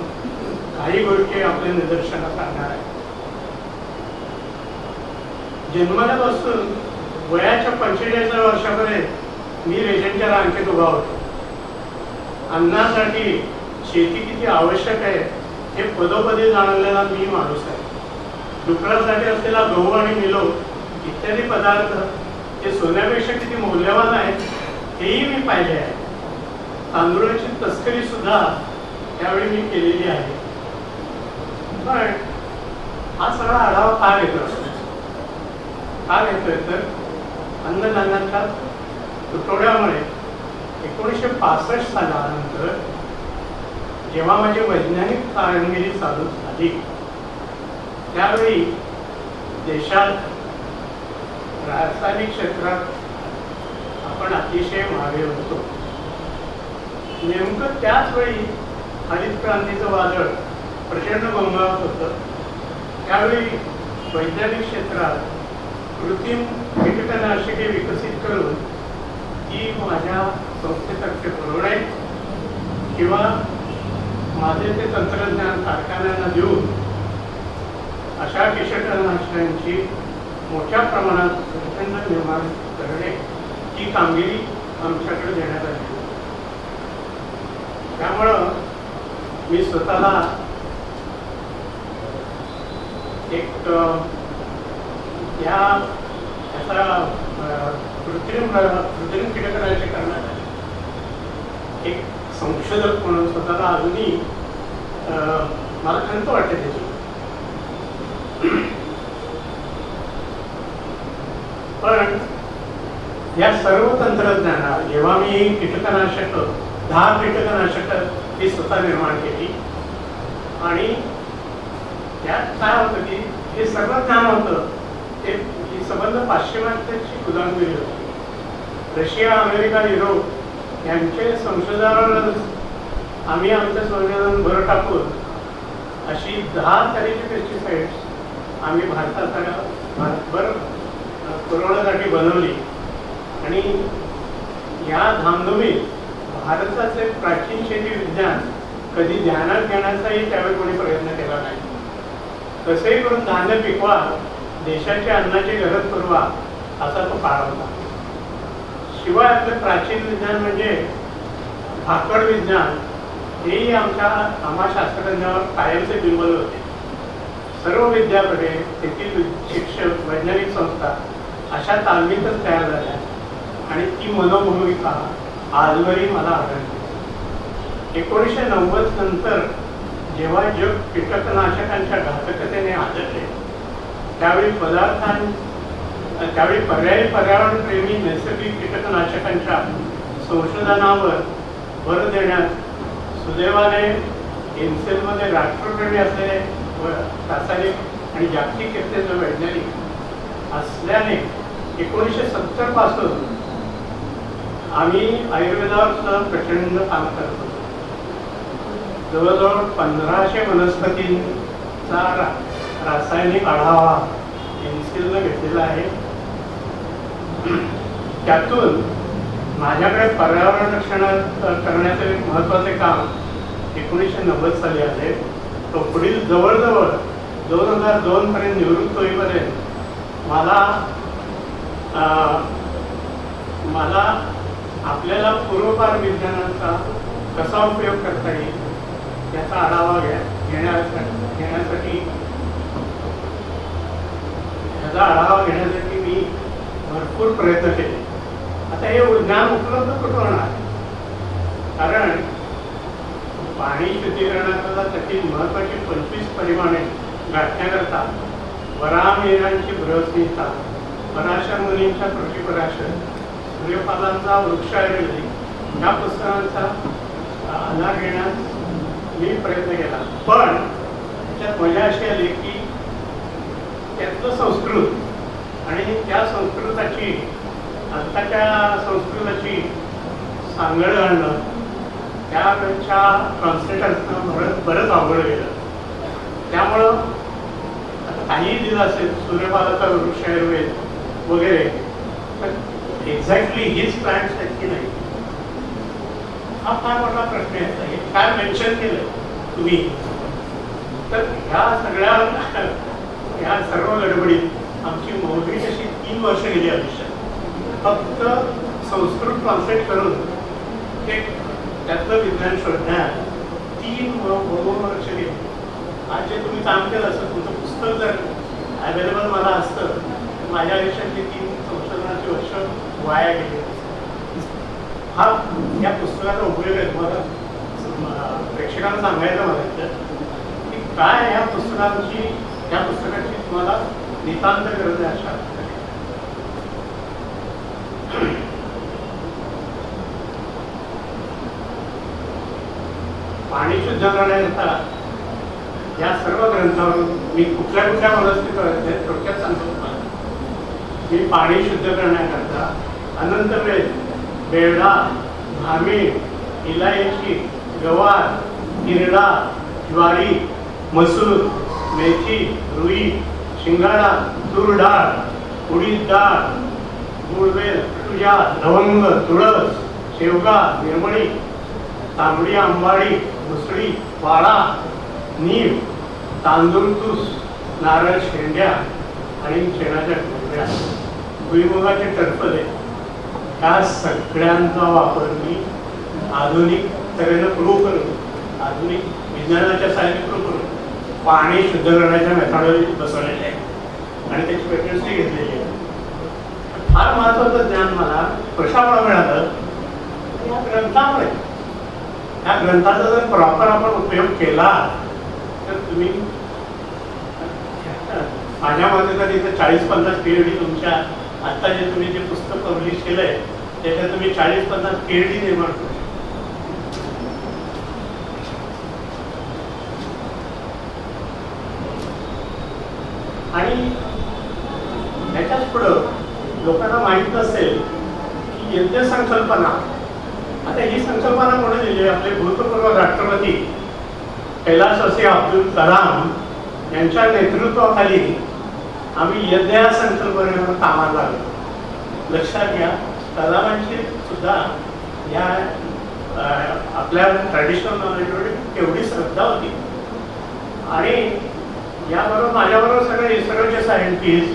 काही गोष्टी आपल्या निदर्शनास आणणार आहे. जन्मल्यापासून वयाच्या 45 वर्षापर्यंत मी रेजनच्या रांगेत उभा होतो. अन्नासाठी शेती किती आवश्यक आहे हे पदोपदी जाणलेला मी माणूस आहे. डुकरासाठी असलेला गहू आणि मिलो इत्यादी पदार्थ हे सोन्यापेक्षा किती मौल्यवान आहेत हेही मी पाहिले आहे. तांदूळाची तस्करी सुद्धा त्यावेळी मी केलेली आहे. पण हा सगळा आढावा का घेतोय तर अन्नधान्याच्या तुटवड्यामुळे 1965 सालानंतर जेव्हा माझी वैज्ञानिक कामगिरी चालू झाली त्यावेळी देशात रासायनिक क्षेत्रात आपण अतिशय मागे होतो. नेमकं त्याच वेळी हरित क्रांतीचं वादळ प्रचंड गोंगावत होतं. त्यावेळी वैज्ञानिक क्षेत्रात कृत्रिम कीटकनाशके विकसित करून ती माझ्या संस्थेतर्फे पुरवणे किंवा माझे ते तंत्रज्ञान कारखान्यांना देऊन अशा कीटकनाशकांची मोठ्या प्रमाणात उत्पन्न निर्माण करणे ही कामगिरी आमच्याकडे देण्यात आली. त्यामुळं मी स्वतःला एक याचा कृत्रिम कीटकनाशक करण्याचा एक संशोधक म्हणून स्वतःला अजूनही मला खंत वाटते त्याची. पण या सर्व तंत्रज्ञानात जेव्हा मी कीटकनाशक 10 कीटकनाशक ही स्वतः निर्माण केली आणि त्यात काय होतं की हे सर्व ज्ञान होतं ते संबंध पाश्चिमात्याची गुलामगिरी होती. रशिया, अमेरिका, युरोप यांचे संशोधनावर आम्ही आमचं संशोधन भर टाकून अशी 10 तऱ्हेची पेस्टिसाइड्स आम्ही भारताभर पुरवण्यासाठी बनवली. आणि या धामधुमीत भारताचे प्राचीन शेती विज्ञान कधी ध्यानात घेण्याचाही त्यावेळी कोणी प्रयत्न केला नाही. कसेही करून धान्य पिकवा, देशाच्या अन्नाची गरज पुरवा, असा तो काळ होता. शिवाय आपले प्राचीन विज्ञान म्हणजे भाकड विज्ञान हेही आम्हा शास्त्रज्ञावर कायमचे बिंबल होते. सर्व विद्यापीठे, तेथील शिक्षक, वैज्ञानिक संस्था अशा तालमीतच तयार झाल्या आणि ती मनोभूमिका आजवरही मला आढळते. 1990 नंतर जेव्हा जग कीटकनाशकांच्या घातकतेने आदळले, त्यावेळी पर्यायी पर्यावरणप्रेमी नैसर्गिक कीटकनाशकांच्या संशोधनावर भर देण्यात सुदैवाने एमसेलमध्ये राष्ट्रप्रेमी असलेले रासायनिक आणि जागतिक कीर्तीचे वैज्ञानिक असल्याने 1970 पासून आम्ही आयुर्वेदावर सुद्धा प्रचंड काम करत होतो. जवळजवळ 1500 वनस्पतींचा रासायनिक आढावा एमसीलनं घेतलेला आहे. त्यातून माझ्याकडे पर्यावरण रक्षण करण्याचे एक महत्त्वाचे काम 1990 साली आले. तो पुढील जवळजवळ 2002 पर्यंत निवृत्त होईपर्यंत मला आपल्याला पूर्वपार विज्ञानाचा कसा उपयोग करता येईल याचा आढावा घेण्यासाठी मी भरपूर प्रयत्न केले. आता हे ज्ञान उपलब्ध कुठं होणार? कारण पाणी शुद्धीकरणाकरता त्याची महत्त्वाची 25 परिमाणे गाठण्याकरता वराहमिहिरांची बृहस्मिता, पराशर मुनींच्या पृथ्वीपराशर, सूर्यपालांचा वृक्ष आयुर्वेदिक या पुस्तकांचा आधार घेण्यास मी प्रयत्न केला. पण त्याच्यात मजा अशी आली की त्यातलं संस्कृत आणि त्या संस्कृताची आत्ताच्या संस्कृताची सांगड घालणं त्यापेक्षा ट्रान्सलेटर्सनं बरंच अवघड गेलं. त्यामुळं आता काहीही दिलं असेल सूर्यपालाचा वृक्ष आयुर्वेद वगैरे, पण एक्झॅक्टली हीच प्लॅन्ट्स आहेत की नाही हा फार मोठा प्रश्न आहे. काय मेन्शन केलं तुम्ही? तर ह्या सर्व गडबडीत आमची मोठी अशी 3 वर्ष गेली आयुष्यात. फक्त संस्कृत ट्रान्सलेट करून ते त्यातलं विज्ञान शोधण्यात 3 वर्ष गेली. आज जे तुम्ही काम केलं असं तुमचं पुस्तक जर अवेलेबल मला असतं तर माझ्या आयुष्यातली 3 संशोधनाची वर्ष वाया गेली. हा या पुस्तकाचा उपयोग आहे. तुम्हाला प्रेक्षकांना सांगायचं मला की काय या पुस्तकाची तुम्हाला नितांत गरज आहे. अशा पाणी शुद्ध करण्याकरता या सर्व ग्रंथावरून मी कुठल्या वनस्पती थोडक्यात सांगतो तुम्हाला. मी पाणी शुद्ध करण्याकरता अनंतवेल, बेडा, भामीर, इलायची, गवार, हिरडा, ज्वारी, मसूर, मेथी, रुई, शिंगाडा, तूर डाळ, उडीद डाळ, गुळवेल, तुळजा, लवंग, तुळस, शेवगा, निर्मळी, तांबडी, आंबाडी, मुसळी, वाळा, नीम, तांदूळ तूस, नारळ शेंड्या आणि शेणाच्या गोळ्या, भुईमुगाचे टरफले, ह्या सगळ्यांचा वापर मी आधुनिक तऱ्हेनं प्रूव्ह करून, आधुनिक विज्ञानाच्या सहाय्याने प्रूव्ह करून पाणी शुद्ध करण्याच्या मेथॉडॉलॉजी बसवलेली आहे आणि त्याची पेटन्सी घेतलेली आहे. फार महत्त्वाचं ज्ञान मला कशामुळे मिळालं? या ग्रंथामुळे. या ग्रंथाचा जर प्रॉपर आपण उपयोग केला तर तुम्ही माझ्या मते तर इथे 40-50 PhD तुमच्या आत्ता जे तुम्ही जे पुस्तक पब्लिश केलंय त्याच्यात तुम्ही 40-50 PhD निर्माण करू. आणि त्याच्याच पुढं लोकांना माहीत नसेल की यज्ञ संकल्पना, आता ही संकल्पना कोणी दिली? आपले भूतपूर्व राष्ट्रपती कैलासवासी अब्दुल कलाम यांच्या नेतृत्वाखाली आम्ही यज्ञ संकल्पनेवर कामाला लागलो. लक्षात घ्या, तलावांची सुद्धा या आपल्या ट्रॅडिशनल नॉलेजवर केवढी श्रद्धा होती. आणि याबरोबर माझ्याबरोबर सगळे इस्रोचे सायंटिस्ट,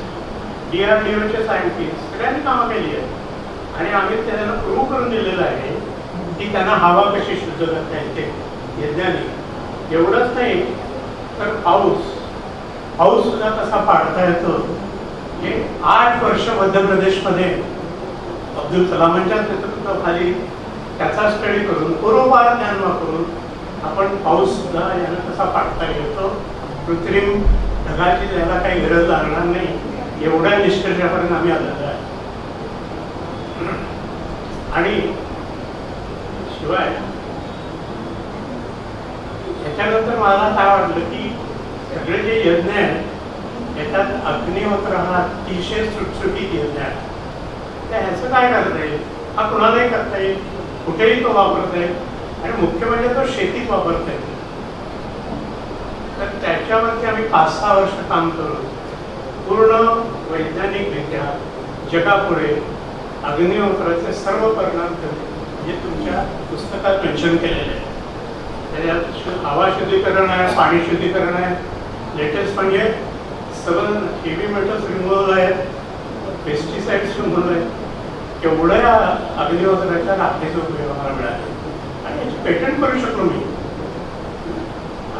DRDOचे सायंटिस्ट सगळ्यांनी कामं केली आहेत. आणि आम्ही त्यांना प्रूव्ह करून दिलेलं आहे की त्यांना हवा कशी शुद्ध करता येते यज्ञाने. एवढंच नाही तर पाऊस सुद्धा कसा पाडता येतो. हे 8 वर्ष मध्य प्रदेशमध्ये अब्दुल कलामांच्या नेतृत्वाखाली त्याचा स्टडी करून पूर्वपार ज्ञान वापरून आपण पाऊस सुद्धा याला कसा पाडता येतो. कृत्रिम ढगाची त्याला काही गरज लागणार नाही एवढ्या निष्कर्षापर्यंत आम्ही आलेलो आहे. आणि शिवाय याच्यानंतर मला काय वाटलं की सगळे जे यज्ञ आहेत याच्यात अग्निहोत्र हा अतिशय सुटसुटीत यज्ञ आहे. तर ह्याचं काय करता येईल, हा कुणालाही करता येईल, कुठेही तो वापरता येईल. आणि मुख्य म्हणजे तो शेतीत वापरता येईल. तर त्याच्यावरती आम्ही 5-6 वर्ष काम करून पूर्ण वैज्ञानिकरित्या जगापुढे अग्निहोत्राचे सर्व परिणाम जे तुमच्या पुस्तकात मेन्शन केलेले आहे. त्याच्यात हवा शुद्धीकरण आहे, पाणी शुद्धीकरण आहे, लेटेस्ट म्हणजे सगळं हेवी मेटल्स रिमूव्हल आहे, पेस्टिसाइड्स रिमूव्हल आहे. केवढ्या अग्निहोत्राच्या राखेचा उपयोग आम्हाला मिळाले आणि याची पेटंट करू शकलो मी.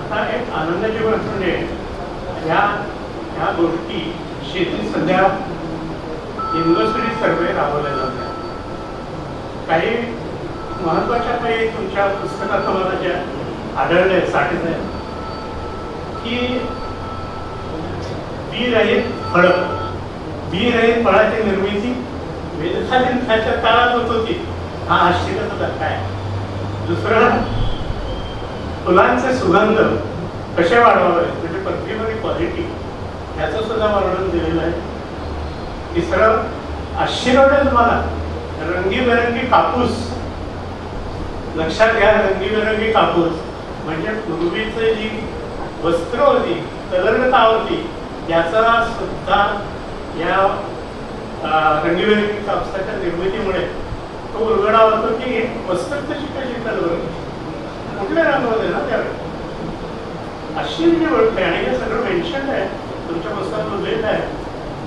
आता एक आनंदाची गोष्ट म्हणजे ह्या गोष्टी शेतीत सध्या युनिव्हर्सिटी सर्वे राबवल्या जातात. काही महत्वाच्या काही तुमच्या पुस्तकात मला ज्या आढळल्या साठीच आहे की बी रहित फळाची निर्मिती वेदकालीनच्या काळात होत होती. हा आश्चर्याचा धक्का आहे. दुसरं, फुलांचे सुगंध कसे वाढवावे म्हणजे परफ्युमरी क्वालिटी याचं सुद्धा वर्णन दिलेलं आहे. तिसरं, आश्चर्य तुम्हाला रंगीबेरंगी कापूस. लक्षात घ्या, रंगीबेरंगी कापूस म्हणजे पूर्वीची जी वस्त्र होती, कलरता होती, याचा सुद्धा या रंगीबेरंगी कापसाच्या निर्मितीमुळे तो उलगडा होतो की वस्त्र कशी कशी कलर कुठल्या रंग होते ना त्यावेळी. आश्चर्य गोष्ट आहे आणि हे सगळं मेन्शन आहे तुमच्या पुस्तकात उल्लेख आहे.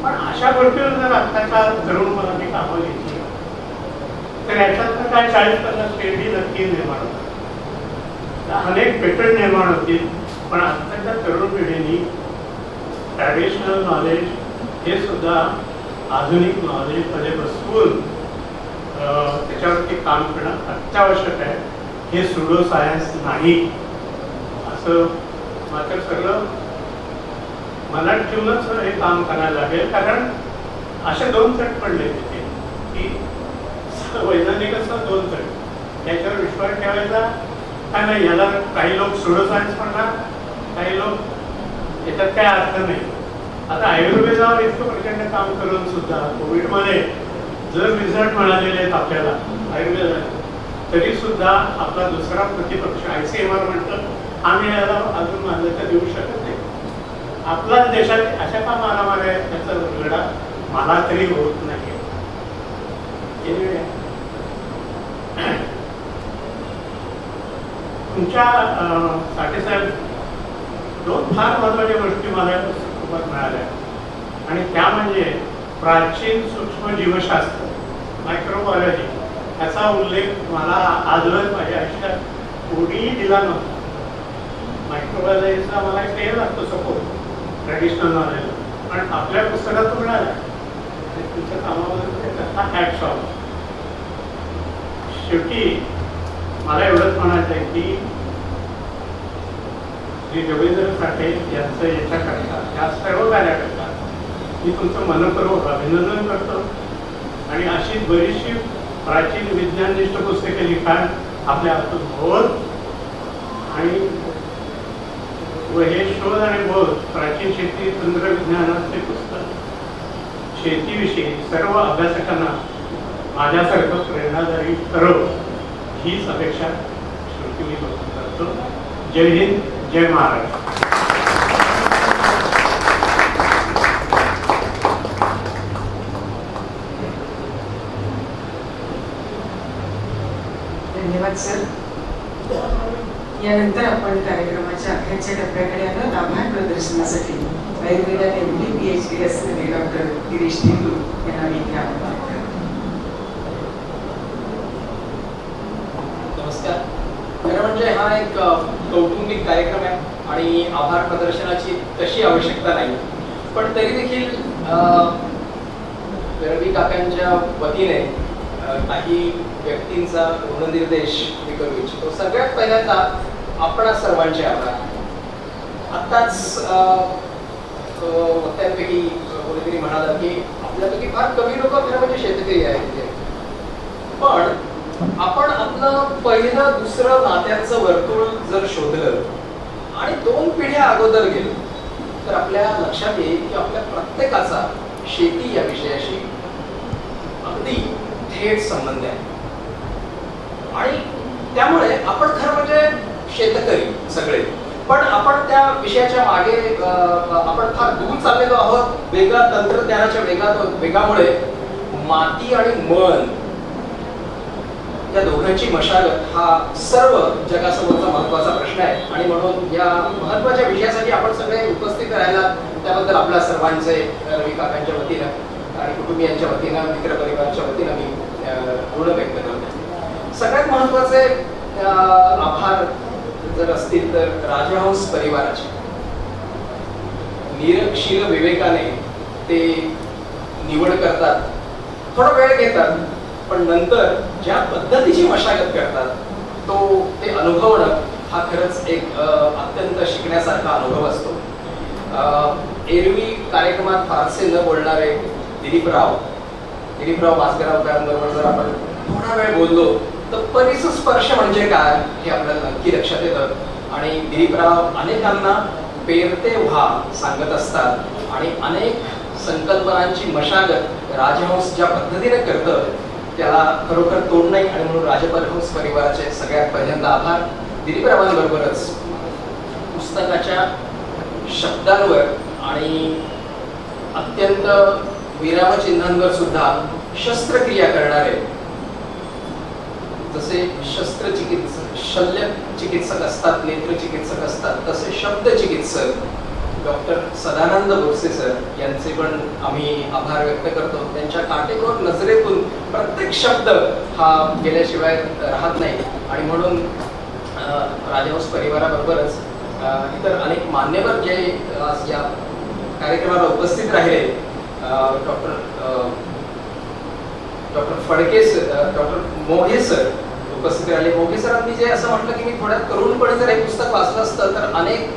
पण अशा गोष्टीवर जर आत्ताच्या तरुण मुलांनी कामं घेतली तर याच्यात काय 40-50 पेढी नक्की निर्माण होतात, अनेक पेटंट निर्माण होतील. पण आत्ताच्या तरुण पिढीने ट्रॅडिशनल नॉलेज हे सुद्धा आधुनिक नॉलेजमध्ये बसवून त्याच्यावरती काम करणं अत्यावश्यक आहे. हे सुडो सायन्स नाही असं मात्र सगळं मनात ठेवूनच हे काम करायला लागेल. कारण असे 2 तट पडले तिथे की वैज्ञानिकाचा 2 तट, त्याच्यावर विश्वास ठेवायचा काय नाही. याला काही लोक सुडो सायन्स म्हणतात, काही लोक याच्यात काय अर्थ नाही. आता आयुर्वेदावर इतकं प्रचंड काम करून सुद्धा कोविडमध्ये जर रिझल्ट मिळालेले आहेत आपल्याला आयुर्वेदात, तरी सुद्धा आपला दुसरा प्रतिपक्ष ICMR म्हणतं आम्ही याला अजून मान्यता देऊ शकत नाही. आपल्या देशात अशा का मारामाऱ्या आहेत त्याचा उलगडा मला तरी होत नाही. तुमच्या साठेसाहेब 2 फार महत्वाच्या गोष्टी मला पुस्तकात मिळाल्या आणि त्या म्हणजे प्राचीन सूक्ष्म जीवशास्त्र मायक्रोबायोलॉजी याचा उल्लेख मला आजवर माझ्या आयुष्यात कोणीही दिला नव्हता. मायक्रोबायोलॉजीचा मला एक लागतो सपोर्ट ट्रॅडिशनल नॉलेज, पण आपल्या पुस्तकात तो मिळाला. तुमच्या कामाबद्दल त्याचा हॅट्स ऑफ. शेवटी मला एवढंच म्हणायचं आहे की श्री रवींद्र साठे यांचं याच्याकरता या सर्व कार्याकरता मी तुमचं मनपूर्वक अभिनंदन करतो. आणि अशी बरीचशी प्राचीन विज्ञाननिष्ठ पुस्तके लिखाण आपल्या हातून होत आणि हे शोध आणि बोध प्राचीन शेती तंत्रविज्ञानाचे पुस्तक शेतीविषयी सर्व अभ्यासकांना माझ्यासारखं प्रेरणादायी करो हीच अपेक्षा शेवटी मी करतो. जय हिंद, जय महाराष्ट्र. यानंतर आपण कार्यक्रमाच्या अखेरच्या टप्प्याकडे आलो. आभार प्रदर्शनासाठी आयुर्वेदात MD PhD असलेले डॉक्टर गिरीश टिंगू यांना मी इथे आमंत्रित करते. नमस्कार. खरं म्हणजे हा एक कौटुंबिक कार्यक्रम आहे आणि आभार प्रदर्शनाची तशी आवश्यकता नाही, पण तरी देखील रवी काकांच्या वतीने काही व्यक्तींचा ऋणनिर्देश मी करू इच्छितो. सगळ्यात पहिल्यांदा आपणा सर्वांचे आभार. आत्ताच वक्त्यांपैकी कोणीतरी म्हणाला की आपल्यापैकी फार कमी लोक खरं म्हणजे शेतकरी आहेत तिथे, पण आपण आपलं पहिलं दुसरं नात्यांचं वर्तुळ जर शोधलं आणि 2 पिढ्या अगोदर गेलो तर आपल्या लक्षात येईल की आपल्या प्रत्येकाचा शेती या विषयाशी अगदी थेट संबंध आहे. आणि त्यामुळे आपण खरं म्हणजे शेतकरी सगळे, पण आपण त्या विषयाच्या मागे आपण फार दूर चाललेलो आहोत. वेगळ्या तंत्रज्ञानाच्या वेगामुळे माती आणि मन या दोघांची मशागत हा सर्व जगासमोरचा महत्त्वाचा प्रश्न आहे. आणि म्हणून या महत्त्वाच्या विषयासाठी आपण सगळे उपस्थित राहायला त्याबद्दल आपल्या सर्वांचे रवी काकांच्या वतीनं आणि कुटुंबियांच्या वतीनं मित्रपरिवाराच्या वतीनं मी ऋण व्यक्त करतो. सगळ्यात महत्त्वाचे आभार जर असतील तर राजहंस परिवाराचे. निरक्षील विवेकाने ते निवड करतात, थोडा वेळ घेतात, पण नंतर ज्या पद्धतीची मशागत करतात ते अनुभवणं हा खरंच एक अत्यंत शिकण्यासारखा अनुभव असतो. एरवी कार्यक्रमात फारसे न बोलणारे दिलीपराव भास्कररावकरांबरोबर जर आपण थोडा वेळ बोललो तर परिसस्पर्श म्हणजे काय हे आपल्याला नक्की लक्षात येतं. आणि दिलीपराव अनेकांना पेरते व्हा सांगत असतात आणि अनेक संकल्पनांची मशागत राजहंस ज्या पद्धतीने करतं त्याला खरोखर तोड नाही. आणि म्हणून राजपरहंस परिवाराचे सगळ्यात पहिल्यांदा आभार. दिलीपरावांबरोबरच पुस्तकाच्या शब्दांवर आणि अत्यंत विरामचिन्हांवर सुद्धा शस्त्रक्रिया करणारे, जसे शल्य चिकित्सक असतात, नेत्र चिकित्सक असतात, तसे शब्द चिकित्सक डॉक्टर सदानंद बोरसे सर यांचे पण आम्ही आभार व्यक्त करतो. त्यांच्या काटेकोर नजरेतून प्रत्येक शब्द हा गेल्याशिवाय राहत नाही. आणि म्हणून राजहंस परिवाराबरोबरच इतर अनेक मान्यवर जे आज या कार्यक्रमाला उपस्थित राहिले, doctor Phadke sir, doctor Moghe sir उपस्थित राहिले. मोघे सरांनी जे असं म्हटलं की मी थोड्या तरुणपणे जर हे पुस्तक वाचलं असतं तर अनेक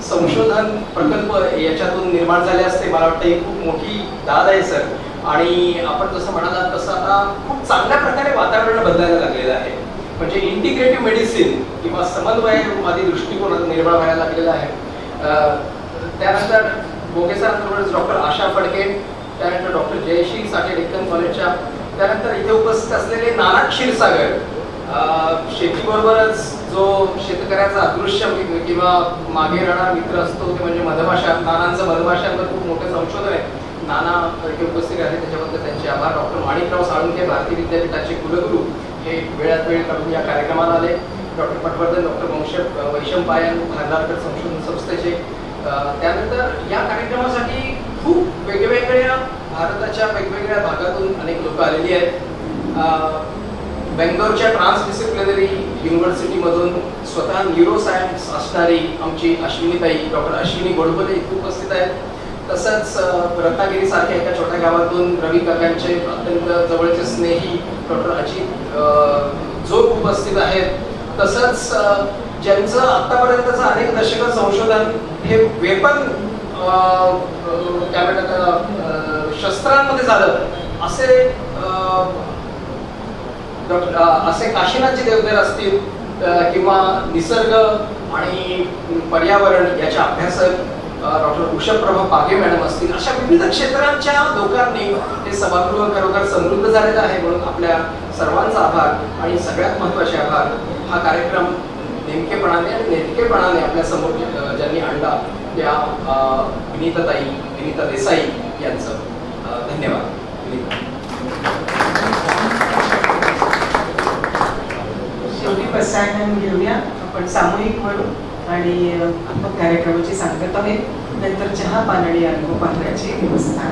संशोधन प्रकल्प याच्यातून निर्माण झाले असते. मला वाटतं ही खूप मोठी दाद आहे सर. आणि आपण जसं म्हणालात तसं आता खूप चांगल्या प्रकारे वातावरण बदलायला लागलेलं आहे. म्हणजे इंटिग्रेटिव्ह मेडिसिन किंवा समन्वयवादी दृष्टिकोन निर्माण व्हायला लागलेला आहे. त्यानंतर मोघे सरांबरोबरच डॉक्टर आशा फडके, त्यानंतर डॉक्टर जयश्री साठे डेक्कन कॉलेजच्या, त्यानंतर इथे उपस्थित असलेले नाना क्षीरसागर, शेतीबरोबरच जो शेतकऱ्याचा अदृश्य किंवा मागे राहणारा मित्र असतो ते म्हणजे मधमाशा. नानांचं मधमाशांवर खूप मोठं संशोधन आहे. नाना इथे उपस्थित आहे, त्याच्याबद्दल त्यांचे आभार. डॉक्टर माणिकराव साळुंखे, भारतीय विद्यापीठाचे कुलगुरू, हे वेळात वेळ काढून या कार्यक्रमाला आले. डॉक्टर पटवर्धन, डॉक्टर वैशंपायन, भांडारकर संशोधन संस्थेचे. त्यानंतर या कार्यक्रमासाठी खूप वेगवेगळ्या भारताच्या वेगवेगळ्या भागातून अनेक लोक आलेली आहेत. बेंगलोरच्या ट्रान्सडिसिप्लिनरी युनिव्हर्सिटीमधून स्वतः न्यूरोसायन्स असणारी आमची अश्विनीताई, डॉक्टर अश्विनी गोडबोले इथे उपस्थित आहेत. तसंच रत्नागिरीसारख्या एका छोट्या गावातून रवी काकांचे अत्यंत जवळचे स्नेही डॉक्टर अजित जोग उपस्थित आहेत. तसंच ज्यांचं आतापर्यंतचं अनेक दशकं संशोधन हे वेपन काय म्हणतात शस्त्रांमध्ये झालं असे काशीनाथजी देवधर असतील किंवा निसर्ग आणि पर्यावरण याच्या अभ्यासक डॉक्टर उषाप्रभा पागे मॅडम असतील, अशा विविध क्षेत्रांच्या लोकांनी हे सभागृह खरोखर समृद्ध झालेलं आहे. म्हणून आपल्या सर्वांचा आभार आणि सगळ्यात महत्त्वाचे आभार. हा कार्यक्रम नेमकेपणाने आणि नेटकेपणाने आपल्या समोर ज्यांनी आणला त्या विनीता देसाई यांचं धन्यवाद. शेवटी प्रसारण घेऊया. आपण सामूहिक म्हणू आणि कार्यक्रमाची सांगता होईल. नंतर चहा पान आणि अनुभव पात्राची व्यवस्था.